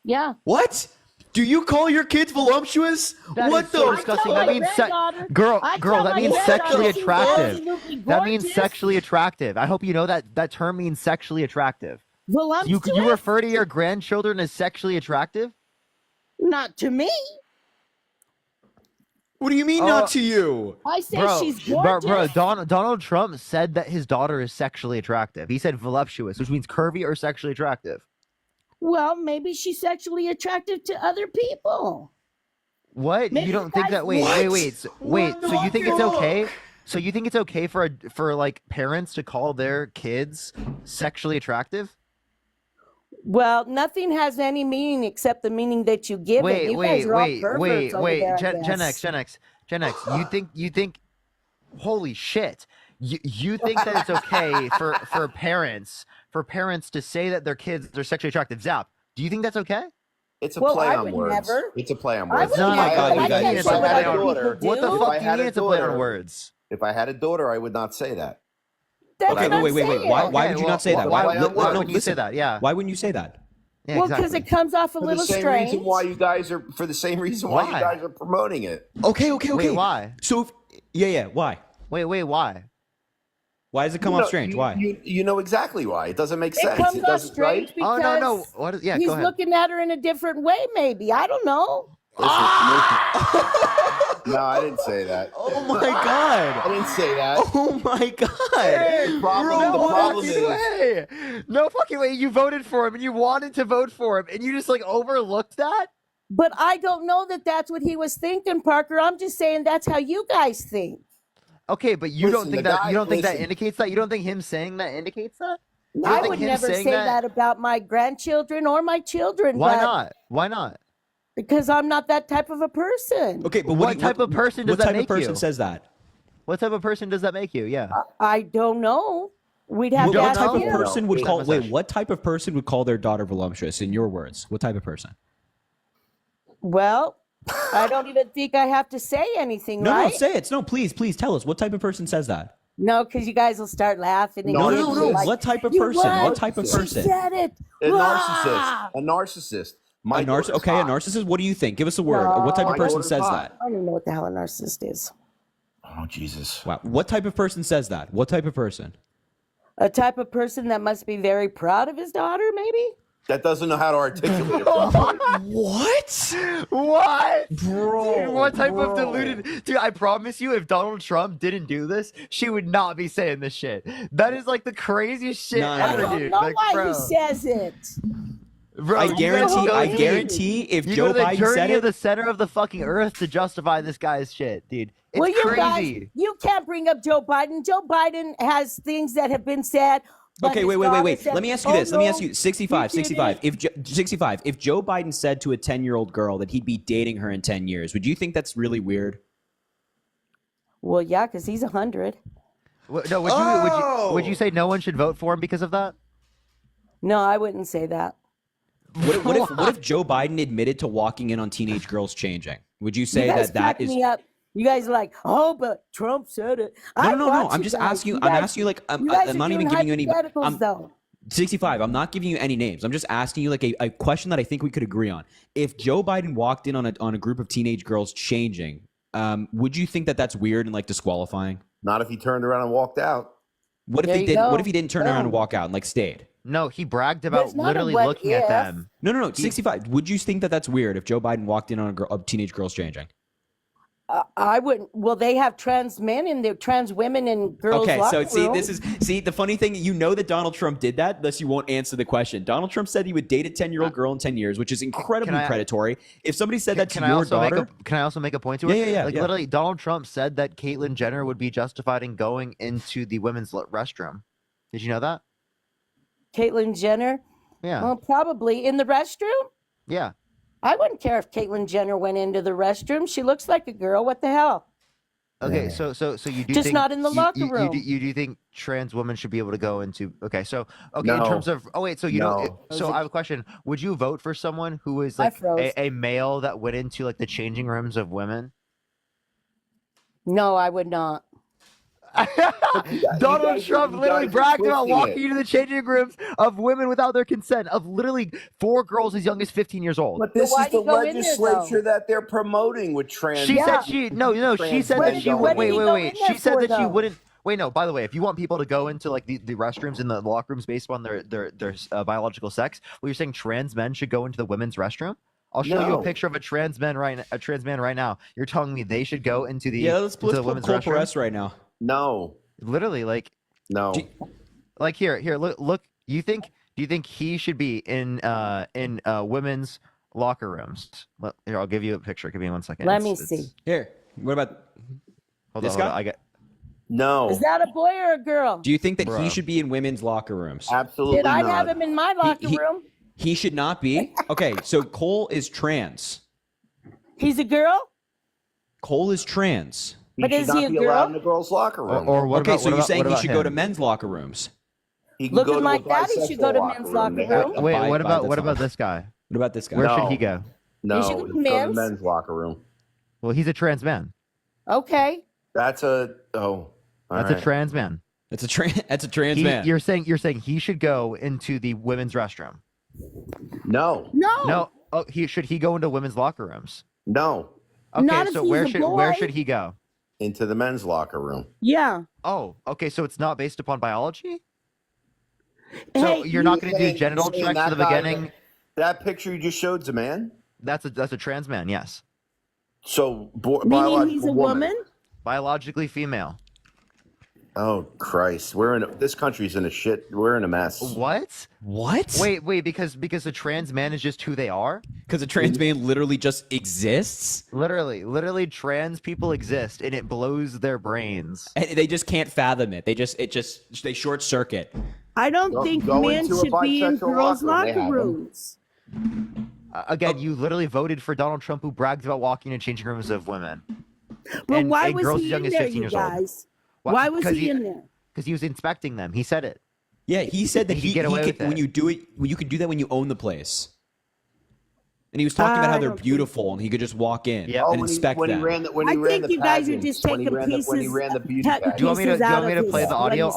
Yeah. What? Do you call your kids voluptuous? That What is so the disgusting. I That tell means my granddaughter- girl, I girl. tell That my means granddaughter sexually she's attractive. absolutely That means gorgeous. sexually attractive. I hope you know that term means sexually attractive. Voluptuous? You refer to your grandchildren as sexually attractive? Not to me. What do you mean not to you? I say Bro, she's gorgeous. Donald Trump said that his daughter is sexually attractive. He said voluptuous, which means curvy or sexually attractive. Well, maybe she's sexually attractive to other people. What? Maybe You don't think guys- that? Wait. What So you think it's the okay? So you think it's okay for like parents to call their kids sexually attractive? Well, nothing has any meaning except the meaning that you give it. You guys are all perverts over there, I Gen guess. X. You think? Holy shit! You think that it's okay for parents to say that their kids are sexually attractive? Zap. Do you think that's okay? It's a Well, play I on would words. never. It's a play on I words. would No, never. my God, you I guys- can't if say I what had other a people do. What the If fuck I do you had mean a it's a play on daughter- words? If I had a daughter, I would not say that. That's Okay, what I'm wait. saying. Why Okay, would you well, not say that? why li- wouldn't no, you say listen. that? Yeah. Why wouldn't you say that? Yeah, Well, because exactly. it comes off a For the little same strange. reason why you guys are, for the same reason why you Why? guys are promoting it. Okay. Wait, why? So, yeah. Why? Wait, why? Why does it come You off know- strange? you- Why? You know exactly why. It doesn't make It sense. comes It off doesn't, strange right? because Oh no. What? Yeah, he's go ahead. looking at her in a different way, maybe. I don't know. No, I didn't say that. Oh my God! I didn't say that. Oh my God! The problem fucking is, way. No fucking way. You voted for him and you wanted to vote for him and you just like overlooked that? But I don't know that that's what he was thinking, Parker. I'm just saying that's how you guys think. Okay, but you Listen, don't think the that guy- you don't think that listen. indicates that? You don't think him saying that indicates that? You don't I think would him never saying say that about my grandchildren or my children. Why but- not? Why not? Because I'm not that type of a person. Okay, but What type of person does what that type make of person you? says that? What type of person does that make you? Yeah. I don't know. We'd have What, to what ask type of him. person would Wait, call? that Wait, mustache. what type of person would call their daughter voluptuous? In your words, what type of person? Well, I don't even think I have to say anything, No, right? no, say it. No, please tell us. What type of person says that? No, because you guys will start laughing. And No, getting no, no. like, What type of "You person? What type of She person? said it. a Ah! narcissist. A narcissist. My A daughter's narcissist. hot. Narcissist. What do you think? Give us a word. What type of My person daughter's says hot. that? I don't even know what the hell a narcissist is. Oh Jesus! Wow. What type of person says that? What type of person? A type of person that must be very proud of his daughter, maybe? That doesn't know how to articulate it properly. What? What? Bro, Dude, what type bro. of deluded? Dude, I promise you, if Donald Trump didn't do this, she would not be saying this shit. That is like the craziest shit No, no, I ever, no. don't dude. know Like, why bro. he says it. Bro, I you guarantee. gotta I go guarantee. If You Joe go to the Biden journey said of it, the center of the fucking earth to justify this guy's shit, dude. It's Well, you guys, crazy. you can't bring up Joe Biden. Joe Biden has things that have been said. but okay, his wait. daughter said, Let me ask you "Oh, this. Let me no, ask you 65, you did 65. it." 65, if Joe Biden said to a 10-year-old girl that he'd be dating her in 10 years, would you think that's really weird? Well, yeah, because he's 100. No, would you say no one should vote for him because of that? No, I wouldn't say that. What if Joe Biden admitted to walking in on teenage girls changing? Would you say You guys that crack is? me up. You guys are like, oh, but Trump said it. No. I'm just asking you. I'm asking you like I'm not even giving you any. Though. 65. I'm not giving you any names. I'm just asking you like a question that I think we could agree on. If Joe Biden walked in on a group of teenage girls changing, would you think that that's weird and like disqualifying? Not if he turned around and walked out. What if they did? What if he didn't turn around and walk out and like stayed? No, he bragged about There's not a literally what looking at if. them. No. 65. Would you think that that's weird if Joe Biden walked in on a teenage girls changing? I wouldn't. Well, they have trans men and they're trans women and girls. Okay, so rooms. the funny thing, you know that Donald Trump did that, thus you won't answer the question. Donald Trump said he would date a 10-year-old girl in 10 years, which is incredibly predatory. If somebody said that to your daughter... Can I also make a point to it? Yeah. Literally, Donald Trump said that Caitlyn Jenner would be justified in going into the women's restroom. Did you know that? Caitlyn Jenner? Yeah. Well, probably. In the restroom? Yeah. I wouldn't care if Caitlyn Jenner went into the restroom. She looks like a girl. What the hell? Okay, so you do Just think, not in the locker room. You do think trans women should be able to go into? Okay, so in No. terms of so you No. know, so I have a question. Would you vote for someone who is like a male that went into like the changing rooms of women? No, I would not. Donald Trump literally bragged about walking into the changing rooms of women without their consent, of literally 4 girls as young as 15 years old. But this is the legislature that they're promoting with trans. She said she she said that she would wait. She said that she wouldn't. Wait, no. By the way, if you want people to go into like the restrooms in the locker rooms based on their biological sex, well, you're saying trans men should go into the women's restroom? I'll show you a picture of a trans man right now. You're telling me they should go into the let's pull Cole Perez right now. No, literally, like no, like here. Look. Do you think he should be in women's locker rooms? Here, I'll give you a picture. Give me 1 second. Let me see. Here. What about this guy? I got. No. Is that a boy or a girl? Do you think that he should be in women's locker rooms? Absolutely Did I not. have him in my locker room? He should not be. Okay, so Cole is trans. He's a girl? Cole is trans. But is he a be girl? allowed in the girls' locker room. Or what okay, about, so what you're about, saying what he about should him? go to men's locker rooms? He can Looking go to like a that, he should go to bisexual men's locker room. locker room. Wait, Bi- what that's about fine. this guy? What about this guy? Where No. should he go? No, He should go to let's go to men's? the men's locker room. Well, he's a trans man. Okay. That's a That's a trans man. That's a trans man. You're saying he should go into the women's restroom. No. No. Oh, should he go into women's locker rooms? No. Okay, Not if so he's where a should boy. he go? Into the men's locker room. Yeah. Oh, okay, so it's not based upon biology? So Hey, you're not going to do genital Saying checks that at the guy- beginning? That picture you just showed's a man. That's a trans man, yes. So Meaning he's a woman? Biologically female. Oh Christ, this country's in a shit. We're in a mess. What? Wait, because a trans man is just who they are? Because a trans man literally just exists? Literally trans people exist and it blows their brains. And they just can't fathom it. They short circuit. I don't think go men into a should be in bisexual girls' locker room. They locker have them. rooms. Again, you literally voted for Donald Trump, who bragged about walking in changing rooms of women. But And- why and was girls he as young in as there, 15 you years old. guys? Why was he in there? Because he was inspecting them. He said it. Yeah, he said that He could get away with when it. you do it, you can do that when you own the place. And he was talking about how I they're don't think beautiful and he could just walk in Yeah. and inspect them. I think you guys are just taking when he pieces. ran the beauty cut pageant. Do you want me to, pieces out of play his- the what he audio?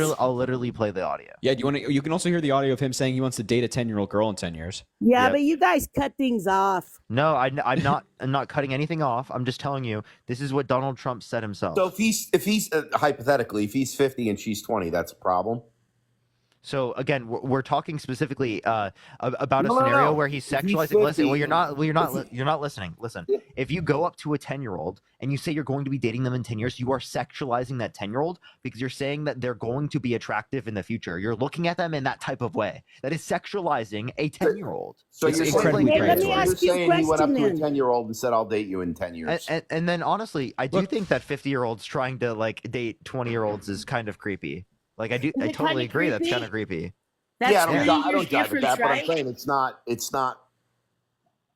says. I'll literally play the audio. Yeah, you can also hear the audio of him saying he wants to date a 10-year-old girl in 10 years. Yeah, Yep. but you guys cut things off. No, I'm not cutting anything off. I'm just telling you this is what Donald Trump said himself. So if he's hypothetically, if he's 50 and she's 20, that's a problem. So again, we're talking specifically about a No, scenario no. where he's If he's sexualizing. Listen, 50, well, you're not listening. Listen, if you go up to a 10-year-old and you say you're going to be dating them in 10 years, you are sexualizing that 10-year-old because you're saying that they're going to be attractive in the future. You're looking at them in that type of way. That is sexualizing a 10-year-old. So It's you're incredibly saying, Let me predatory. ask you a he went up question to a then. 10-year-old and said, "I'll date you in 10 years." And then honestly, I do think that 50-year-olds trying to like date 20-year-olds is kind of creepy. Like I it totally kinda agree. That's creepy? kind of creepy. That's yeah, I 3 don't years jive with difference, that, but right? I'm saying it's not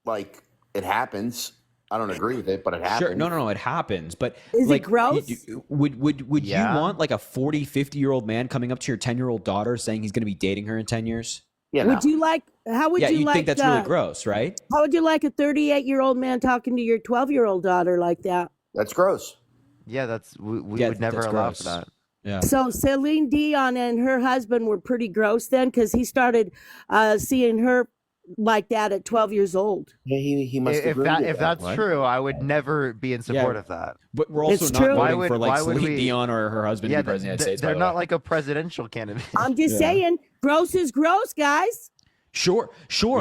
like it happens. I don't agree with it, but it happens. Sure. No, it happens. But Is it like, gross? would Yeah. you want like a 40, 50-year-old man coming up to your 10-year-old daughter saying he's going to be dating her in 10 years? Yeah, Would you like? How would Yeah, you you'd like? think that's really gross, right? How would you like a 38-year-old man talking to your 12-year-old daughter like that? That's gross. Yeah, we Yeah, would never that's allow gross. for that. Yeah. So Celine Dion and her husband were pretty gross then, because he started seeing her like that at 12 years old. Yeah, he must If agree that with if that's What? true, I would never be in support Yeah. of that. But we're also It's not true. voting Why for would- like why would Celine we- Dion or her husband Yeah, to be president of the United States. they're by the not way. like a presidential candidate. I'm just saying, gross is gross, guys. Sure.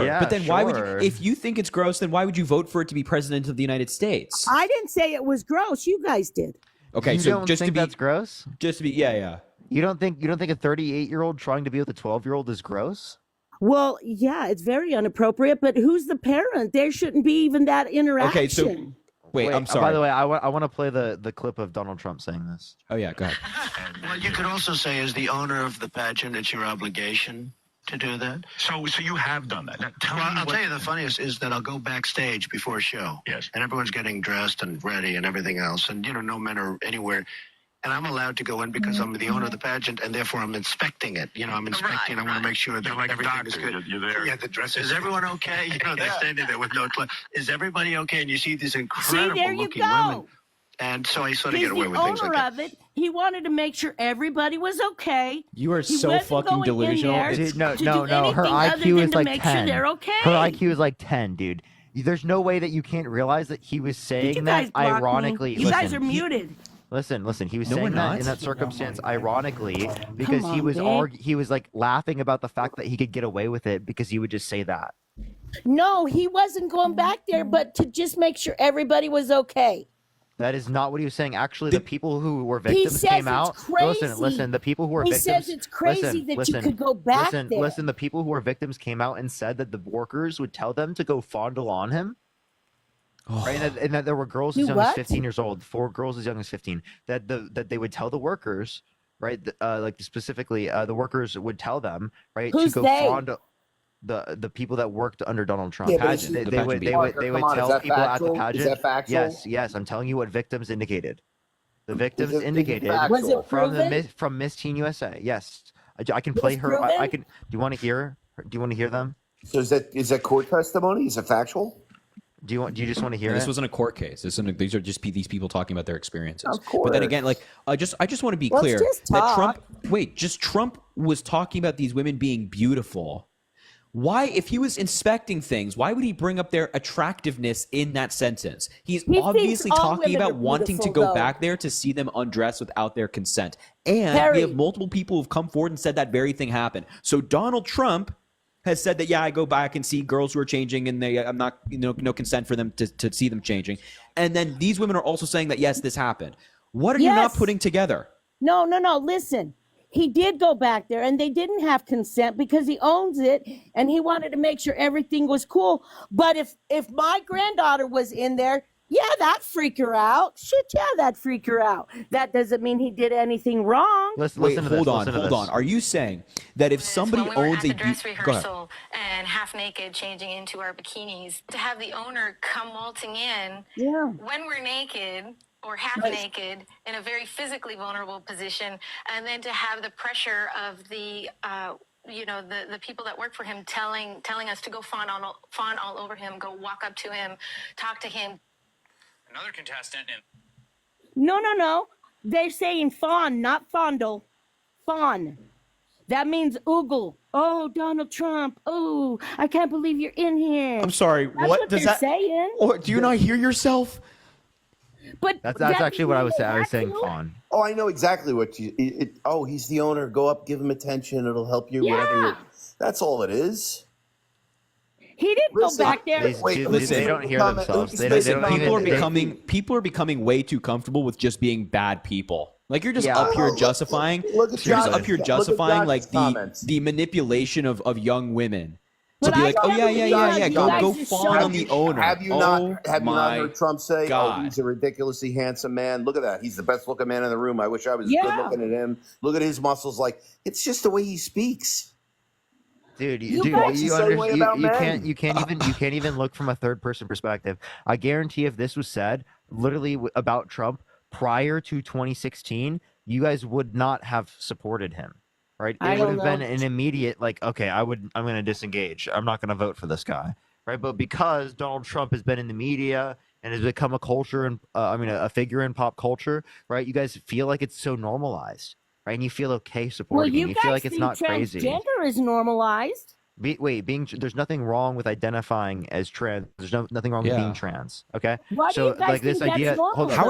Yeah, But then why would you, sure. if you think it's gross, then why would you vote for it to be president of the United States? I didn't say it was gross. You guys did. Okay, you so don't just think to be that's gross? yeah. You don't think a 38-year-old trying to be with a 12-year-old is gross? Well, yeah, it's very inappropriate, but who's the parent? There shouldn't be even that interaction. Okay, so wait, I'm sorry. By the way, I want to play the clip of Donald Trump saying this. Oh yeah, go ahead. Well, you could also say, as the owner of the pageant, it's your obligation to do that. So you have done that. Now, tell me I'll what- tell you the funniest is that I'll go backstage before a show. Yes. And everyone's getting dressed and ready and everything else. And, no men are anywhere. And I'm allowed to go in because I'm the owner of the pageant, and therefore I'm inspecting it. I'm inspecting. I want to make sure that You're like a everything doctor. is good. You're there. Yeah, the dress. Is everyone okay? They're standing there with no clothes. Is everybody okay? And you see these See, incredible there you looking go. women. And so I sort of He's get away the with things like owner that. of it. He wanted to make sure everybody was okay. You are He so wasn't fucking going in delusional. there Dude, to no. do Her anything other IQ than is to like make 10. sure they're okay. Her IQ is like 10, dude. There's no way that you can't realize that he was Did saying you that guys block me? ironically. You guys are Listen, muted. Listen. He was No, we're saying that not. in that circumstance ironically because Come he on, was babe. he was like laughing about the fact that he could get away with it because he would just say that. No, he wasn't going back there, but to just make sure everybody was okay. That is not what he was saying. Actually, the people who were He victims says came it's out. crazy. Listen. The people who were He victims. says it's crazy that you could go back there. Listen. The people who were victims came out and said that the workers would tell them to go fondle on him. Right, and that there were girls as Do young as what? 15 years old, 4 girls as young as 15. That they would tell the workers, right? Like specifically, the workers would tell them, right, Who's to go they? fondle the people that worked under Donald Trump. Yeah, but Pageant, it's- the They pageant would people. they would Come on, is tell that people at factual? the pageant. Is that factual? Yes. I'm telling you what victims indicated. The victims Is it indicated factual? Was it from proven? from Miss Teen USA. Yes, I can play Was her. I proven? can. Do you want to hear? Do you want to hear them? So is that court testimony? Is it factual? Do you just want to hear This it? wasn't a court case. These are just these people talking about their experiences. Of But then course. again, like I just want to be Let's clear just that talk. Trump was talking about these women being beautiful. Why, if he was inspecting things, why would he bring up their attractiveness in that sentence? He's He obviously thinks all talking women about are wanting to beautiful, go though. back there to see them undressed without their consent. And Harry. we have multiple people who've come forward and said that very thing happened. So Donald Trump has said that, yeah, I go back and see girls who are changing and I'm not, no consent for them to see them changing. And then these women are also saying that, yes, this happened. What are you not Yes. putting together? No. Listen, he did go back there, and they didn't have consent because he owns it, and he wanted to make sure everything was cool. But if my granddaughter was in there, yeah, that'd freak her out. Shit, yeah, that'd freak her out. That doesn't mean he did anything wrong. Listen Wait, to hold this. on, listen to hold this. on. Are you saying that if somebody when we were owns at a the dress go ahead. rehearsal and half naked changing into our bikinis, to have the owner come waltzing in Yeah. when we're naked or half naked in a very physically vulnerable position, and then to have the pressure of the the people that work for him telling us to go fawn all over him, go walk up to him, talk to him. Another contestant in No. They're saying fawn, not fondle. Fawn. That means oogle. Oh, Donald Trump. Oh, I can't believe you're in here. I'm sorry. That's what what does they're that? saying. Or do you not hear yourself? But That's that actually what I was doesn't saying. I mean was they saying had to. fawn. Oh, I know exactly what you. He's the owner. Go up, give him attention. It'll help you. Yeah. Whatever. That's all it is. He didn't Listen, go back there. They don't hear comment- themselves. They listen, don't People are even. becoming way too comfortable with just being bad people. Like you're just Yeah. up here Look- justifying. look at You're just John's- up here look at justifying John's like comments. the manipulation of young women. To But be I like, oh never yeah, realized go you guys go are fawn showing- on the owner. Have you Oh not my heard Trump say, God. "Oh, he's a ridiculously handsome man. Look at that. He's the best looking man in the room. I wish I was Yeah. good looking at him. Look at his muscles. Like it's just the way he speaks." Dude, You dude, guys- you, the same way about men. you can't even look from a third person perspective. I guarantee if this was said literally about Trump prior to 2016, you guys would not have supported him, right? I It would don't have been know. an immediate like, okay, I'm going to disengage. I'm not going to vote for this guy, right? But because Donald Trump has been in the media and has become a culture and a figure in pop culture, right? You guys feel like it's so normalized. Right, and you feel okay Well, supporting you him. You guys feel like it's think not crazy. transgender is normalized. There's nothing wrong with identifying as trans. There's nothing wrong with being trans. Okay. Why do So you guys like this think that's idea. normal, Hold on. How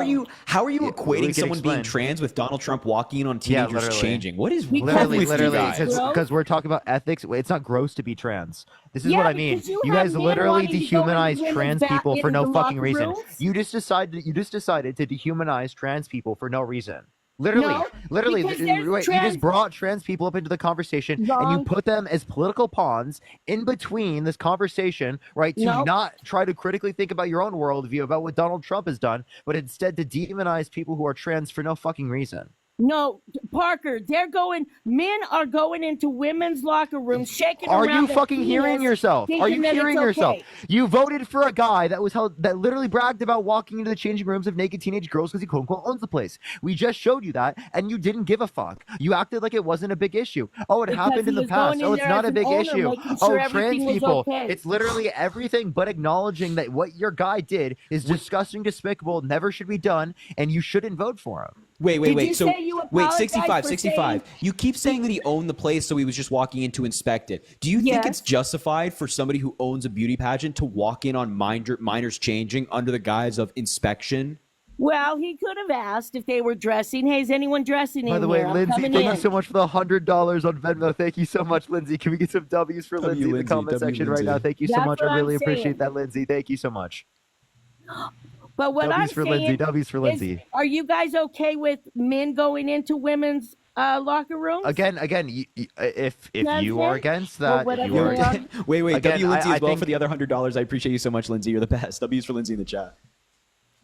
are you we equating can someone being explain. trans with Donald Trump walking in on Yeah, teenagers literally. changing? What is wrong with you guys? because we're talking about ethics. It's not gross to be trans. This is Yeah, what I mean. because you You have guys men literally wanting to go into dehumanize women's trans back people for into no the fucking locker reason. rooms? You just decided to dehumanize trans people for no reason. Literally, No, literally, because there's you trans- just brought trans people up into the conversation and you Wrong. put them as political pawns in between this conversation, right? To Nope. not try to critically think about your own worldview about what Donald Trump has done, but instead to demonize people who are trans for no fucking reason. No, Parker, men are going into women's locker rooms, shaking Are around you their fucking hearing penis, yourself? Are thinking you that it's hearing yourself? okay. You voted for a guy that literally bragged about walking into the changing rooms of naked teenage girls because he quote unquote owns the place. We just showed you that, and you didn't give a fuck. You acted like it wasn't a big issue. Oh, it Because happened in he the was going past. in Oh, it's there not as a an big owner, issue. making Oh, sure trans everything was people. okay. It's literally everything but acknowledging that what your guy did is disgusting, despicable, never should be done, and you shouldn't vote for him. Wait. Did you So say you wait, apologized 65, for 65. You keep saying that he owned the place, so he was just walking in to inspect it. Do you think it's Yes. justified for somebody who owns a beauty pageant to walk in on minors changing under the guise of inspection? Well, he could have asked if they were dressing. Hey, is anyone dressing in By the way, here? I'm Lindsay, coming thank in. you so much for the $100 on Venmo. Thank you so much, Lindsay. Can we get some W's for W, Lindsay in the Lindsay, comment W, section right Lindsay. now? Thank you so That's much. what I really I'm appreciate saying. that, Lindsay. Thank you so much. But what W's I'm for saying Lindsay. W's for is, Lindsay. are you guys okay with men going into women's locker rooms? Again, if you are against Or that, if whatever you are they are. Wait, Again, W Lindsay I as well think- for the other $100. I appreciate you so much, Lindsay. You're the best. W's for Lindsay in the chat.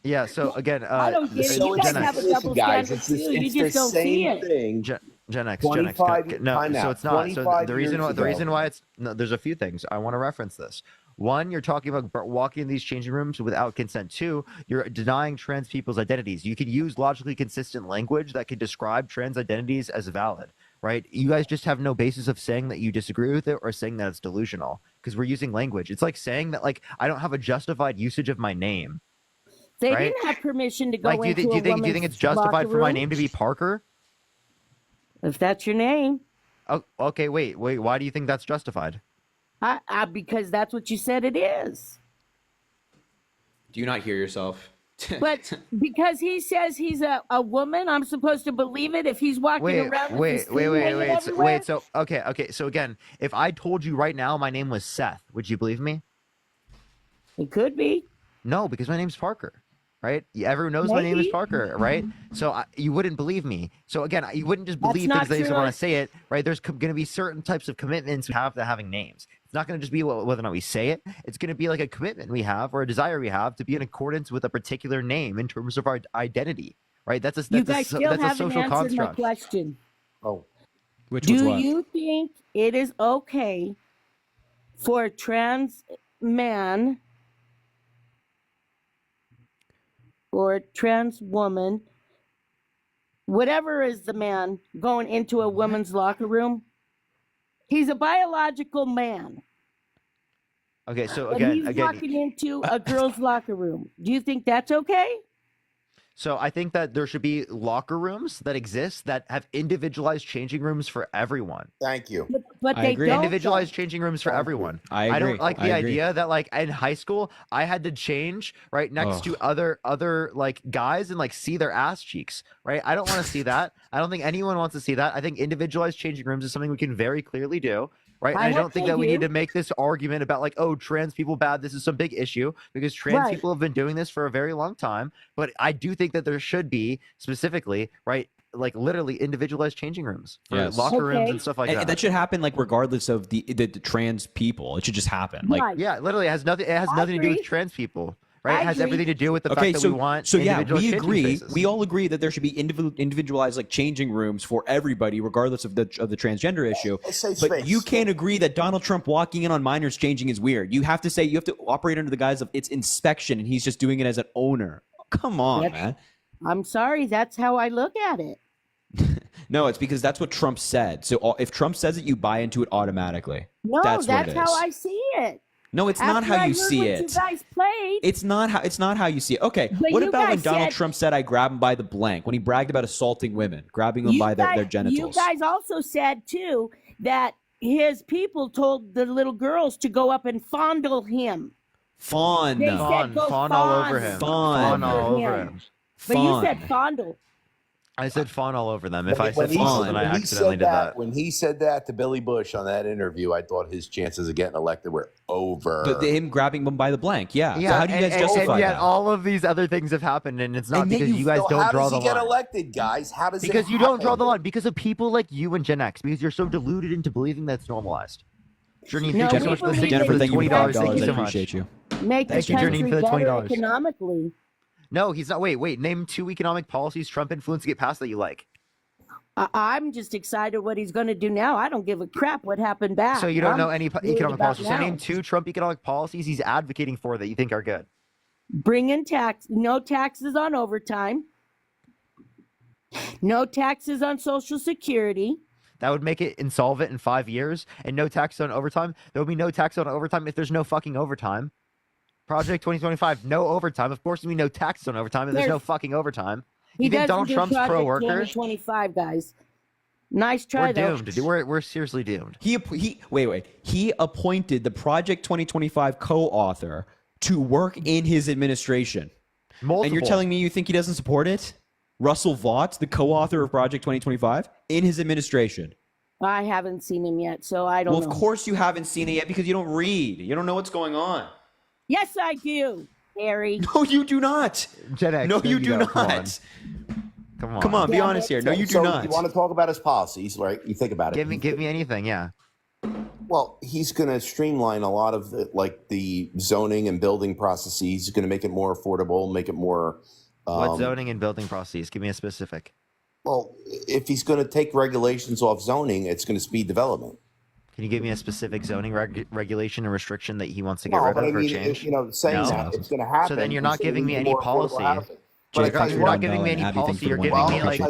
Yeah. So again, I don't get it. so You guys Gen have X. a double standard too. You just don't see it. Gen X. 25 No, time so out. it's not. So 25 the reason years why ago. it's no, there's a few things I want to reference this. One, you're talking about walking in these changing rooms without consent. Two, you're denying trans people's identities. You can use logically consistent language that can describe trans identities as valid, right? You guys just have no basis of saying that you disagree with it or saying that it's delusional because we're using language. It's like saying that like I don't have a justified usage of my name. They right? didn't have permission to go Like, do into you a think woman's it's justified locker for my room? name to be Parker? If that's your name, Oh, okay, wait. Why do you think that's justified? because that's what you said it is. Do you not hear yourself? But because he says he's a woman, I'm supposed to believe it if he's walking around with his feet hanging everywhere? So okay. So again, if I told you right now my name was Seth, would you believe me? It could be. No, because my name's Parker, right? Everyone knows my name is Maybe. Parker, right? So you wouldn't believe me. So again, you wouldn't just That's believe not because they just true. want to say it, right? There's going to be certain types of commitments we have to having names. It's not going to just be whether or not we say it. It's going to be like a commitment we have or a desire we have to be in accordance with a particular name in terms of our identity, right? That's a You guys still that's a haven't social answered my construct. question. Oh, Which was Do what? you think it is okay for a trans man or a trans woman, whatever is the man, going into a woman's locker room? He's a biological man. Okay, so But again, he's walking into a girl's locker room. Do you think that's okay? So I think that there should be locker rooms that exist that have individualized changing rooms for everyone. Thank you. But I they agree. don't. Individualized changing rooms for everyone. I I don't agree. like I the agree. idea that like in high school I had to change right next to other like guys and like see their ass cheeks, right? I don't want to see that. I don't think anyone wants to see that. I think individualized changing rooms is something we can very clearly do. Right. And I I don't hope think they that we need do. to make this argument about like, oh, trans people bad. This is some big issue because trans Right. people have been doing this for a very long time. But I do think that there should be specifically, right, like literally individualized changing rooms for Yes. locker rooms Okay. and stuff like And that. that should happen like regardless of the trans people. It should just happen. Like Right. Yeah, literally, it has nothing. It has I nothing to do with agree. trans people, right? I It has agree. everything to do with the Okay, fact that so we want so yeah, individual we changing agree. spaces. We all agree that there should be individualized like changing rooms for everybody, regardless of the transgender issue. safe But space. you can't agree that Donald Trump walking in on minors changing is weird. You have to say you have to operate under the guise of it's inspection, and he's just doing it as an owner. Come on, That's- man. I'm sorry, that's how I look at it. No, it's because that's what Trump said. So if Trump says it, you buy into it automatically. No, that's what it how is. I see it. No, it's not After how I you heard see what it. You guys played. It's not how you see it. Okay, But what you about when guys Donald said- Trump said I grab him by the blank when he bragged about assaulting women, grabbing them by their genitals? You guys also said too that his people told the little girls to go up and fondle him. Fawn. They said go fawn all over him. Fawn. Fawn all over him. But you said fondle. I said fawn all over them. If I When said he- fawn, then I when he accidentally said did that. When he said that to Billy Bush on that interview, I thought his chances of getting elected were over. Him grabbing them by the blank. Yeah. Yeah, So how do you guys justify and yet that? all of these other things have happened, and it's not And yet because you guys So don't how draw does the he get line. elected, guys? How does Because it you don't draw the happen? line. Because of people like you and Gen X. Because you're so deluded into believing that's normalized. Journey, No, thank you so much for the we believe Jennifer, in thank you for $20. Thank $5. you I so much. appreciate you. Make Thank the you, Journey, country for the better $20. economically. No, he's not. Wait. Name 2 economic policies Trump influenced to get passed that you like. I'm just excited what he's going to do now. I don't give a crap what happened back. So you don't I'm know any worried economic about policies. So now. name 2 Trump economic policies he's advocating for that you think are good. Bring in no taxes on overtime. No taxes on Social Security. That would make it insolvent in 5 years, and no tax on overtime. There will be no tax on overtime if there's no fucking overtime. Project 2025, no overtime. Of course, there'll be no tax on overtime if there's no fucking overtime. He You think doesn't Donald do Trump's Project pro workers? 2025, guys. Nice try, We're though. doomed. We're seriously doomed. He wait. He appointed the Project 2025 co-author to work in his administration. Multiple. And you're telling me you think he doesn't support it? Russell Vought, the co-author of Project 2025, in his administration. I haven't seen him yet, so I don't Well, know. of course you haven't seen it yet because you don't read. You don't know what's going on. Yes, I do, Harry. No, you do not. Gen X, No, there you do go. Come on. not. Come on. Come on, be honest here. No, you do So not. You want to talk about his policies, right? You think about it. Give me anything, yeah. Well, he's going to streamline a lot of the zoning and building processes. He's going to make it more affordable, make it more. What zoning and building processes? Give me a specific. Well, if he's going to take regulations off zoning, it's going to speed development. Can you give me a specific zoning regulation and restriction that he wants to get No, red but of I or mean, change? saying No. that it's going to happen. So then you're not it's gonna giving me lead to any more affordable policy. housing. Jake, But You're not giving me any policy. You're giving me like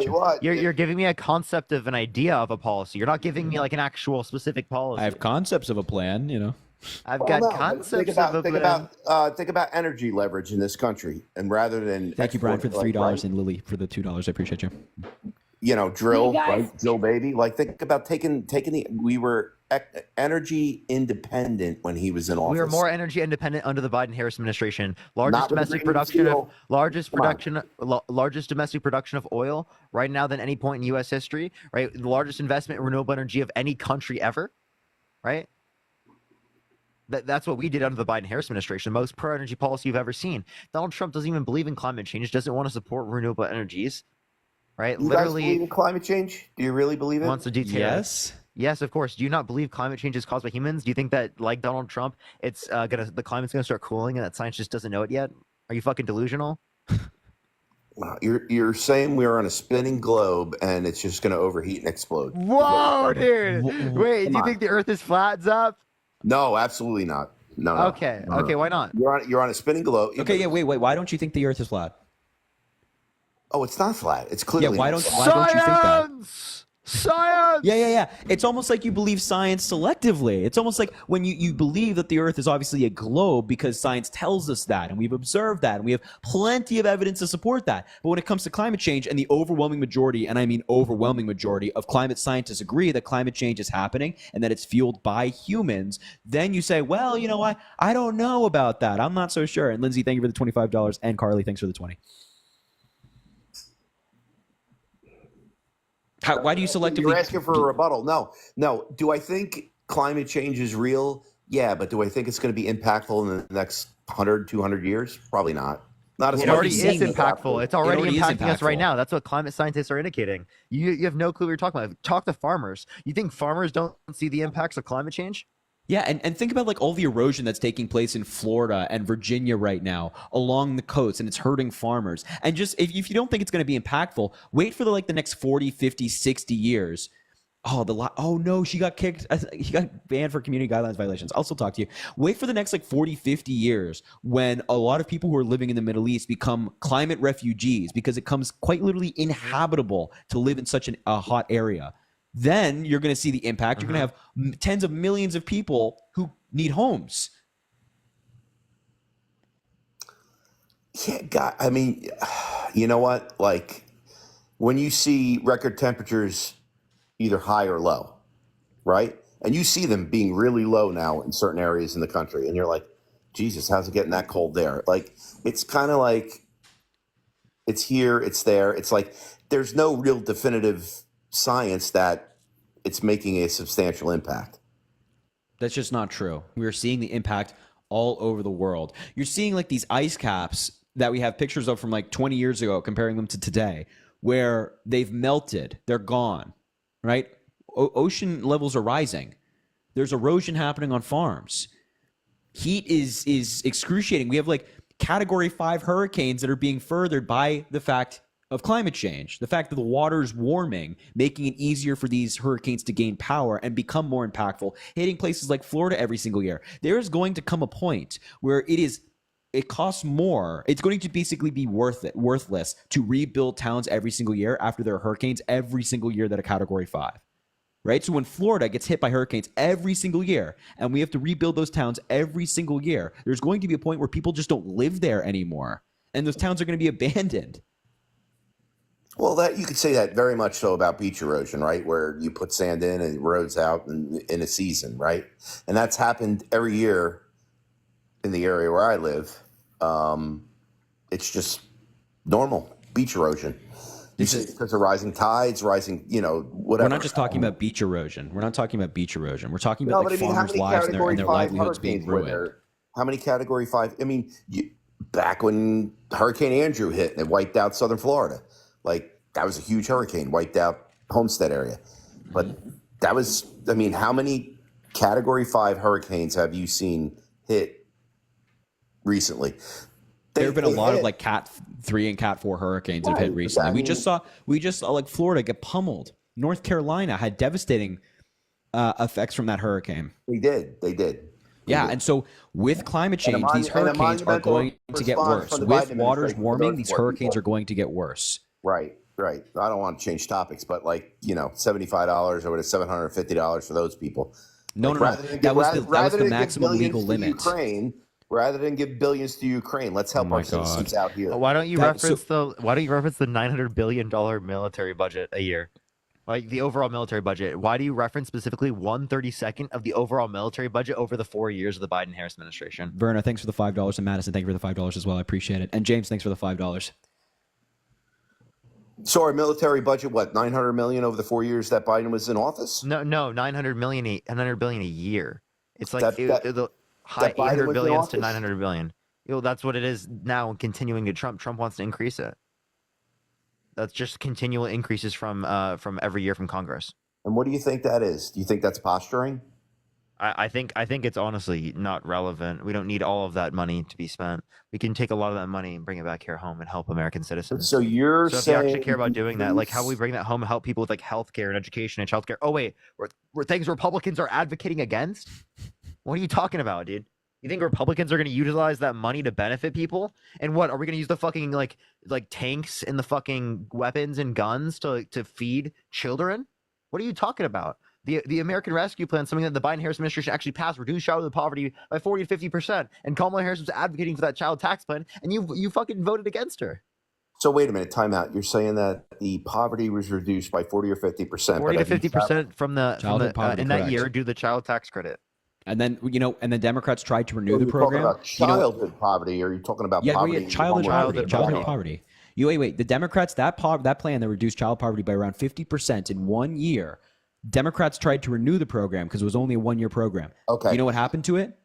you're giving me a concept of an idea of a policy. You're not giving me like an actual specific policy. I have concepts of a plan, you know. I've got concepts of a plan. Think about energy leverage in this country, and rather than Thank you, Brian, for the export, $3 right, and Lily for the $2. I appreciate you. drill, You guys- right? Drill baby. Like think about taking we were energy independent when he was in office. We are more energy independent under the Biden-Harris administration. Largest Not with the domestic green production steel. of largest Come on. production largest domestic production of oil right now than any point in U.S. history. Right, the largest investment in renewable energy of any country ever. Right. That's what we did under the Biden-Harris administration. The most pro-energy policy you've ever seen. Donald Trump doesn't even believe in climate change. Doesn't want to support renewable energies. Right. You guys believe in climate change? Do you really believe it? Wants to detail. Yes. Yes, of course. Do you not believe climate change is caused by humans? Do you think that, like Donald Trump, the climate's gonna start cooling and that science just doesn't know it yet? Are you fucking delusional? You're saying we're on a spinning globe and it's just going to overheat and explode. Whoa, dude! Wait, do you on. think the Earth is flat, up? No, absolutely not. No. Okay, okay, why not? You're on a spinning globe. Okay, yeah, wait. Why don't you think the Earth is flat? Oh, it's not flat. It's clearly Yeah, why don't not. you think that? Science! Yeah. It's almost like you believe science selectively. It's almost like when you believe that the Earth is obviously a globe because science tells us that, and we've observed that, and we have plenty of evidence to support that. But when it comes to climate change, and the overwhelming majority, and I mean overwhelming majority, of climate scientists agree that climate change is happening and that it's fueled by humans, then you say, well, you know what? I don't know about that. I'm not so sure. And Lindsay, thank you for the $25, and Carly, thanks for the 20. Why do you selectively? You're asking for a rebuttal. No. Do I think climate change is real? Yeah, but do I think it's going to be impactful in the next 100, 200 years? Probably not. Not as It much already as is it's impactful. It's already already is impacting us right impactful. now. That's what climate scientists are indicating. You have no clue what you're talking about. Talk to farmers. You think farmers don't see the impacts of climate change? Yeah, and think about like all the erosion that's taking place in Florida and Virginia right now along the coast, and it's hurting farmers. And just if you don't think it's going to be impactful, wait for the next 40, 50, 60 years. Oh no, she got kicked. She got banned for community guidelines violations. I'll still talk to you. Wait for the next 40, 50 years when a lot of people who are living in the Middle East become climate refugees because it becomes quite literally inhabitable to live in such a hot area. Then you're going to see the impact. You're going to have tens of millions of people who need homes. Yeah, God, I mean, you know what? Like when you see record temperatures either high or low, right? And you see them being really low now in certain areas in the country. And you're like, Jesus, how's it getting that cold there? Like, it's kind of like it's here, it's there. It's like there's no real definitive science that it's making a substantial impact. That's just not true. We are seeing the impact all over the world. You're seeing like these ice caps that we have pictures of from like 20 years ago, comparing them to today, where they've melted, they're gone, right? Ocean levels are rising. There's erosion happening on farms. Heat is excruciating. We have like category 5 hurricanes that are being furthered by the fact of climate change, the fact that the water is warming, making it easier for these hurricanes to gain power and become more impactful, hitting places like Florida every single year. There is going to come a point where it costs more. It's going to basically be worthless to rebuild towns every single year after there are hurricanes every single year that are category 5. Right? So when Florida gets hit by hurricanes every single year and we have to rebuild those towns every single year, there's going to be a point where people just don't live there anymore. And those towns are going to be abandoned. Well, that you could say that very much so about beach erosion, right? Where you put sand in and it erodes out in a season, right? And that's happened every year in the area where I live. It's just normal beach erosion. Because of rising tides, rising, whatever. We're not just talking about beach erosion. We're not talking about beach erosion. We're talking No, about but I mean, farmers' lives and their livelihoods being ruined. How many category 5? I mean, back when Hurricane Andrew hit and it wiped out southern Florida, like that was a huge hurricane, wiped out Homestead area. But that was, I mean, how many category 5 hurricanes have you seen hit recently? There have been a lot of like Cat 3 and Cat 4 hurricanes that have hit recently. We just saw like Florida get pummeled. North Carolina had devastating effects from that hurricane. They did. Yeah, and so with climate change, these hurricanes are going to get worse. With waters warming, these hurricanes are going to get worse. Right. I don't want to change topics, but like, $75 or $750 for those people. No. That was the maximum legal limit. Rather than give billions to Ukraine, let's help our citizens out here. Why don't you reference the $900 billion military budget a year? Like the overall military budget. Why do you reference specifically 1/32 of the overall military budget over the 4 years of the Biden-Harris administration? Verna, thanks for the $5. And Madison, thank you for the $5 as well. I appreciate it. And James, thanks for the $5. So our military budget, what, $900 million over the 4 years that Biden was in office? No, $900 billion a year. It's like the high that Biden 800 was in billions office? to 900 billion. That's what it is now, and continuing to Trump. Trump wants to increase it. That's just continual increases from every year from Congress. And what do you think that is? Do you think that's posturing? I think it's honestly not relevant. We don't need all of that money to be spent. We can take a lot of that money and bring it back here home and help American citizens. So if you actually care about doing that, like how we bring that home and help people with like healthcare and education and childcare. Oh wait, we're things Republicans are advocating against? What are you talking about, dude? You think Republicans are going to utilize that money to benefit people? And what are we going to use the fucking like tanks and the fucking weapons and guns to feed children? What are you talking about? The American Rescue Plan, something that the Biden-Harris administration actually passed, reduced childhood poverty by 40 to 50%. And Kamala Harris was advocating for that child tax plan, and you fucking voted against her. So wait a minute, time out. You're saying that the poverty was reduced by 40 or 50%. 40 to 50% from the poverty, in that correct. year due to the child tax credit. And then, Democrats tried to renew the You're program. talking about childhood poverty, or are you talking about poverty? Childhood poverty. Wait. The Democrats, that plan that reduced child poverty by around 50% in 1 year, Democrats tried to renew the program because it was only a 1 year program. Okay. You know what happened to it?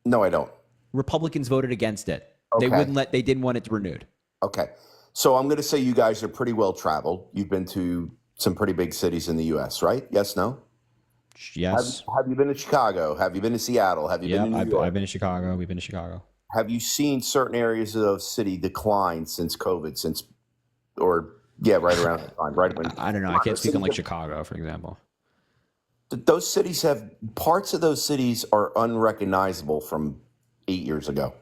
No, I don't. Republicans voted against it. Okay. They didn't want it renewed. Okay. So I'm going to say you guys are pretty well traveled. You've been to some pretty big cities in the U.S., right? Yes, no? Yes. Have you been to Chicago? Have you been to Seattle? Have you Yeah, been to New York? I've been to Chicago. We've been to Chicago. Have you seen certain areas of the city decline since COVID? Right around that time, right when I don't know. I can't speak on like Chicago, for example. those cities have parts of those cities are unrecognizable from 8 years ago.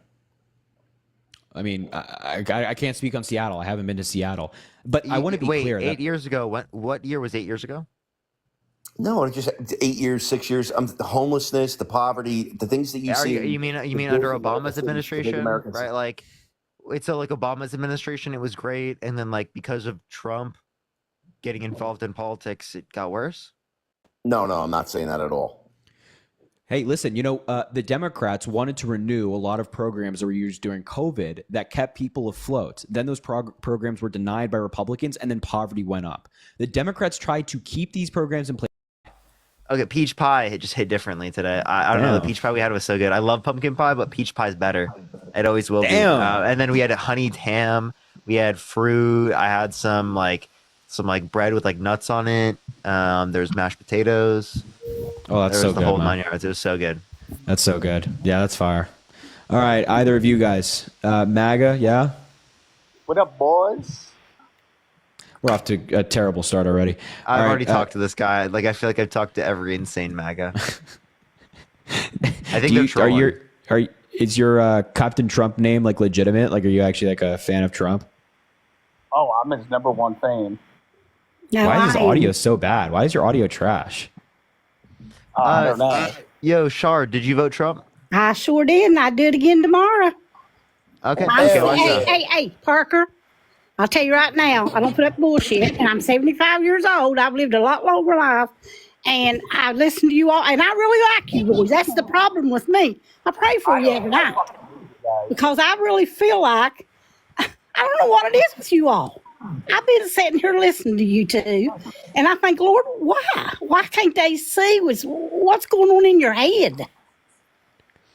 I mean, I can't speak on Seattle. I haven't been to Seattle, but I want to be clear. 8 years ago. What year was 8 years ago? No, it's just 8 years, 6 years. The homelessness, the poverty, the things that you see. You mean under Obama's administration, right? Like, it's like Obama's administration, it was great, and then like because of Trump getting involved in politics, it got worse. No, I'm not saying that at all. Hey, listen, the Democrats wanted to renew a lot of programs that were used during COVID that kept people afloat. Then those programs were denied by Republicans, and then poverty went up. The Democrats tried to keep these programs in place. Okay, peach pie it just hit differently today. I don't know. The peach pie we had was so good. I love pumpkin pie, but peach pie is better. It always will be. And then we had a honeyed ham. We had fruit. I had some bread with like nuts on it. There's mashed potatoes. Oh, that's so good. The whole man. 9 yards. It was so good. That's so good. Yeah, that's fire. All right, either of you guys, MAGA, yeah. What up, boys? We're off to a terrible start already. I've already talked to this guy. Like, I feel like I've talked to every insane MAGA. I think they're trolling. Is your Captain Trump name like legitimate? Like, are you actually like a fan of Trump? Oh, I'm his #1 fan. No, Why is his audio so bad? Why is your audio trash? I don't know. Yo, Shard, did you vote Trump? I sure did, and I'd do it again tomorrow. Okay. Hey, Parker. I'll tell you right now, I don't put up bullshit, and I'm 75 years old. I've lived a lot longer life, and I listen to you all, and I really like you boys. That's the problem with me. I pray for you every night because I really feel like I don't know what it is with you all. I've been sitting here listening to you two, and I think, Lord, why? Why can't they see what's going on in your head?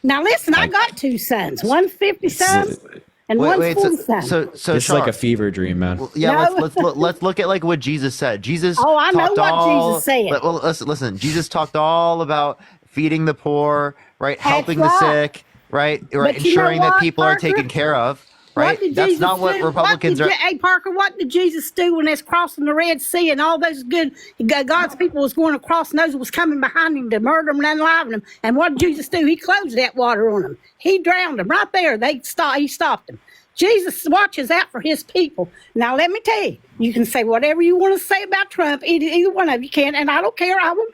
Now, listen, I got 2 sons, one 50-son and one 40-son. So it's like a fever dream, man. Yeah, no. let's look at like what Jesus said. Jesus. Oh, I know what Jesus said. Well, listen. Jesus talked all about feeding the poor, right? Helping the sick, right? Ensuring that people are taken care of. Right? That's not what Republicans are. Hey, Parker, what did Jesus do when they's crossing the Red Sea and all those God's people was going across and those was coming behind him to murder them and unalive them? And what did Jesus do? He closed that water on them. He drowned them right there. He stopped them. Jesus watches out for his people. Now, let me tell you, you can say whatever you want to say about Trump. Either one of you can, and I don't care. I will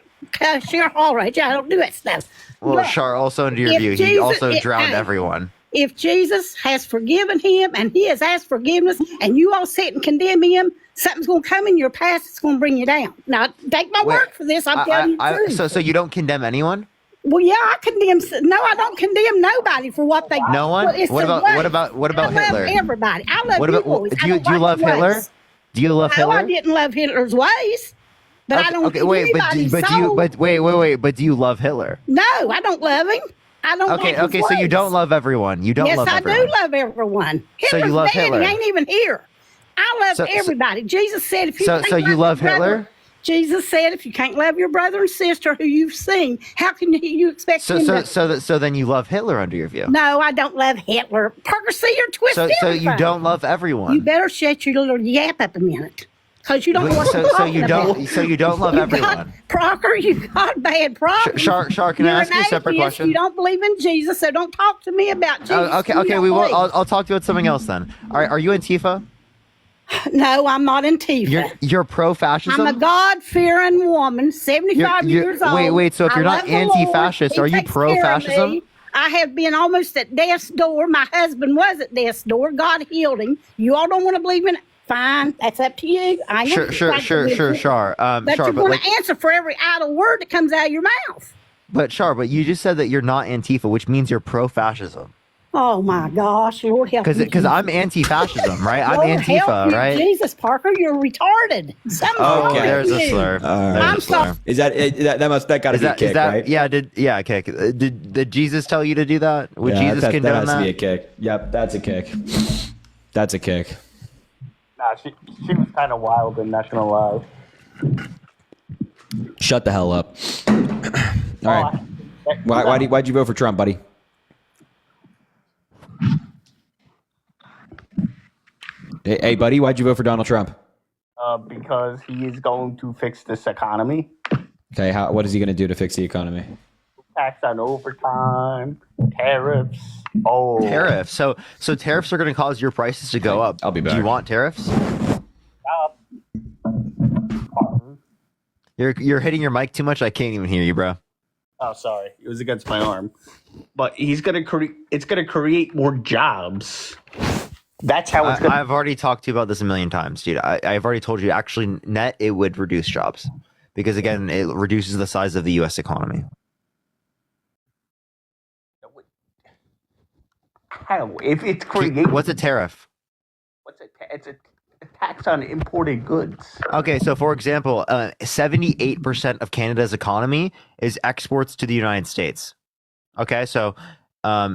share all right. I don't do that stuff. Well, Char, also under your view, he also drowned everyone. If Jesus has forgiven him and he has asked forgiveness and you all sit and condemn him, something's going to come in your past that's going to bring you down. Now, take my word for this. I'm telling you the truth. So you don't condemn anyone? Well, yeah, I condemn. No, I don't condemn nobody for what they do. No one? What about Hitler? I love everybody. I love you boys. Do you love Hitler? Do you love Hitler? No, I didn't love Hitler's ways. But I don't. Okay, wait, but do you love Hitler? No, I don't love him. I don't. Okay, so you don't love everyone. You don't love everyone. Yes, I do love everyone. So you love Hitler. He ain't even here. I love everybody. Jesus said, if you so you love Hitler. Jesus said, if you can't love your brother and sister who you've seen, how can you expect? So then you love Hitler under your view? No, I don't love Hitler. Parker, see, you're twisted. So you don't love everyone. You better shut your little yap up a minute. Because you don't know what you're talking about. So you don't love everyone. Parker, you got bad problems. Char, can I ask you a separate question? You don't believe in Jesus, so don't talk to me about Jesus. Okay, we will. I'll talk to you about something else then. Are you Antifa? No, I'm not Antifa. You're pro-fascism? I'm a God-fearing woman, 75 years old. Wait, so if you're not anti-fascist, are you pro-fascism? I have been almost at death's door. My husband was at death's door. God healed him. You all don't want to believe in it? Fine, that's up to you. I sure. But you're going to answer for every idle word that comes out of your mouth. But you just said that you're not Antifa, which means you're pro-fascism. Oh my gosh, Lord help me. Because I'm anti-fascism, right? I'm Lord Antifa, help me, right? Jesus, Parker, you're retarded. Okay, there's a slur. I'm sorry. Is that got to be a kick, right? Yeah, kick. Did Jesus tell you to do that? Would Jesus condemn that? That has to be a kick. Yep, that's a kick. That's a kick. Nah, she was kind of wild in National Live. Shut the hell up. All right. Why'd you vote for Trump, buddy? Hey, buddy, why'd you vote for Donald Trump? Because he is going to fix this economy. Okay, what is he going to do to fix the economy? Tax on overtime, tariffs. Oh, Tariffs. So tariffs are going to cause your prices to go up. I'll be back. Do you want tariffs? You're hitting your mic too much. I can't even hear you, bro. Oh, sorry, it was against my arm. But he's gonna create. It's gonna create more jobs. That's how it's gonna. I've already talked to you about this a million times, dude. I've already told you. Actually, net it would reduce jobs because again, it reduces the size of the U.S. economy. How? If it's creating. What's a tariff? It's a tax on imported goods. Okay, so for example, 78% of Canada's economy is exports to the United States. Okay, so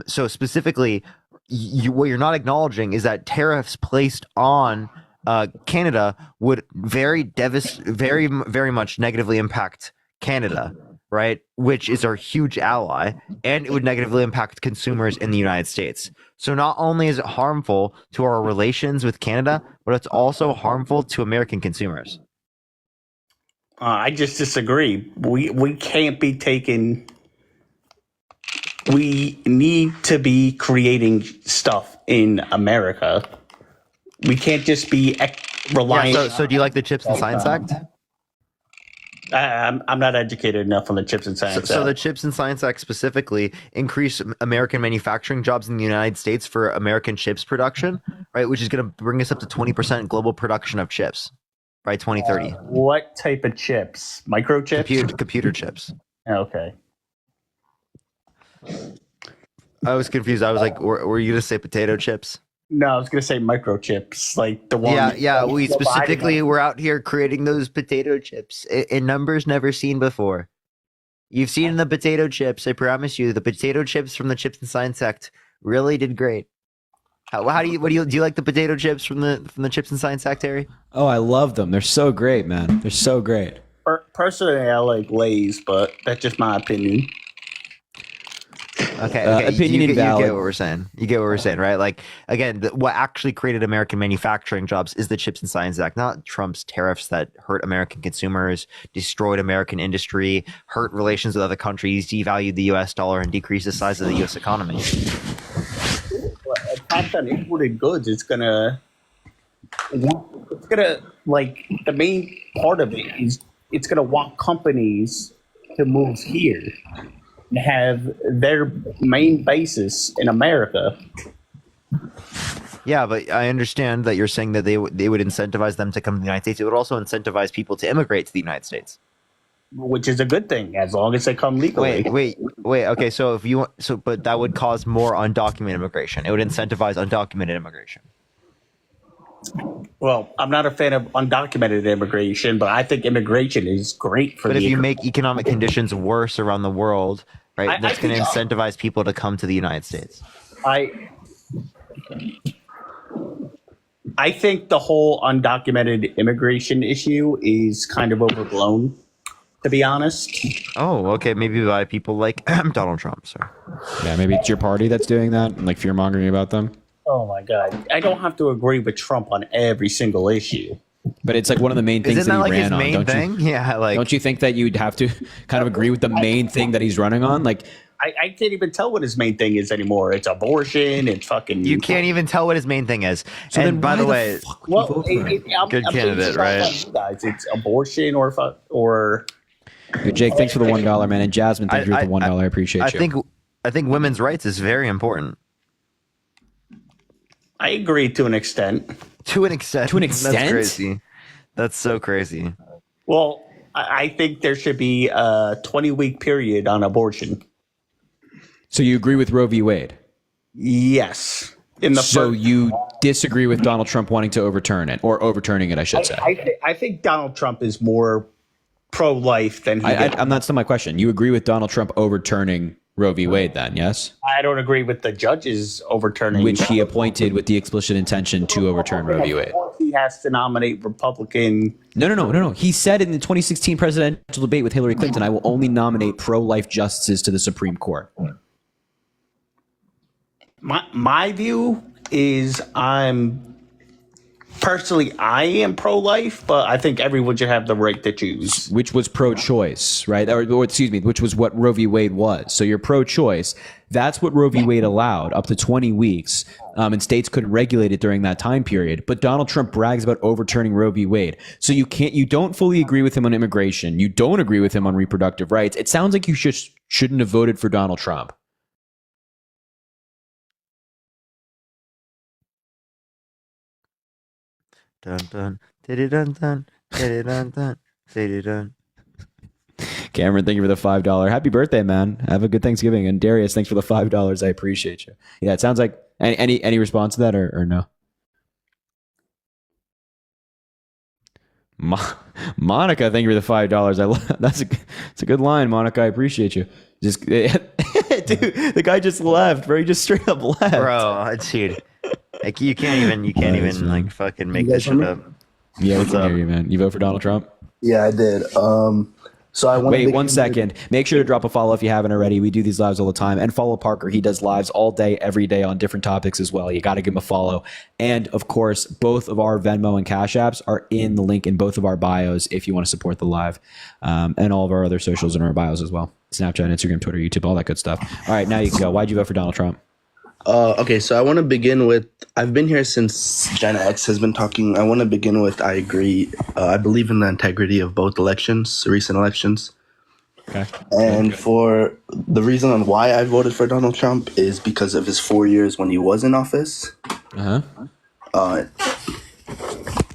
specifically, what you're not acknowledging is that tariffs placed on Canada would very much negatively impact Canada, right? Which is our huge ally, and it would negatively impact consumers in the United States. So not only is it harmful to our relations with Canada, but it's also harmful to American consumers. I just disagree. We can't be taking. We need to be creating stuff in America. We can't just be relying. Yeah, so do you like the Chips and Science Act? I'm not educated enough on the Chips and Science Act. So the Chips and Science Act specifically increase American manufacturing jobs in the United States for American chips production, right? Which is going to bring us up to 20% global production of chips by 2030. What type of chips? Microchips? Computer chips. Okay. I was confused. I was like, were you going to say potato chips? No, I was going to say microchips, like the one. Yeah. We specifically were out here creating those potato chips in numbers never seen before. You've seen the potato chips. I promise you, the potato chips from the Chips and Science Act really did great. How do you like the potato chips from the Chips and Science Act, Harry? Oh, I love them. They're so great, man. They're so great. Personally, I like Lay's, but that's just my opinion. Okay. Opinion invalid. You get what we're saying. You get what we're saying, right? Like, again, what actually created American manufacturing jobs is the Chips and Science Act, not Trump's tariffs that hurt American consumers, destroyed American industry, hurt relations with other countries, devalued the U.S. dollar, and decreased the size of the U.S. economy. A tax on imported goods, it's gonna like the main part of it is it's gonna want companies to move here and have their main basis in America. Yeah, but I understand that you're saying that they would incentivize them to come to the United States. It would also incentivize people to immigrate to the United States, which is a good thing as long as they come legally. Wait. Okay, so but that would cause more undocumented immigration. It would incentivize undocumented immigration. Well, I'm not a fan of undocumented immigration, but I think immigration is great for. But if you make economic conditions worse around the world, right, that's going to incentivize people to come to the United States. I think the whole undocumented immigration issue is kind of overblown, to be honest. Oh, okay. Maybe by people like Donald Trump. Sorry. Yeah, maybe it's your party that's doing that and like fear mongering about them. Oh my God! I don't have to agree with Trump on every single issue. But it's like one of the main things Isn't that that he like ran his main on. thing? Yeah, like Don't you think that you'd have to kind of agree with the main thing that he's running on? Like, I can't even tell what his main thing is anymore. It's abortion. It's fucking. You can't even tell what his main thing is. So and then by why the the way, fuck would you vote for him? good candidate, right? Guys, it's abortion or. Yo, Jake, thanks for the $1, man. And Jasmine, thank you for the $1. I appreciate you. I think women's rights is very important. I agree to an extent. To an extent. To an extent? That's crazy. That's so crazy. Well, I think there should be a 20-week period on abortion. So you agree with Roe v. Wade? Yes. So you disagree with Donald Trump wanting to overturn it, or overturning it, I should say. I think Donald Trump is more pro-life than he is. That's not my question. You agree with Donald Trump overturning Roe v. Wade then, yes? I don't agree with the judges overturning. which he appointed with the explicit intention to overturn Roe v. Wade. He has to nominate Republican. No. He said in the 2016 presidential debate with Hillary Clinton, I will only nominate pro-life justices to the Supreme Court. My view is I am pro-life, but I think everyone should have the right to choose. Which was pro-choice, right? Or excuse me, which was what Roe v. Wade was. So you're pro-choice. That's what Roe v. Wade allowed, up to 20 weeks. And states couldn't regulate it during that time period. But Donald Trump brags about overturning Roe v. Wade. So you don't fully agree with him on immigration. You don't agree with him on reproductive rights. It sounds like you shouldn't have voted for Donald Trump. Dun dun diddy dun dun diddy dun dun diddy dun. Cameron, thank you for the $5. Happy birthday, man. Have a good Thanksgiving. And Darius, thanks for the $5. I appreciate you. Yeah, it sounds like any response to that or no? Monica, thank you for the $5. That's a good line, Monica. I appreciate you. Just dude, the guy just left, bro. He just straight up left, bro. Dude, like you can't even like fucking make this shit up. Yeah, we can hear you, man. You vote for Donald Trump? Yeah, I did. So I want wait 1 second. Make sure to drop a follow if you haven't already. We do these lives all the time, and follow Parker. He does lives all day, every day on different topics as well. You got to give him a follow. And of course, both of our Venmo and Cash apps are in the link in both of our bios if you want to support the live, and all of our other socials in our bios as well. Snapchat, Instagram, Twitter, YouTube, all that good stuff. All right, now you can go. Why'd you vote for Donald Trump? Okay, so I want to begin with, I've been here since Gen X has been talking. I want to begin with, I agree. I believe in the integrity of both elections, recent elections. Okay. And for the reason on why I voted for Donald Trump is because of his 4 years when he was in office. Give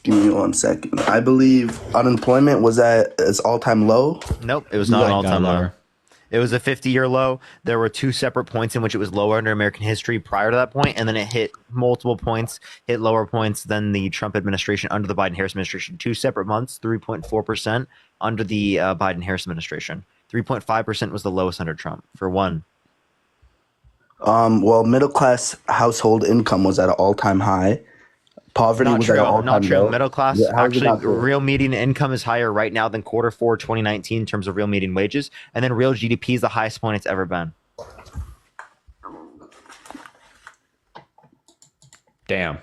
me 1 second. I believe unemployment was at its all-time low. Nope, it was not an all-time low. It was a 50-year low. There were two separate points in which it was lower under American history prior to that point, and then it hit multiple points, hit lower points than the Trump administration under the Biden-Harris administration. 2 separate months, 3.4% under the Biden-Harris administration. 3.5% was the lowest under Trump for one. Well, middle-class household income was at an all-time high. Poverty was at an all-time low. Not true. Middle class, How is it actually, not true? real median income is higher right now than Q4 2019 in terms of real median wages. And then real GDP is the highest point it's ever been. Damn.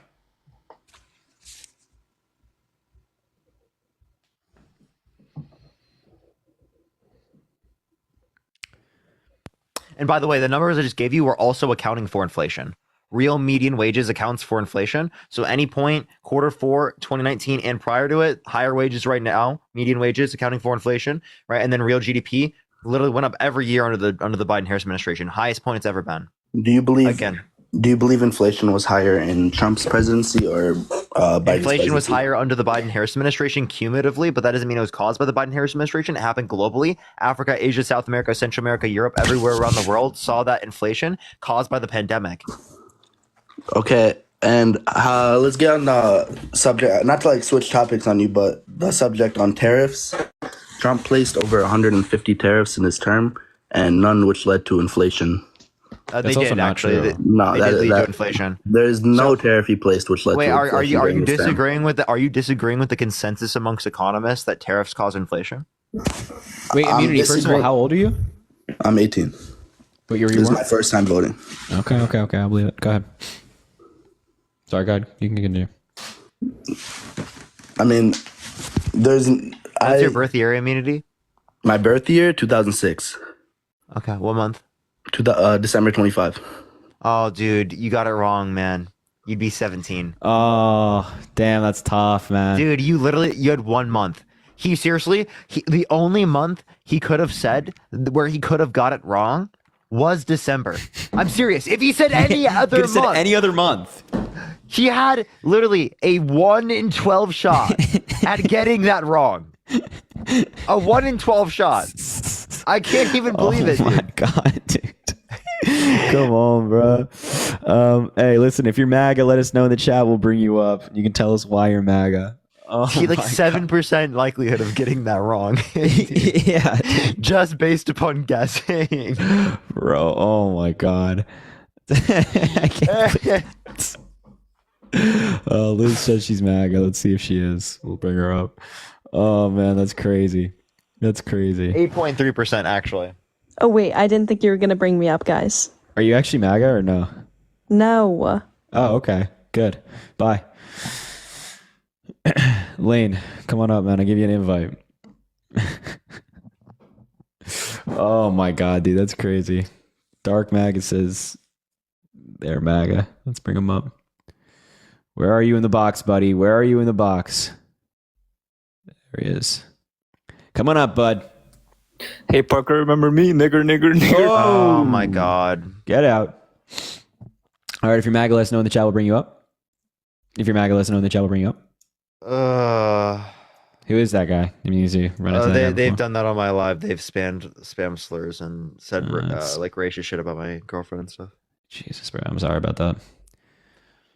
And by the way, the numbers I just gave you were also accounting for inflation. Real median wages accounts for inflation. So any point, Q4 2019 and prior to it, higher wages right now, median wages accounting for inflation, right? And then real GDP literally went up every year under the Biden-Harris administration. Highest point it's ever been. Do you believe inflation was higher in Trump's presidency or Biden's Inflation was presidency? higher under the Biden-Harris administration cumulatively, but that doesn't mean it was caused by the Biden-Harris administration. It happened globally. Africa, Asia, South America, Central America, Europe, everywhere around the world saw that inflation caused by the pandemic. Okay, and let's get on the subject, not to like switch topics on you, but the subject on tariffs. Trump placed over 150 tariffs in his term, and none which led to inflation. They did actually. No, they did lead to inflation. There is no tariff he placed which led Wait, to inflation. are you during his term. disagreeing with the consensus amongst economists that tariffs cause inflation? Wait, Immunity, first of all, how old are you? I'm 18. But you're This is my first time voting. Okay, I believe it. Go ahead. Sorry, go ahead. You can continue. I mean, What's your birth year, Immunity? My birth year, 2006. Okay, what month? December 25. Oh, dude, you got it wrong, man. You'd be 17. Oh, damn, that's tough, man. Dude, you had 1 month. The only month he could have said where he could have got it wrong was December. I'm serious. If he said any other month. Said any other month. He had literally a 1 in 12 shot at getting that wrong. A 1 in 12 shot. I can't even believe it, dude. Oh my God, dude. Come on, bro. Hey, listen, if you're MAGA, let us know in the chat. We'll bring you up. You can tell us why you're MAGA. Oh He like my 7% likelihood of getting that wrong. Yeah. Just based upon guessing. Bro, oh my god. I can't believe it. Liz says she's MAGA. Let's see if she is. We'll bring her up. Oh man, that's crazy. That's crazy. 8.3% actually. Oh wait, I didn't think you were gonna bring me up, guys. Are you actually MAGA or no? No. Oh, okay. Good. Bye. Lane, come on up, man. I'll give you an invite. Oh my god, dude, that's crazy. Dark MAGA says they're MAGA. Let's bring him up. Where are you in the box, buddy? Where are you in the box? There he is. Come on up, bud. Hey, Parker, remember me? Nigger, nigger, nigger. Oh my god. Get out. All right, if you're MAGA, let us know in the chat. We'll bring you up. If you're MAGA, let us know in the chat. We'll bring you up. Who is that guy? I mean, easy. They've done that on my live. They've spam slurs and said like racist shit about my girlfriend and stuff. Jesus, bro. I'm sorry about that.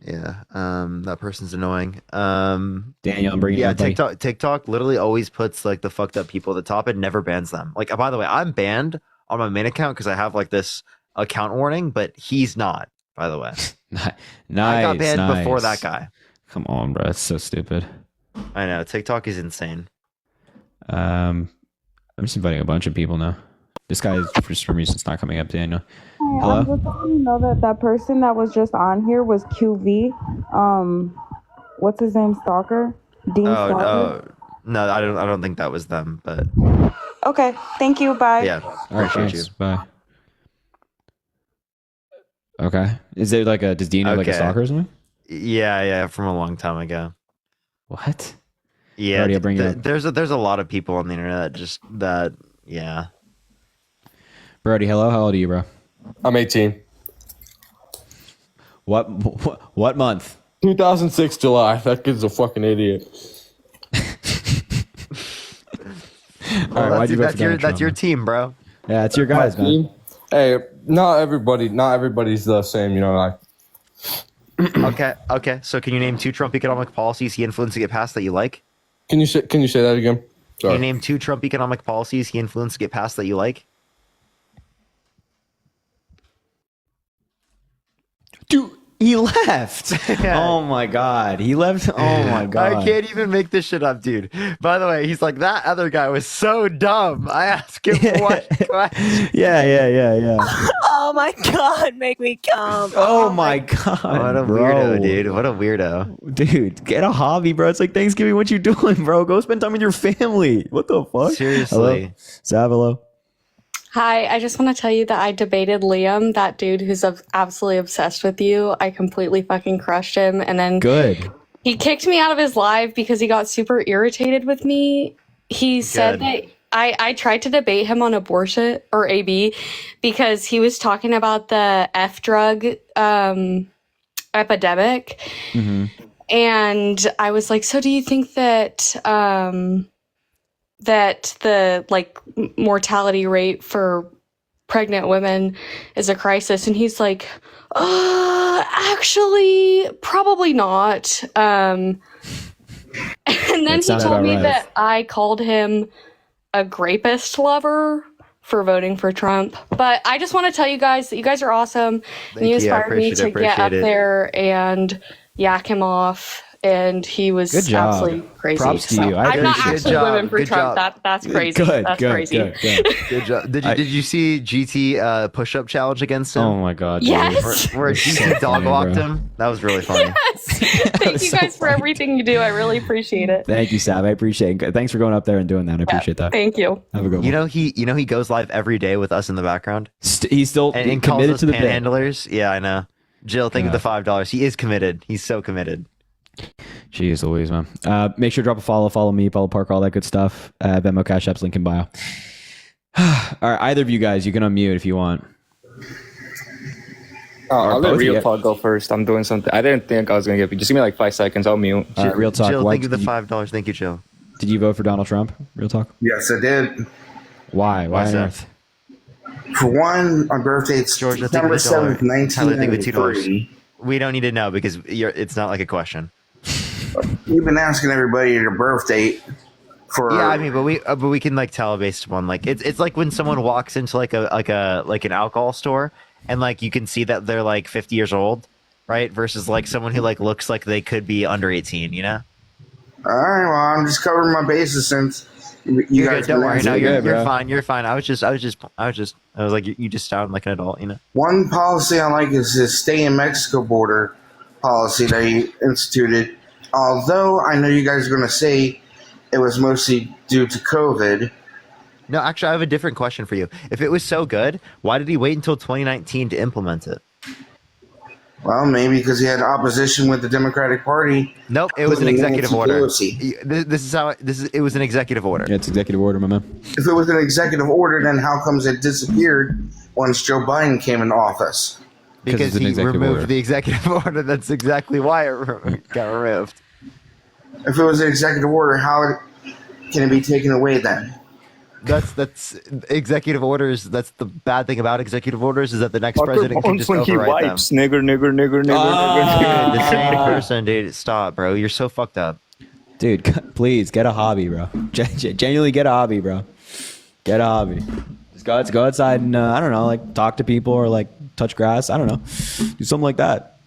Yeah, that person's annoying. Daniel, I'm bringing you up, buddy. TikTok literally always puts like the fucked up people at the top and never bans them. Like, by the way, I'm banned on my main account because I have like this account warning, but he's not. By the way, Nice. I got banned before that guy. Come on, bro. That's so stupid. I know TikTok is insane. I'm just inviting a bunch of people now. This guy, for some reason, it's not coming up, Daniel. Hi, Hello? I'm just letting you know that person that was just on here was QV. What's his name? Stalker? Dean Stalker? No, I don't think that was them, but Okay, thank you. Bye. yeah, All right, appreciate thanks. you. Bye. Okay. Is there like does Dean have like a stalker or something? Yeah, from a long time ago. What? Yeah, Alrighty, I'll bring you up. there's a lot of people on the internet yeah. Brody, hello. How old are you, bro? I'm 18. What month? 2006 July. That kid's a fucking idiot. All right, why'd you vote for Donald that's Trump, your man? team, bro. Yeah, it's your guys, My man. team? Hey, not everybody's the same, you know, like. Okay. So can you name 2 Trump economic policies he influenced to get passed that you like? Can you say that again? Can you name 2 Trump economic policies he influenced to get passed that you like? Dude, he left. Oh my god, he left. Oh my god, I can't even make this shit up, dude. By the way, he's like, that other guy was so dumb. I asked him what question. Yeah. Oh my god, make me come. Oh my god, What a bro. weirdo, dude. What a weirdo. Dude, get a hobby, bro. It's like Thanksgiving. What you doing, bro? Go spend time with your family. What the fuck? Seriously. Savilo. Hi, I just want to tell you that I debated Liam, that dude who's absolutely obsessed with you. I completely fucking crushed him. And then Good. he kicked me out of his live because he got super irritated with me. He said that I tried to debate him on abortion or AB because he was talking about the F drug epidemic. Mm-hmm. And I was like, so do you think that that the like mortality rate for pregnant women is a crisis? And he's like, actually probably not. And then he told me that I called him a grapist lover for voting for Trump. But I just want to tell you guys that you guys are awesome. And you inspired me to get up there and yak him off. And he was Good job. absolutely crazy. Props to you. I'm not appreciate actually it. women for Good Trump. job. That's crazy. That's crazy. Good job. Did you see GT push-up challenge against him? Oh my god. Dude. Yes. Where GT dog walked him? That was really funny. Yes. Thank you guys for everything you do. I really appreciate it. Thank you, Sav. I appreciate it. Thanks for going up there and doing that. I appreciate that. Thank you. Have a good one. You know he goes live every day with us in the background. He's still and calls committed us to the bit. panhandlers. Yeah, I know. Jill, thank you for the $5. He is committed. He's so committed. Jeez Louise, man. Make sure to drop a follow me, follow Parker, all that good stuff. Venmo, Cash Apps, link in bio. All right, either of you guys, you can unmute if you want. I'll let both of Real you. Talk go first. I'm doing something. I didn't think I was going to get. Just give me like 5 seconds. I'll mute. Real Talk. Jill, what thank you for did the $5. Thank you, Jill. Did you vote for Donald Trump? Real Talk. Yes, I did. Why? Why on that? earth? For one, my birthday is Georgia, September 7th, Tyler, thank you for $2. 1993. We don't need to know because it's not like a question. You've been asking everybody your birth date for. Yeah, I mean, but we can like tell based on like it's like when someone walks into like an alcohol store and like you can see that they're like 50 years old, right? Versus like someone who like looks like they could be under 18, you know? All right, well, I'm just covering my bases since you guys. Don't worry, no, you're bro. fine. You're fine. I was like, you just sound like an adult, you know? One policy I like is this stay in Mexico border policy that he instituted. Although I know you guys are going to say it was mostly due to COVID. No, actually, I have a different question for you. If it was so good, why did he wait until 2019 to implement it? Well, maybe because he had opposition with the Democratic Party. Nope, it was an executive order. Pelosi. It was an executive order. Yeah, it's executive order, my man. If it was an executive order, then how comes it disappeared once Joe Biden came into office? Because he removed the executive order. That's exactly why it got removed. If it was an executive order, how can it be taken away then? That's executive orders. That's the bad thing about executive orders is that the next president can just when he override them. wipes, nigger. The same person, dude. Stop, bro. You're so fucked up. Dude, please get a hobby, bro. Genuinely get a hobby, bro. Get a hobby. Just go outside and I don't know, like talk to people or like touch grass. I don't know. Do something like that.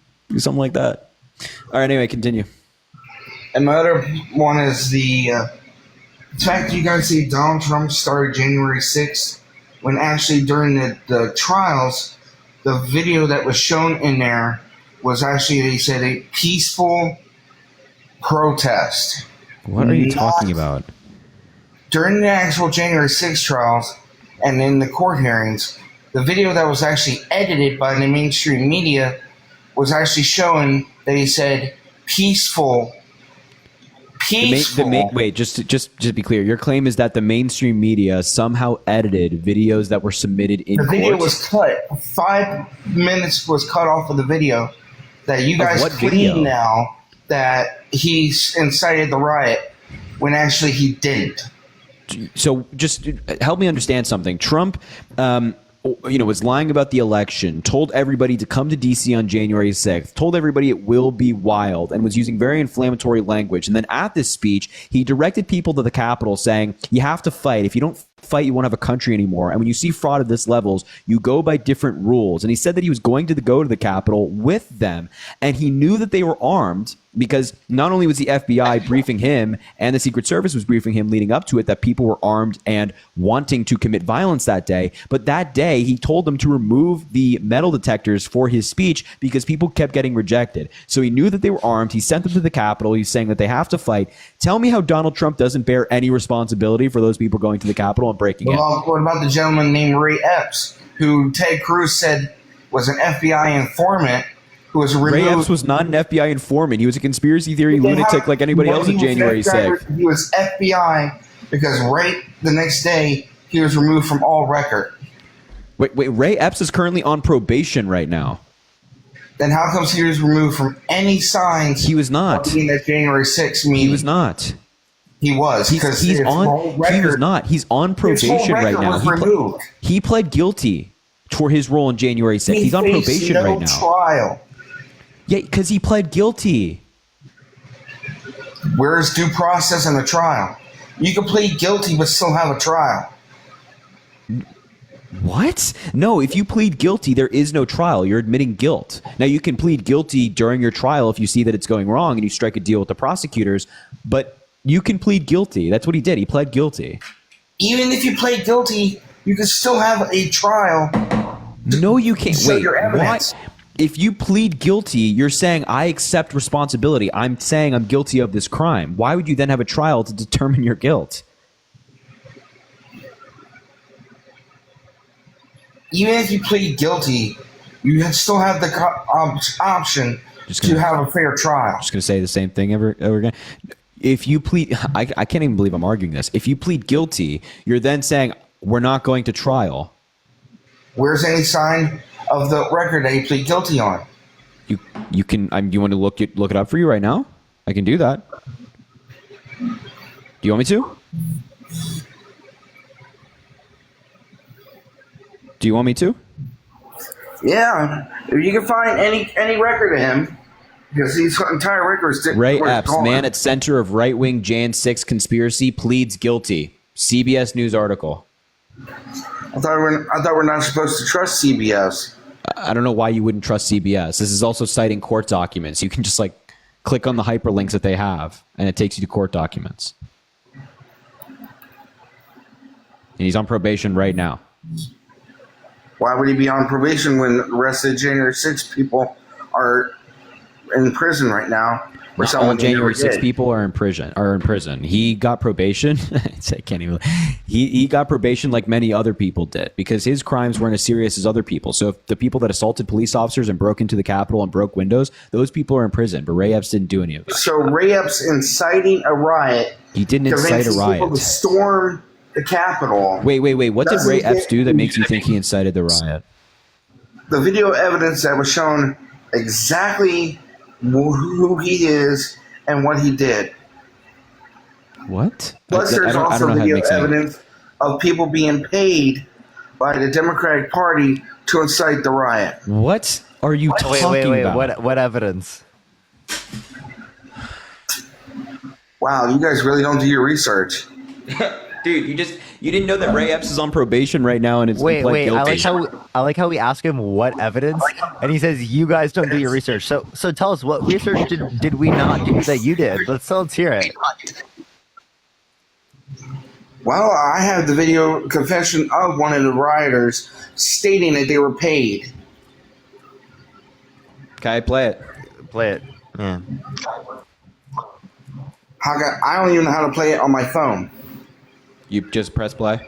All right. Anyway, continue. And my other one is the fact you guys say Donald Trump started January 6th, when actually during the trials, the video that was shown in there was actually, they said, a peaceful protest. What are you talking about? During the actual January 6th trials and in the court hearings, the video that was actually edited by the mainstream media was actually showing that he said peaceful. Wait, just to be clear, your claim is that the mainstream media somehow edited videos that were submitted in court? The video was cut. 5 minutes was cut off of the video that you guys claim now that he incited the riot when actually he didn't. So just help me understand something. Trump, was lying about the election, told everybody to come to DC on January 6th, told everybody it will be wild, and was using very inflammatory language. And then at this speech, he directed people to the Capitol saying, you have to fight. If you don't fight, you won't have a country anymore. And when you see fraud at this levels, you go by different rules. And he said that he was going to go to the Capitol with them. And he knew that they were armed because not only was the FBI briefing him and the Secret Service was briefing him leading up to it that people were armed and wanting to commit violence that day, but that day he told them to remove the metal detectors for his speech because people kept getting rejected. So he knew that they were armed. He sent them to the Capitol. He's saying that they have to fight. Tell me how Donald Trump doesn't bear any responsibility for those people going to the Capitol and breaking in. What about the gentleman named Ray Epps, who Ted Cruz said was an FBI informant who was removed? Ray Epps was not an FBI informant. He was a conspiracy theory lunatic like anybody else on January 6th. He was FBI because right the next day he was removed from all record. Wait, Ray Epps is currently on probation right now. Then how comes he was removed from any signs? He was not. That January 6th meeting. He was not. He was. He was not. He's on probation right now. He pled guilty for his role on January 6th. He's on probation right now. Trial. Yeah, because he pled guilty. Where's due process in the trial? You can plead guilty but still have a trial. What? No, if you plead guilty, there is no trial. You're admitting guilt. Now, you can plead guilty during your trial if you see that it's going wrong and you strike a deal with the prosecutors, but you can plead guilty. That's what he did. He pled guilty. Even if you plead guilty, you can still have a trial. No, you can't. Show Wait, your evidence. why? If you plead guilty, you're saying, I accept responsibility. I'm saying I'm guilty of this crime. Why would you then have a trial to determine your guilt? Even if you plead guilty, you still have the option to have a fair trial. Just going to say the same thing over again. If you plead, I can't even believe I'm arguing this. If you plead guilty, you're then saying, we're not going to trial. Where's any sign of the record that you plead guilty on? You can. You want to look it up for you right now? I can do that. Do you want me to? Yeah, if you can find any record of him Because his entire record is Ray was Epps, gone. man at center of right-wing Jan 6 conspiracy, pleads guilty. CBS News article. I thought we're not supposed to trust CBS. I don't know why you wouldn't trust CBS. This is also citing court documents. You can just like click on the hyperlinks that they have, and it takes you to court documents. And he's on probation right now. Why would he be on probation when the rest of the January 6 people are in prison right now? Not all January 6 people are in prison. He got probation. I can't even. He got probation like many other people did because his crimes weren't as serious as other people. So if the people that assaulted police officers and broke into the Capitol and broke windows, those people are in prison. But Ray Epps didn't do any of it. So Ray Epps inciting a riot. He didn't incite a riot. People to storm the Capitol. Wait. What did Ray Epps do that makes you think he incited the riot? The video evidence that was shown exactly who he is and what he did. What? Plus, there's also video evidence of people being paid by the Democratic Party to incite the riot. What are you talking about? What evidence? Wow, you guys really don't do your research. Dude, you didn't know that Ray Epps is on probation right now and it's Wait. I like how we ask him what evidence, and he says you guys don't do your research. So tell us, what research did we not do that you did? Let's hear it. Well, I have the video confession of one of the rioters stating that they were paid. Okay, play it. Play it. Yeah. I don't even know how to play it on my phone. You just press play.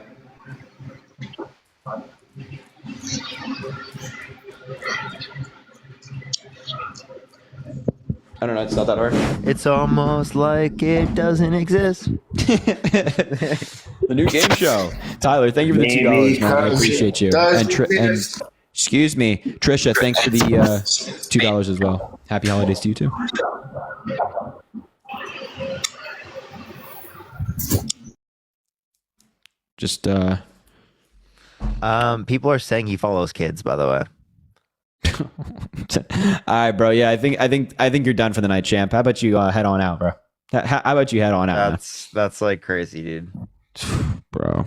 I don't know. It's not that hard. It's almost like it doesn't exist. The new game show. Tyler, thank you for the $2, man. I appreciate you. And excuse me, Trisha, thanks for the $2 as well. Happy holidays to you too. Just people are saying he follows kids, by the way. All right, bro. Yeah, I think you're done for the night, champ. How about you head on out, bro? How about you head on out? That's like crazy, dude. Bro.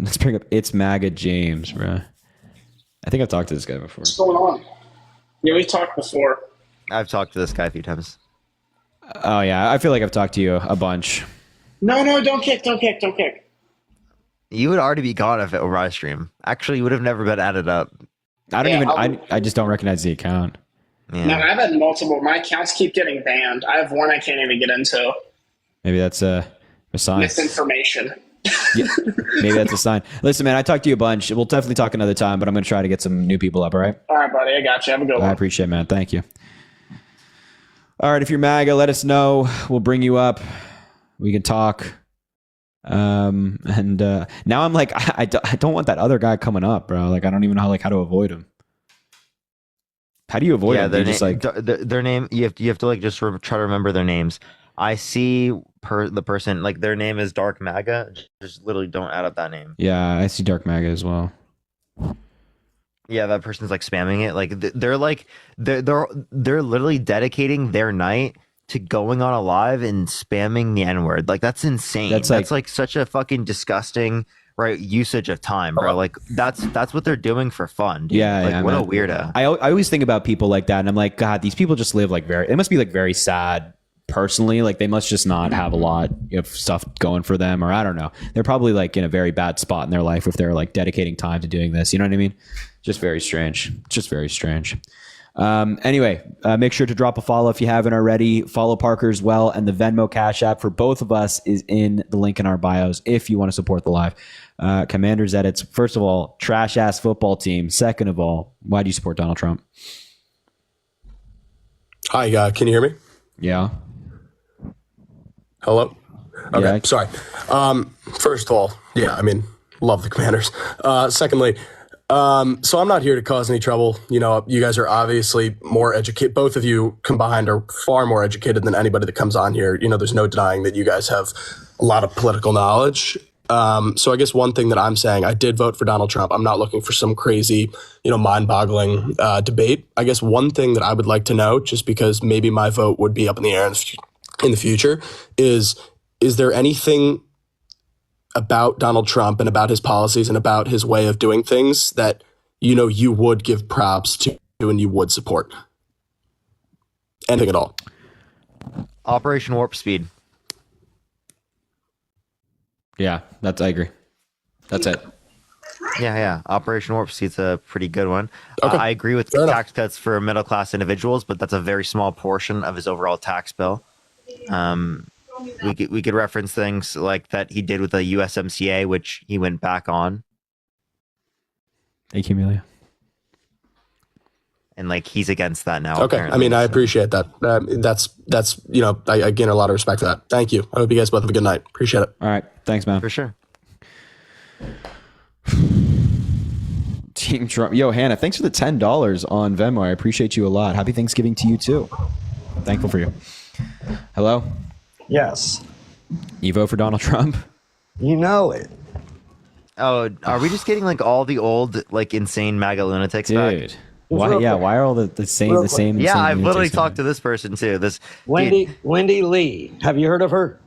Let's bring up It's MAGA James, bro. I think I've talked to this guy before. What's going on? Yeah, we've talked before. I've talked to this guy a few times. Oh yeah, I feel like I've talked to you a bunch. No, don't kick. You would already be gone if it were my stream. Actually, you would have never been added up. I just don't recognize the account. Yeah. No, I've had multiple. My accounts keep getting banned. I have one I can't even get into. Maybe that's a sign. Misinformation. Yeah, maybe that's a sign. Listen, man, I talked to you a bunch. We'll definitely talk another time, but I'm going to try to get some new people up, all right? All right, buddy. I got you. Have a good one. I appreciate it, man. Thank you. All right, if you're MAGA, let us know. We'll bring you up. We can talk. And now I'm like, I don't want that other guy coming up, bro. Like, I don't even know how to avoid him. How do you avoid them? Their name. You have to like just try to remember their names. I see the person, like their name is Dark MAGA. Just literally don't add up that name. Yeah, I see Dark MAGA as well. Yeah, that person's like spamming it. Like they're literally dedicating their night to going on a live and spamming the N-word. Like that's insane. That's like such a fucking disgusting usage of time, bro. Like that's what they're doing for fun, dude. Yeah, what man. a weirdo. I always think about people like that, and I'm like, God, these people just live they must be like very sad personally. Like they must just not have a lot of stuff going for them, or I don't know. They're probably like in a very bad spot in their life if they're like dedicating time to doing this. You know what I mean? Just very strange. Just very strange. Anyway, make sure to drop a follow if you haven't already. Follow Parker as well, and the Venmo Cash App for both of us is in the link in our bios if you want to support the live. Commanders edits. First of all, trash ass football team. Second of all, why do you support Donald Trump? Hi, can you hear me? Yeah. Hello? Okay, Yeah. sorry. First of all, yeah, I mean, love the Commanders. Secondly, so I'm not here to cause any trouble. You know, you guys are obviously more educated. Both of you combined are far more educated than anybody that comes on here. You know, there's no denying that you guys have a lot of political knowledge. So I guess one thing that I'm saying, I did vote for Donald Trump. I'm not looking for some crazy, mind-boggling debate. I guess one thing that I would like to know, just because maybe my vote would be up in the air in the future, is there anything about Donald Trump and about his policies and about his way of doing things that, you would give props to and you would support? Anything at all? Operation Warp Speed. Yeah, I agree. That's it. Yeah. Operation Warp Speed's a pretty good one. Okay. I agree with the tax cuts for middle class individuals, but that's a very small portion of his overall tax bill. We could reference things like that he did with the USMCA, which he went back on. Thank you, Amelia. And he's against that now. Okay. Apparently, I appreciate that. That's I gain a lot of respect for that. Thank you. I hope you guys both have a good night. Appreciate it. All right. Thanks, man. For sure. Team Trump. Yo, Hannah, thanks for the $10 on Venmo. I appreciate you a lot. Happy Thanksgiving to you too. Thankful for you. Hello? Yes. You vote for Donald Trump? You know it. Oh, are we just getting all the old insane MAGA lunatics back? Why? Yeah. Why are all the same? Real The quick. same. Yeah, same I've literally lunatics talked to this person too. This Wendy Lee. Have you heard of her?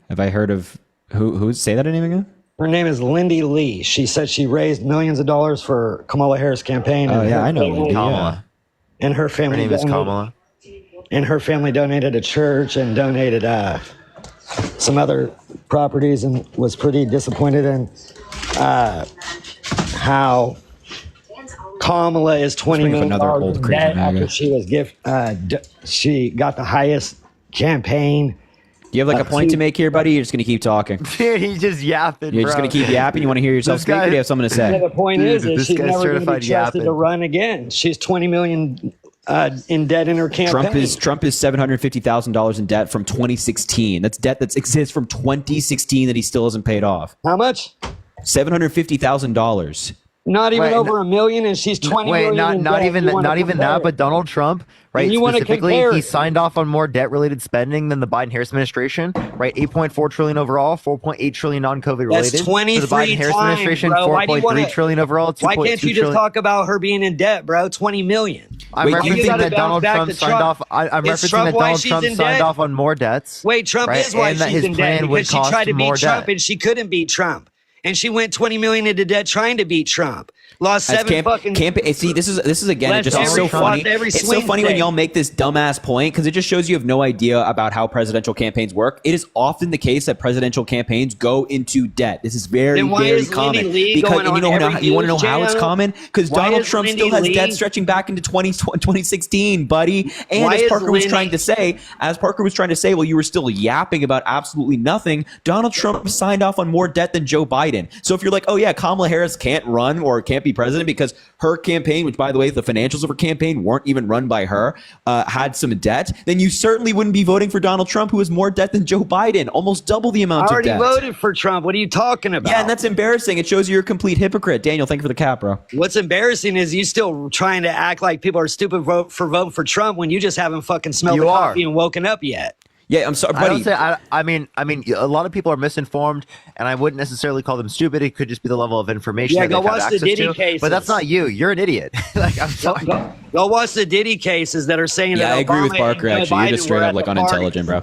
Have I heard of who? Say that name again. Her name is Lindy Lee. She said she raised millions of dollars for Kamala Harris' campaign. Oh and yeah, her I know family- Lindy. Yeah. Kamala. And her family. Her name is donated- Kamala. And her family donated a church and donated some other properties, and was pretty disappointed in how Kamala is $20 million in debt after she was she got the highest campaign. Do you have a point to make here, buddy? You're just gonna keep talking. Dude, he's just yapping. You're just gonna keep yapping. You want to hear yourself speak, or do you have something to say? Yeah, the point is she's never going to be certified trusted yapping. to run again. She's $20 million in debt in her campaign. Trump is $750,000 in debt from 2016. That's debt that exists from 2016 that he still hasn't paid off. How much? $750,000. Not even over $1 million, and she's 20 million. Not even that. But Donald Trump, right? And you wanna Specifically, compare he it. signed off on more debt-related spending than the Biden-Harris administration, right? 8.4 trillion overall, 4.8 trillion non-COVID related. That's 23 For the Biden-Harris times, administration, bro. Why do you 4.3 trillion overall. Why can't you just talk about her being in debt, bro? 20 million. I'm Why you referencing gotta that bounce Donald back Trump to signed off. I'm Is referencing Trump that why Donald she's Trump in signed debt? off on more debts. Wait, Trump right? is why and that she's his in plan debt would because she cost tried to more beat Trump debt. and she couldn't beat Trump, and she went 20 million into debt trying to beat Trump. Lost That's seven fucking. See, this is again. It Left just is every so funny. fuck, every It's so swing funny when state. y'all make this dumbass point because it just shows you have no idea about how presidential campaigns work. It is often the case that presidential campaigns go into debt. This is very, Then why very is common. Lindy Lee Because going and you on know every you want to know news how it's channel? common because Why Donald is Trump Lindy still has Lee- debt stretching back into 2016, buddy. And Why as is Parker was Lindy- trying to say, well, you were still yapping about absolutely nothing. Donald Trump signed off on more debt than Joe Biden. So if you're like, oh yeah, Kamala Harris can't run or can't be president because her campaign, which by the way, the financials of her campaign weren't even run by her, had some debt, then you certainly wouldn't be voting for Donald Trump, who has more debt than Joe Biden, almost double the I amount of already debt. voted for Trump. What are you talking about? Yeah, and that's embarrassing. It shows you're a complete hypocrite. Daniel, thank you for the cap, bro. What's embarrassing is you still trying to act like people are stupid for voting for Trump when you just haven't fucking smelled You the are. coffee and woken up yet. Yeah, I'm sorry, I buddy. don't say. I mean, a lot of people are misinformed, and I wouldn't necessarily call them stupid. It could just be the level of information. Yeah, that go they've had watch the access Diddy to. cases. But that's not you. You're an idiot. I'm sorry. Go watch the Diddy cases that are saying Yeah, that I agree with Obama Parker. and Actually, you're Biden just straight were up at like the party. unintelligent, bro.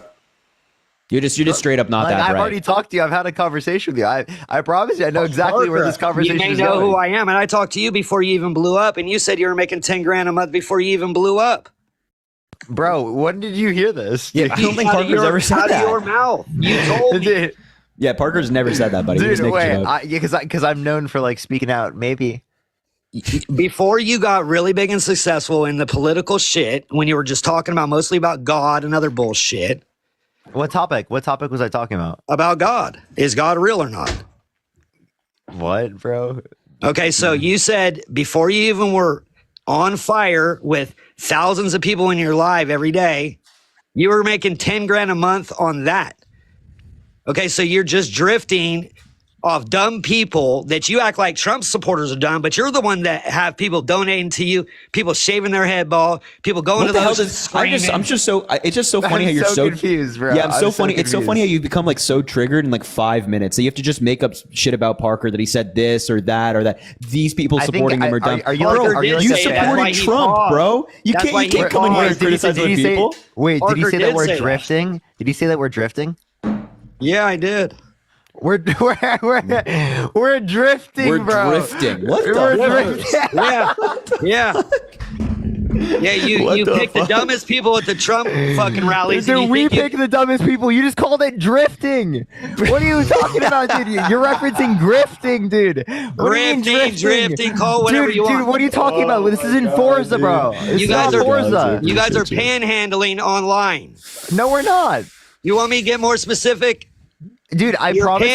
You're just straight up not that I've bright. already talked to you. I've had a conversation with you. I promise you. I know exactly where this conversation You may is know going. who I am, and I talked to you before you even blew up, and you said you were making 10 grand a month before you even blew up. Bro, when did you hear this? Yeah, I don't think Out of Parker's your- ever said out that. of your mouth. You told me. Yeah, Parker's never said that, buddy. He Dude, just makes shit wait. up. Because I'm known for speaking out. Maybe. Before you got really big and successful in the political shit, when you were just talking about mostly about God and other bullshit. What topic? What topic was I talking about? About God. Is God real or not? What, bro? Okay, so you said before you even were on fire with thousands of people in your live every day, you were making 10 grand a month on that. Okay, so you're just drifting off dumb people that you act like Trump supporters are dumb, but you're the one that have people donating to you, people shaving their head bald, people going to those and screaming. It's just so funny how you're so confused, bro. Yeah, I'm so funny. It's so confused. funny how you become like so triggered in like 5 minutes. So you have to just make up shit about Parker that he said this or that or that. These people supporting him are dumb. Are you bro, like, you supported Trump, bro. You can't come in here and criticize other people. Wait, did he Parker say that did we're say that. drifting? Did he say that we're drifting? Yeah, I did. We're drifting, We're bro. drifting. What We're the drifting. Yeah, you pick the dumbest people at the Trump fucking rallies. Dude, we pick the dumbest people. You just called it drifting. What are you talking about, dude? You're referencing grifting, dude. What do you mean drifting, call whatever you want. Dude, what are you talking about? This is in Forza, bro. You guys are Forza. You guys are panhandling online. No, we're not. You want me to get more specific? Dude, I promise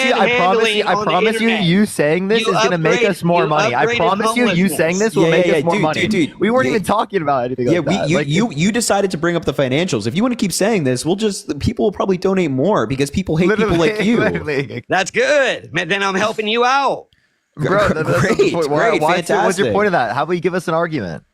you, you saying this is going to make us more money. I promise you saying this will make us more money. Dude, we weren't even talking about anything like that. You decided to bring up the financials. If you want to keep saying this, people will probably donate more because people hate people like you. Literally. That's good. Man, then I'm helping you out. Bro, great. Fantastic. What's your point of that? How about you give us an argument?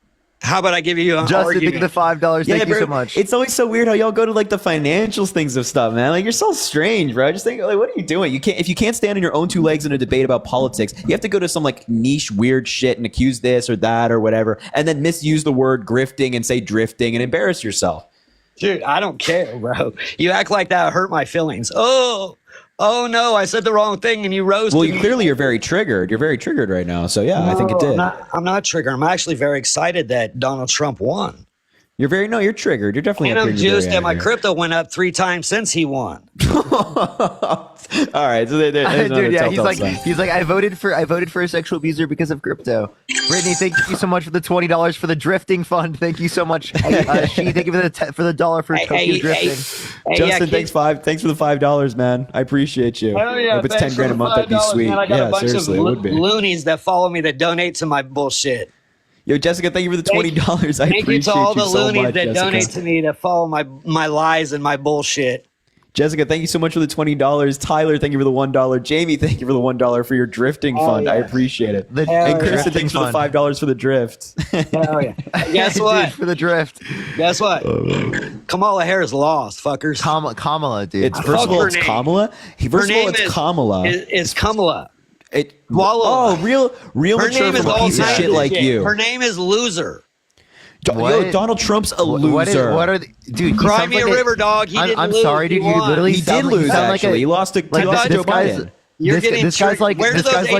How about I give you an Justin, argument? think of the $5. Thank you so much. It's always so weird how y'all go to like the financials things of stuff, man. Like you're so strange, bro. Just think like, what are you doing? If you can't stand on your own two legs in a debate about politics, you have to go to some like niche weird shit and accuse this or that or whatever, and then misuse the word grifting and say drifting and embarrass yourself. Dude, I don't care, bro. You act like that hurt my feelings. Oh no, I said the wrong thing and you roasted me. Clearly you're very triggered. You're very triggered right now. So yeah, I think it did. I'm not triggered. I'm actually very excited that Donald Trump won. You're triggered. You're definitely And up I'm here. juiced that my crypto went up 3 times since he won. All right, so dude, yeah, he's like, I voted for a sexual abuser because of crypto. Brittany, thank you so much for the $20 for the drifting fund. Thank you so much. She, thank you for the dollar for Tokyo drifting. Justin, thanks for the $5, man. I appreciate you. Hell yeah, if it's 10 grand a month, that'd be sweet. Man, I got yeah, a bunch seriously, of it would be. loonies that follow me that donate to my bullshit. Yo, Jessica, thank you for the $20. I appreciate Thank you to all the so loonies much, that Jessica. donate to me that follow my lies and my bullshit. Jessica, thank you so much for the $20. Tyler, thank you for the $1. Jamie, thank you for the $1 for your drifting fund. yeah. I appreciate it. And Kristen, thanks for the $5 for the drift. Hell yeah. Guess what? Dude, for the drift. Guess what? Kamala Harris lost, fuckers. Kamala, dude. First of all, it's Kamala. First of all, it's Kamala. Is Kamala. Real Her mature name is from a all piece of kinds shit like you. Her name is Loser. Yo, Donald Trump's a loser. What are the, dude? Cry me a river, dog. He didn't I'm lose. sorry, dude. You literally He did lose. Actually, he lost to Joe Biden. This guy's like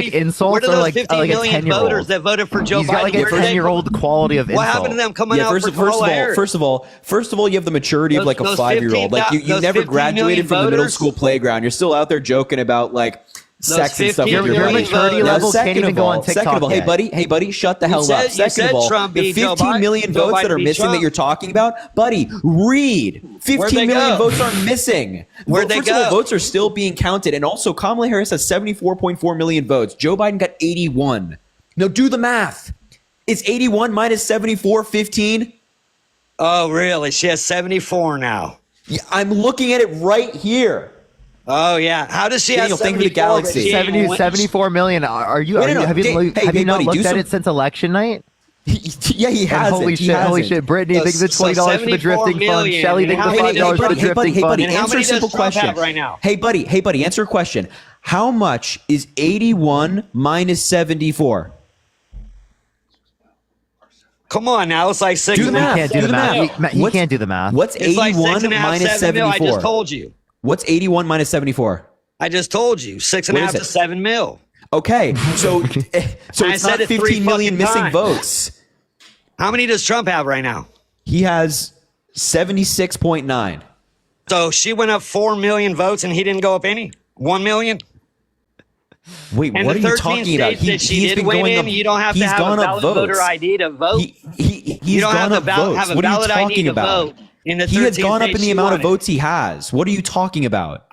insults are like a 10-year-old voters that voted for Joe Biden. He's got like a 10-year-old quality of insult. What happened to them coming out for Kamala Harris? First of all, you have the maturity of like a 5-year-old. Like you never graduated from the middle school playground. You're still out there joking about like sex and stuff with your maturity level can't even go on TikTok. Second of all, hey buddy, shut the hell up. Second of all, the 15 million votes that are missing that you're talking about, buddy, read. 15 million votes are missing. Where'd they go? First of all, votes are still being counted, and also Kamala Harris has 74.4 million votes. Joe Biden got 81. Now do the math. Is 81 minus 74 15? Oh, really? She has 74 now. Yeah, I'm looking at it right here. Oh yeah, how does she Daniel, have thank you for the galaxy. 74 million. Are you? Have you not looked at it since election night? Yeah, he has. Holy shit! Brittany, thank you for the $20 for the drifting fund. Shelly, thank you for the $5 for the drifting fund. Answer a simple question right now. Hey buddy, answer a question. How much is 81 minus 74? Come on now, it's like 6. He can't do the math. He can't do the math. What's 81 minus 74? I just told you. What's 81 minus 74? I just told you 6.5 to 7 mil. Okay, so it's not 15 million missing votes. How many does Trump have right now? He has 76.9. So she went up 4 million votes and he didn't go up any. 1 million. Wait, and what are you talking about? He's been going up. You don't have to have a valid voter ID to vote. He's gone up votes. What are you talking about? In the he has gone up in the amount of votes he has. What are you talking about?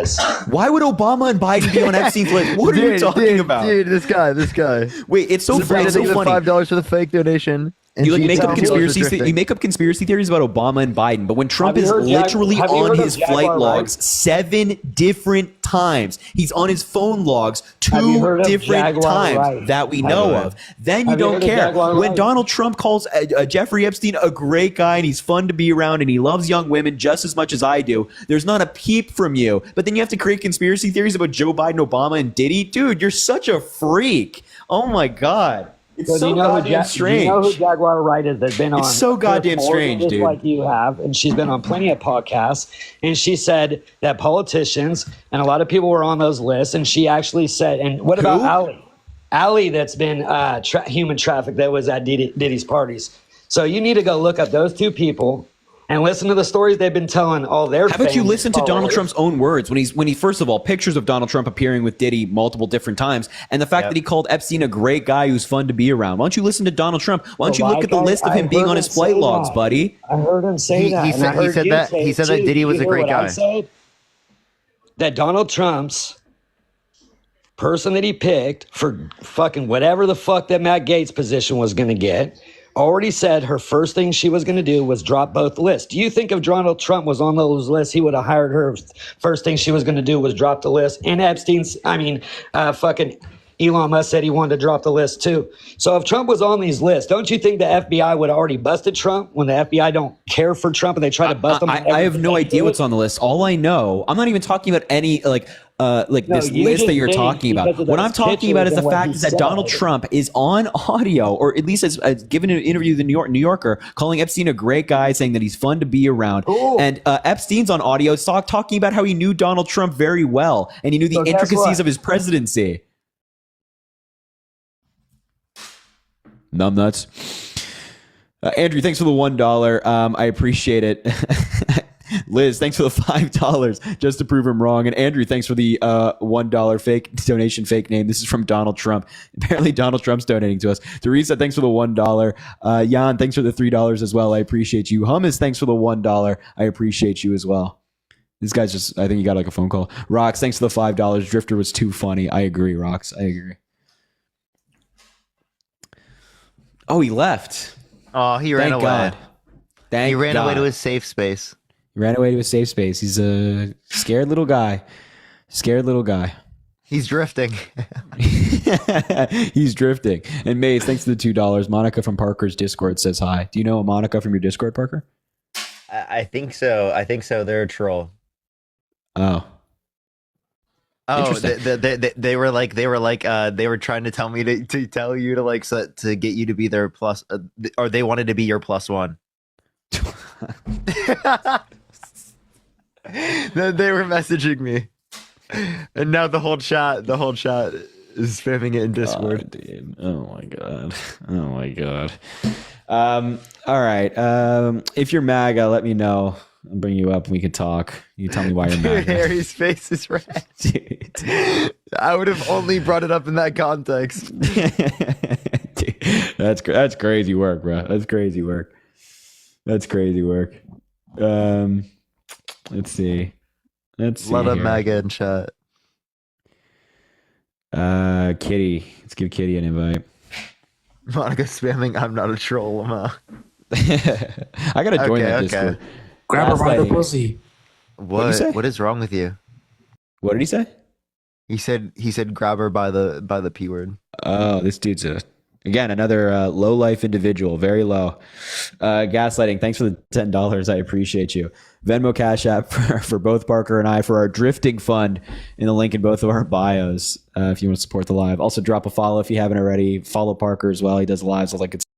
is. Why would Obama and Biden be on Epstein's list? What are you talking about? Dude, this guy. Wait, it's so funny. It's so funny. $5 for the fake donation. And You like she make up tells me those are conspiracy. drifting. You make up conspiracy theories about Obama and Biden, but when Trump Have is you heard literally have you on heard of his Jaguar flight Wright? logs 7 different times, he's on his phone logs Have you 2 heard of different Jaguar times Wright? that we know of. Then you Have you don't heard of care. Jaguar When Wright? Donald Trump calls Jeffrey Epstein a great guy and he's fun to be around and he loves young women just as much as I do, there's not a peep from you. But then you have to create conspiracy theories about Joe Biden, Obama, and Diddy. Dude, you're such a freak. Oh my God. It's So so do you know goddamn strange. Do you know who Jaguar Wright is? That's been on. It's so goddamn more strange, just dude. Like you have, and she's been on plenty of podcasts. And she said that politicians and a lot of people were on those lists. And she actually said, and what about Who? Ali? Ali, that's been human trafficked. That was at Diddy's parties. So you need to go look up those 2 people and listen to the stories they've been telling all their. How about you fans listen to and Donald followers. Trump's own words when he first of all, pictures of Donald Trump appearing with Diddy multiple different times, and the fact that he called Epstein a great guy who's fun to be around. Why don't you listen to Donald Trump? Why don't you look at the list of him being on his flight logs, buddy? I heard him say that. He and I said, he heard said you that say he it said that too. Diddy was You a hear great what I guy. said? That Donald Trump's person that he picked for fucking whatever the fuck that Matt Gaetz position was going to get already said her first thing she was going to do was drop both lists. Do you think if Donald Trump was on those lists, he would have hired her? First thing she was going to do was drop the list. And fucking Elon Musk said he wanted to drop the list too. So if Trump was on these lists, don't you think the FBI would have already busted Trump when the FBI don't care for Trump and they try to bust him? I have no idea what's on the list. All I know, I'm not even talking about any this you list just that you're named talking about. because of What those I'm talking about is pictures the and what fact he is that Donald said. Trump is on audio, or at least has given an interview to the New Yorker, calling Epstein a great guy, saying that he's fun to be around. Cool. And Epstein's on audio talking about how he knew Donald Trump very well and he knew the So guess intricacies what? of his presidency. Numbnuts. Andrew, thanks for the $1. I appreciate it. Liz, thanks for the $5 just to prove him wrong. And Andrew, thanks for the $1 fake donation, fake name. This is from Donald Trump. Apparently Donald Trump's donating to us. Teresa, thanks for the $1. Jan, thanks for the $3 as well. I appreciate you. Hummus, thanks for the $1. I appreciate you as well. This guy's just, I think he got like a phone call. Rox, thanks for the $5. Drifter was too funny. I agree, Rox. I agree. Oh, he left. Oh, he ran Thank away. God. He ran away God. to his safe space. He ran away to a safe space. He's a scared little guy. Scared little guy. He's drifting. He's drifting. And Maze, thanks for the $2. Monica from Parker's Discord says hi. Do you know a Monica from your Discord, Parker? I think so. They're a troll. Oh. Oh, Interesting. they were trying to tell me to tell you to get you to be their plus, or they wanted to be your plus one. They were messaging me, and now the whole chat is spamming it in Discord. Dude. Oh my god. All right. If you're MAGA, let me know. I'll bring you up and we can talk. You can tell me why you're Dude, MAGA. Harry's face is red. Dude. I would have only brought it up in that context. Dude, that's crazy work, bro. That's crazy work. Let's see. Lot of here. MAGA in chat. Kitty. Let's give Kitty an invite. Monica spamming. I'm not a troll. I gotta join that Discord. Grab her by the Gaslighting. pussy. What'd he say? What is wrong with you? What did he say? He said grab her by the P word. Oh, this dude's another low life individual, very low. Gaslighting. Thanks for the $10. I appreciate you. Venmo Cash App for both Parker and I for our drifting fund in the link in both of our bios. If you want to support the live, also drop a follow if you haven't already. Follow Parker as well. He does lives like it's